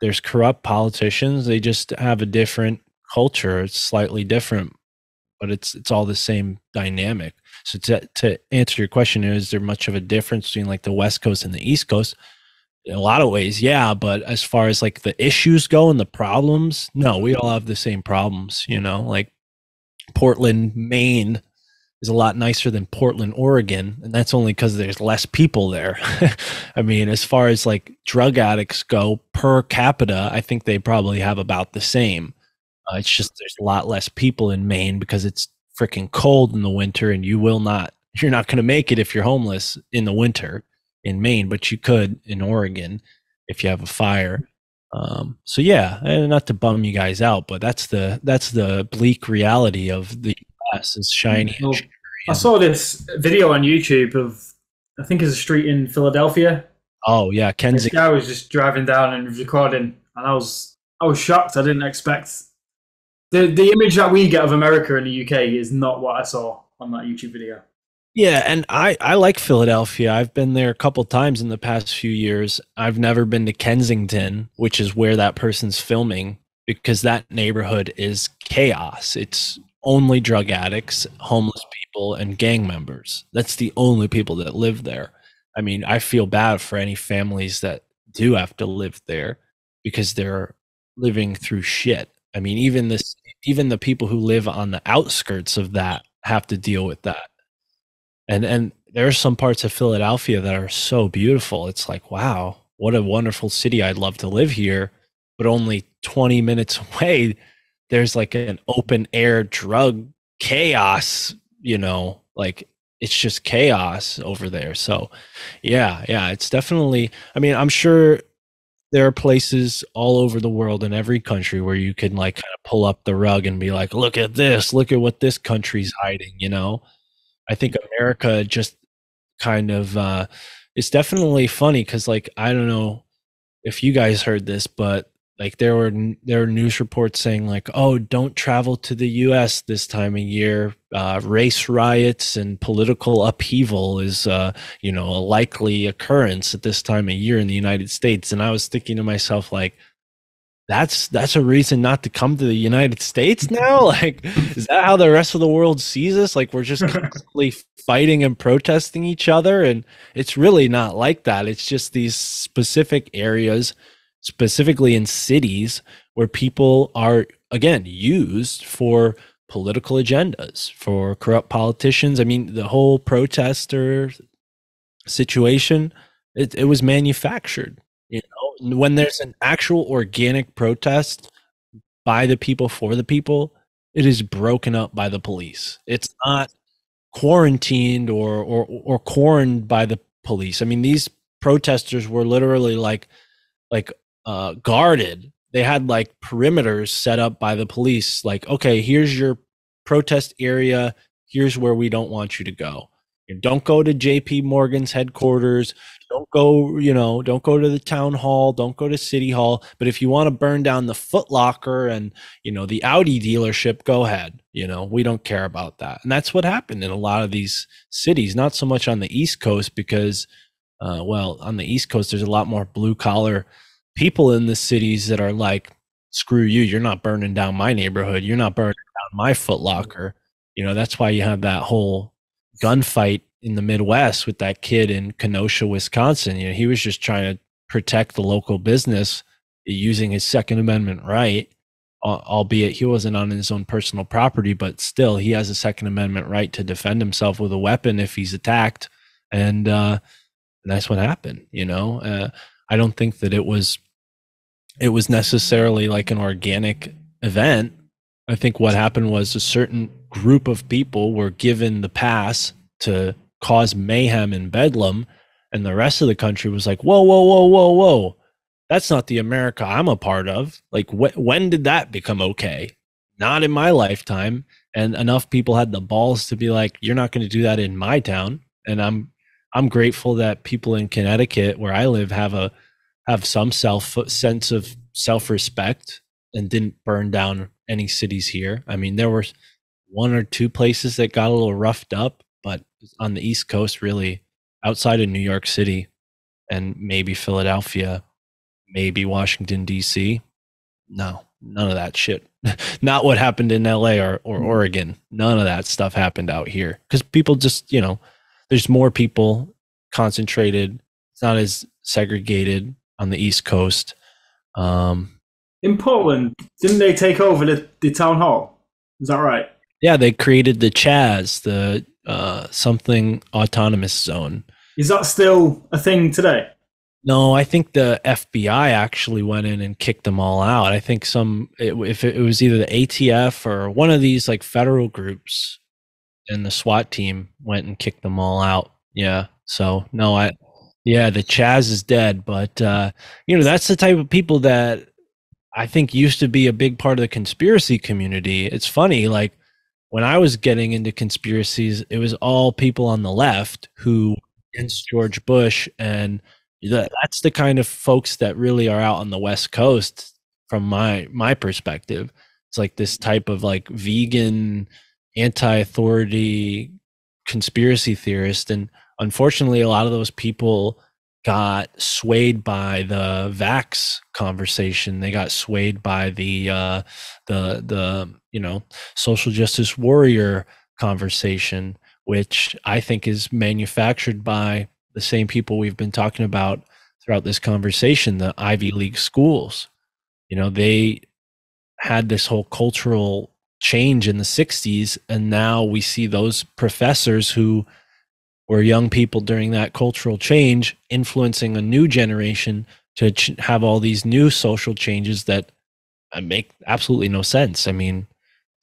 There's corrupt politicians. They just have a different culture. It's slightly different, but it's all the same dynamic. So to answer your question, is there much of a difference between like the West Coast and the East Coast? In a lot of ways, yeah. But as far as like the issues go and the problems, no, we all have the same problems. Like Portland, Maine is a lot nicer than Portland, Oregon, and that's only because there's less people there. I mean, as far as like drug addicts go per capita, I think they probably have about the same. It's just there's a lot less people in Maine because it's freaking cold in the winter, and you're not going to make it if you're homeless in the winter in Maine, but you could in Oregon if you have a fire. So yeah, and not to bum you guys out, but that's the bleak reality of the US is shiny. Well, I saw this video on YouTube of, I think it's a street in Philadelphia. Oh yeah, Kensington. This guy was just driving down and recording, and I was shocked. I didn't expect the image that we get of America in the UK is not what I saw on that YouTube video. Yeah, and I like Philadelphia. I've been there a couple times in the past few years. I've never been to Kensington, which is where that person's filming, because that neighborhood is chaos. It's only drug addicts, homeless people, and gang members. That's the only people that live there. I mean, I feel bad for any families that do have to live there because they're living through shit. I mean, even the people who live on the outskirts of that have to deal with that. And there are some parts of Philadelphia that are so beautiful. It's like, wow, what a wonderful city. I'd love to live here. But only 20 minutes away, there's like an open air drug chaos, like it's just chaos over there. So yeah, it's definitely, I mean, I'm sure there are places all over the world in every country where you can like kind of pull up the rug and be like, look at what this country's hiding, I think America just kind of, it's definitely funny because like, I don't know if you guys heard this, but like there were news reports saying like, oh, don't travel to the US this time of year. Race riots and political upheaval is, a likely occurrence at this time of year in the United States. And I was thinking to myself, like, that's a reason not to come to the United States now? Like, is that how the rest of the world sees us? Like, we're just constantly fighting and protesting each other. And it's really not like that. It's just these specific areas, specifically in cities, where people are, again, used for political agendas, for corrupt politicians. I mean, the whole protester situation, it was manufactured. When there's an actual organic protest by the people for the people, it is broken up by the police. It's not quarantined or quarantined by the police. I mean, these protesters were literally like guarded. They had like perimeters set up by the police. Like, okay, here's your protest area. Here's where we don't want you to go. Don't go to JP Morgan's headquarters. Don't go, don't go to the town hall. Don't go to City Hall. But if you want to burn down the Foot Locker and, the Audi dealership, go ahead. We don't care about that. And that's what happened in a lot of these cities, not so much on the East Coast because, on the East Coast, there's a lot more blue collar people in the cities that are like, screw you. You're not burning down my neighborhood. You're not burning down my Foot Locker. That's why you have that whole gunfight in the Midwest with that kid in Kenosha, Wisconsin. He was just trying to protect the local business using his Second Amendment right, albeit he wasn't on his own personal property, but still he has a Second Amendment right to defend himself with a weapon if he's attacked. And that's what happened. I don't think that it was necessarily like an organic event. I think what happened was a certain group of people were given the pass to cause mayhem and bedlam, and the rest of the country was like, whoa, whoa, whoa, whoa, whoa. That's not the America I'm a part of. Like, when did that become okay? Not in my lifetime. And enough people had the balls to be like, you're not going to do that in my town. And I'm grateful that people in Connecticut, where I live, have some sense of self-respect and didn't burn down any cities here. I mean, there were one or two places that got a little roughed up, but on the East Coast, really, outside of New York City and maybe Philadelphia, maybe Washington, D.C., no, none of that shit. Not what happened in LA or Oregon. None of that stuff happened out here because people just, there's more people concentrated. It's not as segregated on the East Coast. In Portland, didn't they take over the town hall? Is that right? Yeah, they created the CHAZ, the something autonomous zone. Is that still a thing today? No, I think the FBI actually went in and kicked them all out. I think if it was either the ATF or one of these like federal groups, and the SWAT team went and kicked them all out. Yeah. So no, the CHAZ is dead, but that's the type of people that I think used to be a big part of the conspiracy community. It's funny, like when I was getting into conspiracies, it was all people on the left who against George Bush, and that's the kind of folks that really are out on the West Coast from my perspective. It's like this type of like vegan, anti-authority conspiracy theorist, and unfortunately a lot of those people got swayed by the vax conversation. They got swayed by the social justice warrior conversation, which I think is manufactured by the same people we've been talking about throughout this conversation, the Ivy League schools. They had this whole cultural change in the 60s, and now we see those professors who were young people during that cultural change influencing a new generation to have all these new social changes that make absolutely no sense. I mean,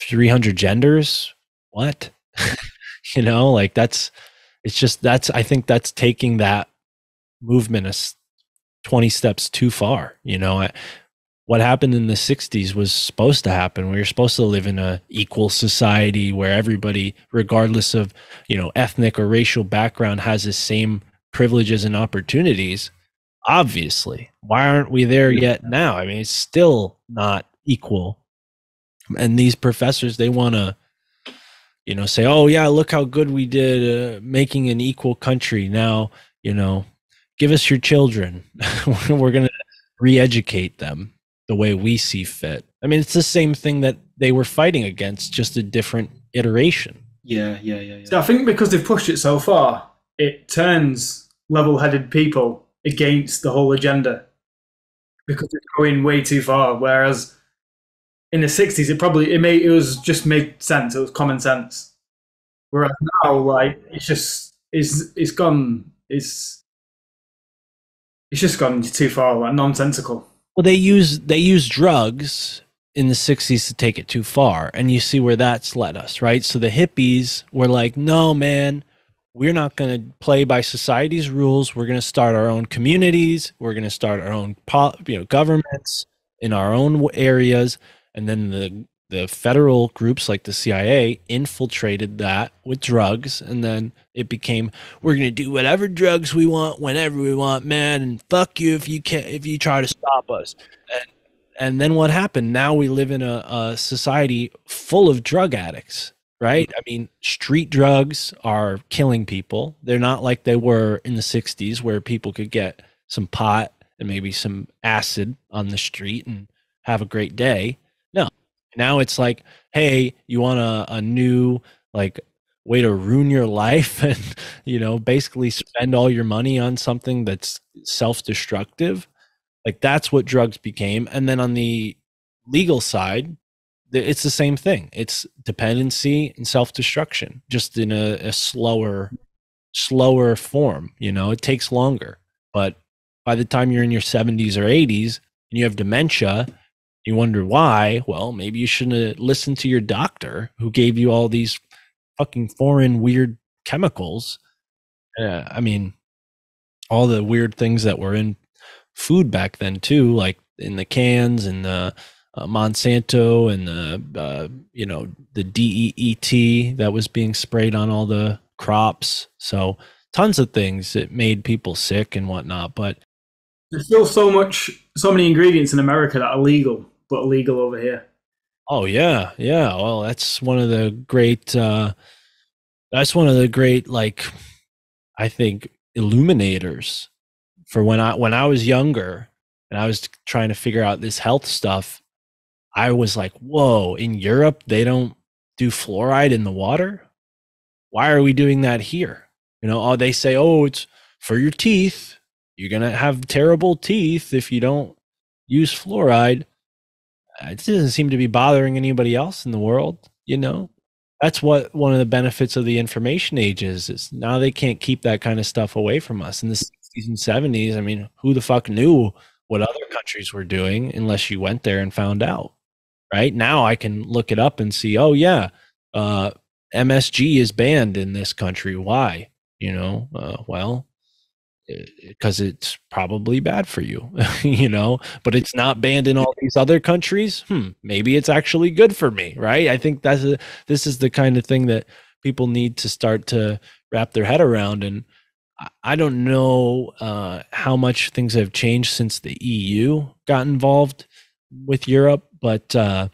300 genders, what? I think that's taking that movement 20 steps too far. What happened in the 60s was supposed to happen. We were supposed to live in an equal society where everybody, regardless of, ethnic or racial background, has the same privileges and opportunities. Obviously, why aren't we there yet now? I mean, it's still not equal. And these professors, they want to, say, oh yeah, look how good we did making an equal country. Now, give us your children. We're going to re-educate them the way we see fit. I mean, it's the same thing that they were fighting against, just a different iteration. Yeah. So I think because they've pushed it so far, it turns level-headed people against the whole agenda because it's going way too far. Whereas in the 60s, it was just made sense. It was common sense. Whereas now, like, it's just gone too far, like nonsensical. Well, they use drugs in the 60s to take it too far, and you see where that's led us, right? So the hippies were like, no, man, we're not going to play by society's rules. We're going to start our own communities. We're going to start our own governments in our own areas. And then the the federal groups like the CIA infiltrated that with drugs, and then it became, we're going to do whatever drugs we want whenever we want, man, and fuck you if you try to stop us. And then what happened? Now we live in a society full of drug addicts, right? I mean, street drugs are killing people. They're not like they were in the 60s where people could get some pot and maybe some acid on the street and have a great day. No, now it's like, hey, you want a new like way to ruin your life and, basically spend all your money on something that's self-destructive. Like that's what drugs became. And then on the legal side, it's the same thing. It's dependency and self-destruction, just in a slower form. It takes longer. But by the time you're in your 70s or 80s and you have dementia, you wonder why. Well, maybe you shouldn't have listened to your doctor who gave you all these fucking foreign weird chemicals. I mean, all the weird things that were in food back then too, like in the cans and the Monsanto and the DEET that was being sprayed on all the crops. So tons of things that made people sick and whatnot. But there's still so many ingredients in America that are legal, but illegal over here. Oh yeah. Well, that's one of the great like, I think, illuminators for when I was younger and I was trying to figure out this health stuff. I was like, whoa, in Europe, they don't do fluoride in the water. Why are we doing that here? They say, oh, it's for your teeth. You're going to have terrible teeth if you don't use fluoride. It doesn't seem to be bothering anybody else in the world. That's what one of the benefits of the information age is now they can't keep that kind of stuff away from us. In the 60s and 70s, I mean, who the fuck knew what other countries were doing unless you went there and found out, right? Now I can look it up and see, oh yeah, MSG is banned in this country. Why? Well, because it's probably bad for you, but it's not banned in all these other countries. Maybe it's actually good for me, right? I think this is the kind of thing that people need to start to wrap their head around. And I don't know how much things have changed since the EU got involved with Europe, but I'm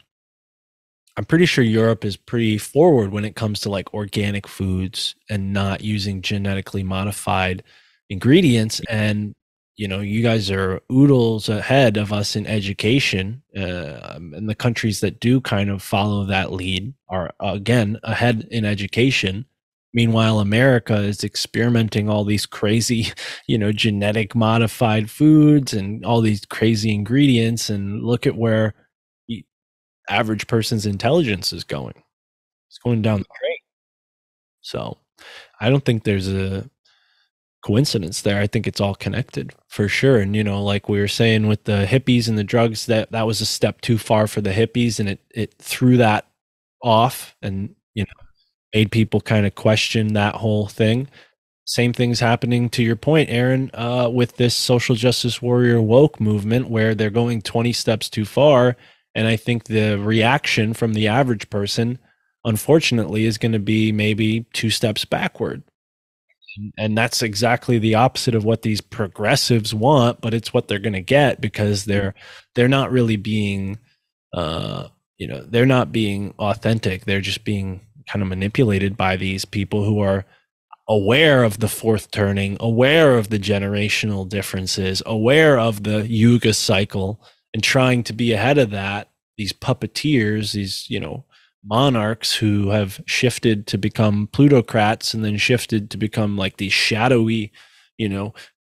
pretty sure Europe is pretty forward when it comes to like organic foods and not using genetically modified ingredients. And you guys are oodles ahead of us in education, and the countries that do kind of follow that lead are again ahead in education. Meanwhile, America is experimenting all these crazy genetic modified foods and all these crazy ingredients, and look at where the average person's intelligence is going. It's going down the drain. So I don't think there's a coincidence there. I think it's all connected for sure. And like we were saying with the hippies and the drugs, that was a step too far for the hippies, and it threw that off and made people kind of question that whole thing. Same thing's happening, to your point, Aaron, with this social justice warrior woke movement, where they're going 20 steps too far. And I think the reaction from the average person, unfortunately, is going to be maybe 2 steps backward. And that's exactly the opposite of what these progressives want, but it's what they're going to get, because they're not really being, they're not being authentic. They're just being kind of manipulated by these people who are aware of the fourth turning, aware of the generational differences, aware of the yuga cycle, and trying to be ahead of that. These puppeteers, these, monarchs who have shifted to become plutocrats and then shifted to become like these shadowy,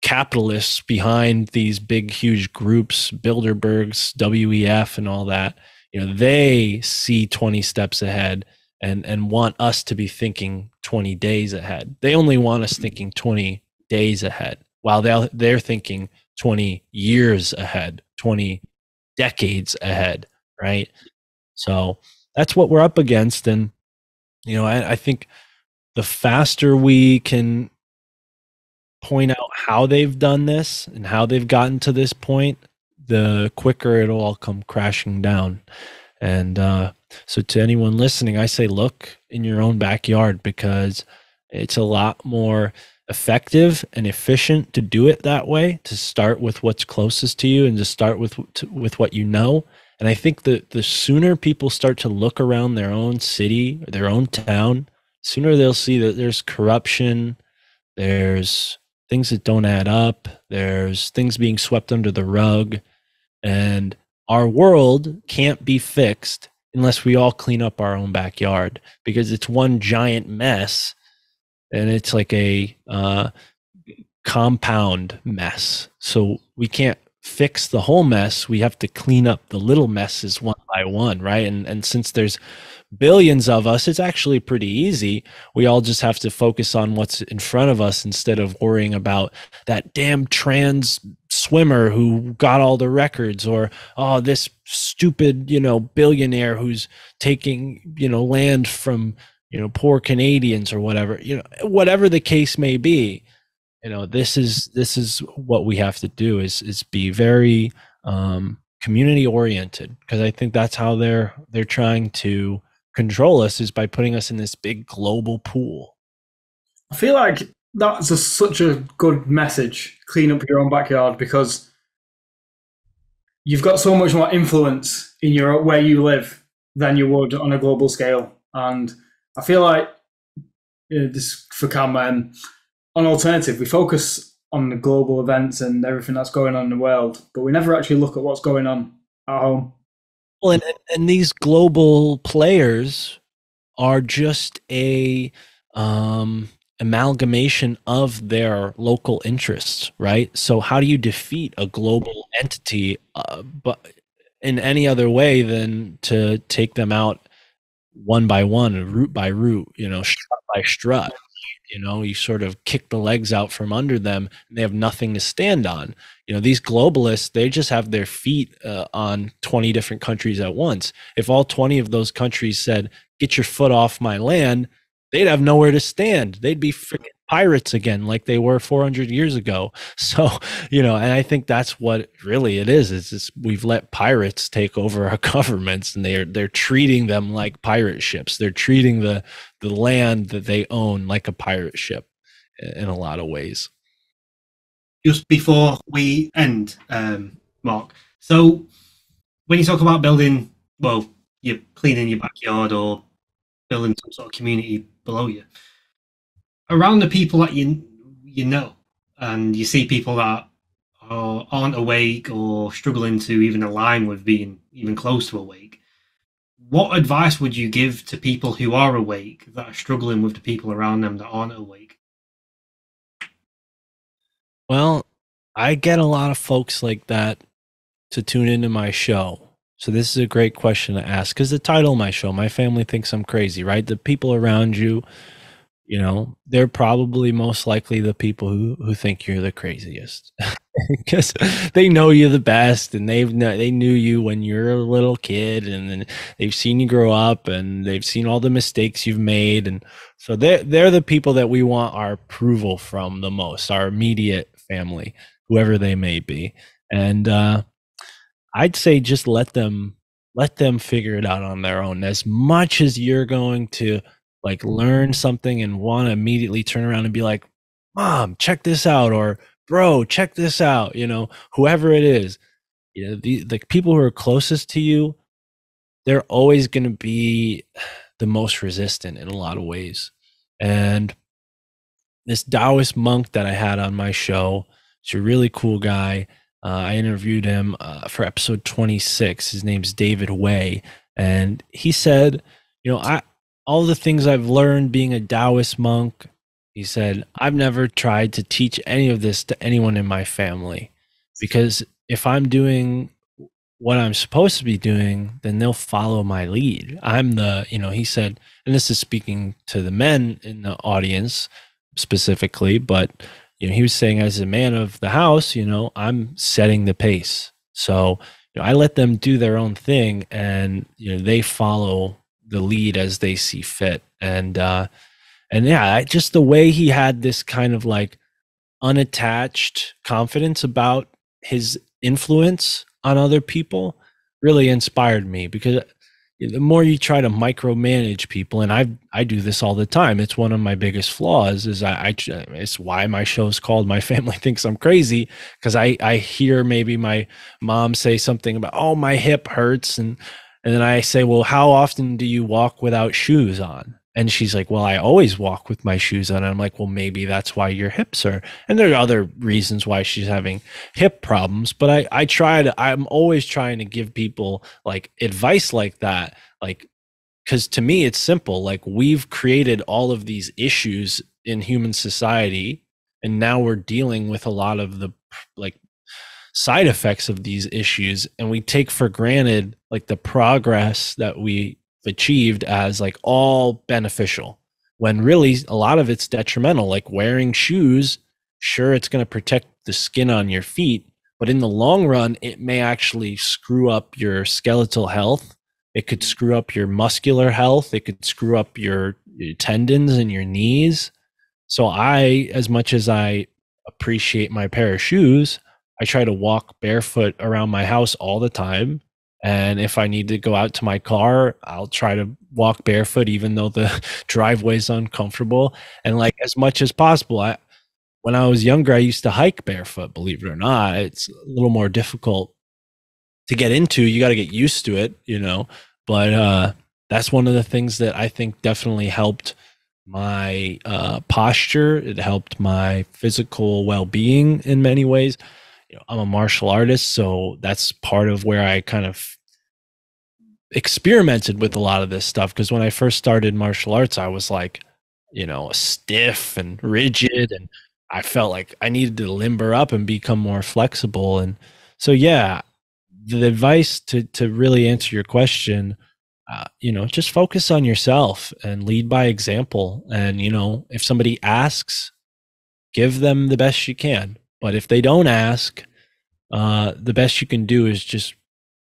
capitalists behind these big, huge groups, Bilderbergs, WEF, and all that. They see 20 steps ahead and want us to be thinking 20 days ahead. They only want us thinking 20 days ahead, while they're thinking 20 years ahead, 20 decades ahead, right? So that's what we're up against. And, I think the faster we can point out how they've done this and how they've gotten to this point, the quicker it'll all come crashing down. And so to anyone listening, I say look in your own backyard, because it's a lot more effective and efficient to do it that way, to start with what's closest to you and to start with what you know. And I think that the sooner people start to look around their own city, their own town, sooner they'll see that there's corruption, there's things that don't add up, there's things being swept under the rug, and our world can't be fixed unless we all clean up our own backyard, because it's one giant mess, and it's like a compound mess. So we can't fix the whole mess. We have to clean up the little messes one by one, right? And since there's billions of us, it's actually pretty easy. We all just have to focus on what's in front of us instead of worrying about that damn trans swimmer who got all the records, or this stupid billionaire who's taking land from poor Canadians, or whatever whatever the case may be. This is what we have to do, is be very community oriented, because I think that's how they're trying to control us, is by putting us in this big global pool. I feel like that's such a good message. Clean up your own backyard, because you've got so much more influence in where you live than you would on a global scale. And I feel like this for Cam, on Alternative, we focus on the global events and everything that's going on in the world, but we never actually look at what's going on at home. Well, and these global players are just a amalgamation of their local interests, right? So how do you defeat a global entity, but in any other way than to take them out one by one, root by root, strut by strut? You sort of kick the legs out from under them, and they have nothing to stand on. These globalists, they just have their feet on 20 different countries at once. If all 20 of those countries said, "Get your foot off my land," they'd have nowhere to stand. They'd be freaking pirates again, like they were 400 years ago. So, and I think that's what really it is. It's just, we've let pirates take over our governments, and they're treating them like pirate ships. They're treating the land that they own like a pirate ship in a lot of ways. Just before we end, Mark, so when you talk about building, well, you're cleaning your backyard or building some sort of community below you, around the people that you know, and you see people that aren't awake or struggling to even align with being even close to awake, what advice would you give to people who are awake that are struggling with the people around them that aren't awake? Well, I get a lot of folks like that to tune into my show. So this is a great question to ask, because the title of my show, My Family Thinks I'm Crazy, right? The people around you, they're probably most likely the people who think you're the craziest, because they know you the best, and they knew you when you're a little kid, and then they've seen you grow up, and they've seen all the mistakes you've made, and so they're the people that we want our approval from the most, our immediate family, whoever they may be. And I'd say just let them figure it out on their own. As much as you're going to learn something and want to immediately turn around and be like, "Mom, check this out," or "Bro, check this out," whoever it is, the people who are closest to you, they're always going to be the most resistant in a lot of ways. And this Taoist monk that I had on my show, he's a really cool guy. I interviewed him for episode 26. His name's David Way. And he said, all the things I've learned being a Taoist monk, he said, I've never tried to teach any of this to anyone in my family, because if I'm doing what I'm supposed to be doing, then they'll follow my lead. He said, and this is speaking to the men in the audience specifically, but he was saying, as a man of the house, I'm setting the pace. So I let them do their own thing, and they follow the lead as they see fit. And just the way he had this kind of unattached confidence about his influence on other people really inspired me, because the more you try to micromanage people, and I do this all the time. It's one of my biggest flaws. Is it's why my show is called "My Family Thinks I'm Crazy," because I hear maybe my mom say something about, oh, my hip hurts, and then I say, well, how often do you walk without shoes on? And she's like, well, I always walk with my shoes on. And I'm like, well, maybe that's why your hips are. And there are other reasons why she's having hip problems. But I'm always trying to give people like advice like that. Like, because to me, it's simple. Like, we've created all of these issues in human society, and now we're dealing with a lot of the like side effects of these issues. And we take for granted like the progress that we achieved as like all beneficial, when really a lot of it's detrimental. Like wearing shoes, sure, it's going to protect the skin on your feet, but in the long run it may actually screw up your skeletal health. It could screw up your muscular health. It could screw up your tendons and your knees. So as much as I appreciate my pair of shoes, I try to walk barefoot around my house all the time. And if I need to go out to my car, I'll try to walk barefoot, even though the driveway is uncomfortable. And like, as much as possible, when I was younger, I used to hike barefoot, believe it or not. It's a little more difficult to get into. You got to get used to it, but that's one of the things that I think definitely helped my posture. It helped my physical well-being in many ways. I'm a martial artist, so that's part of where I kind of experimented with a lot of this stuff. Because when I first started martial arts, I was like, stiff and rigid, and I felt like I needed to limber up and become more flexible. And so, yeah, the advice to really answer your question, just focus on yourself and lead by example. And, if somebody asks, give them the best you can. But if they don't ask, the best you can do is just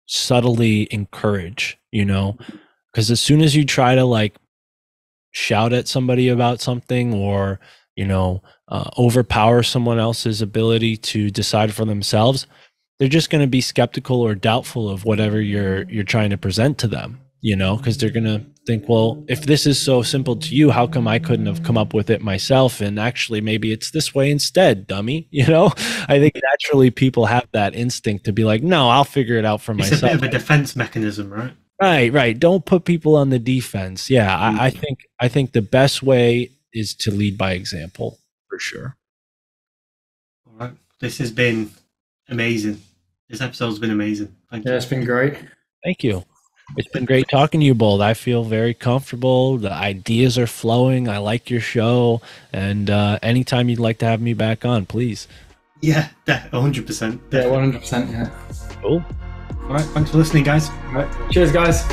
subtly encourage, because as soon as you try to like shout at somebody about something, or, overpower someone else's ability to decide for themselves, they're just going to be skeptical or doubtful of whatever you're trying to present to them, because they're going to think, well, if this is so simple to you, how come I couldn't have come up with it myself? And actually, maybe it's this way instead, dummy. I think naturally people have that instinct to be like, no, I'll figure it out for myself. It's a bit of a defense mechanism, right? Right. Don't put people on the defense. Yeah, I think the best way is to lead by example, for sure. All right. This has been amazing. This episode's been amazing. Thank you. Yeah, it's been great. Thank you. It's been great talking to you both. I feel very comfortable. The ideas are flowing. I like your show. And anytime you'd like to have me back on, please. Yeah, 100%. Yeah, 100%. Yeah. Cool. All right. Thanks for listening, guys. All right. Cheers, guys.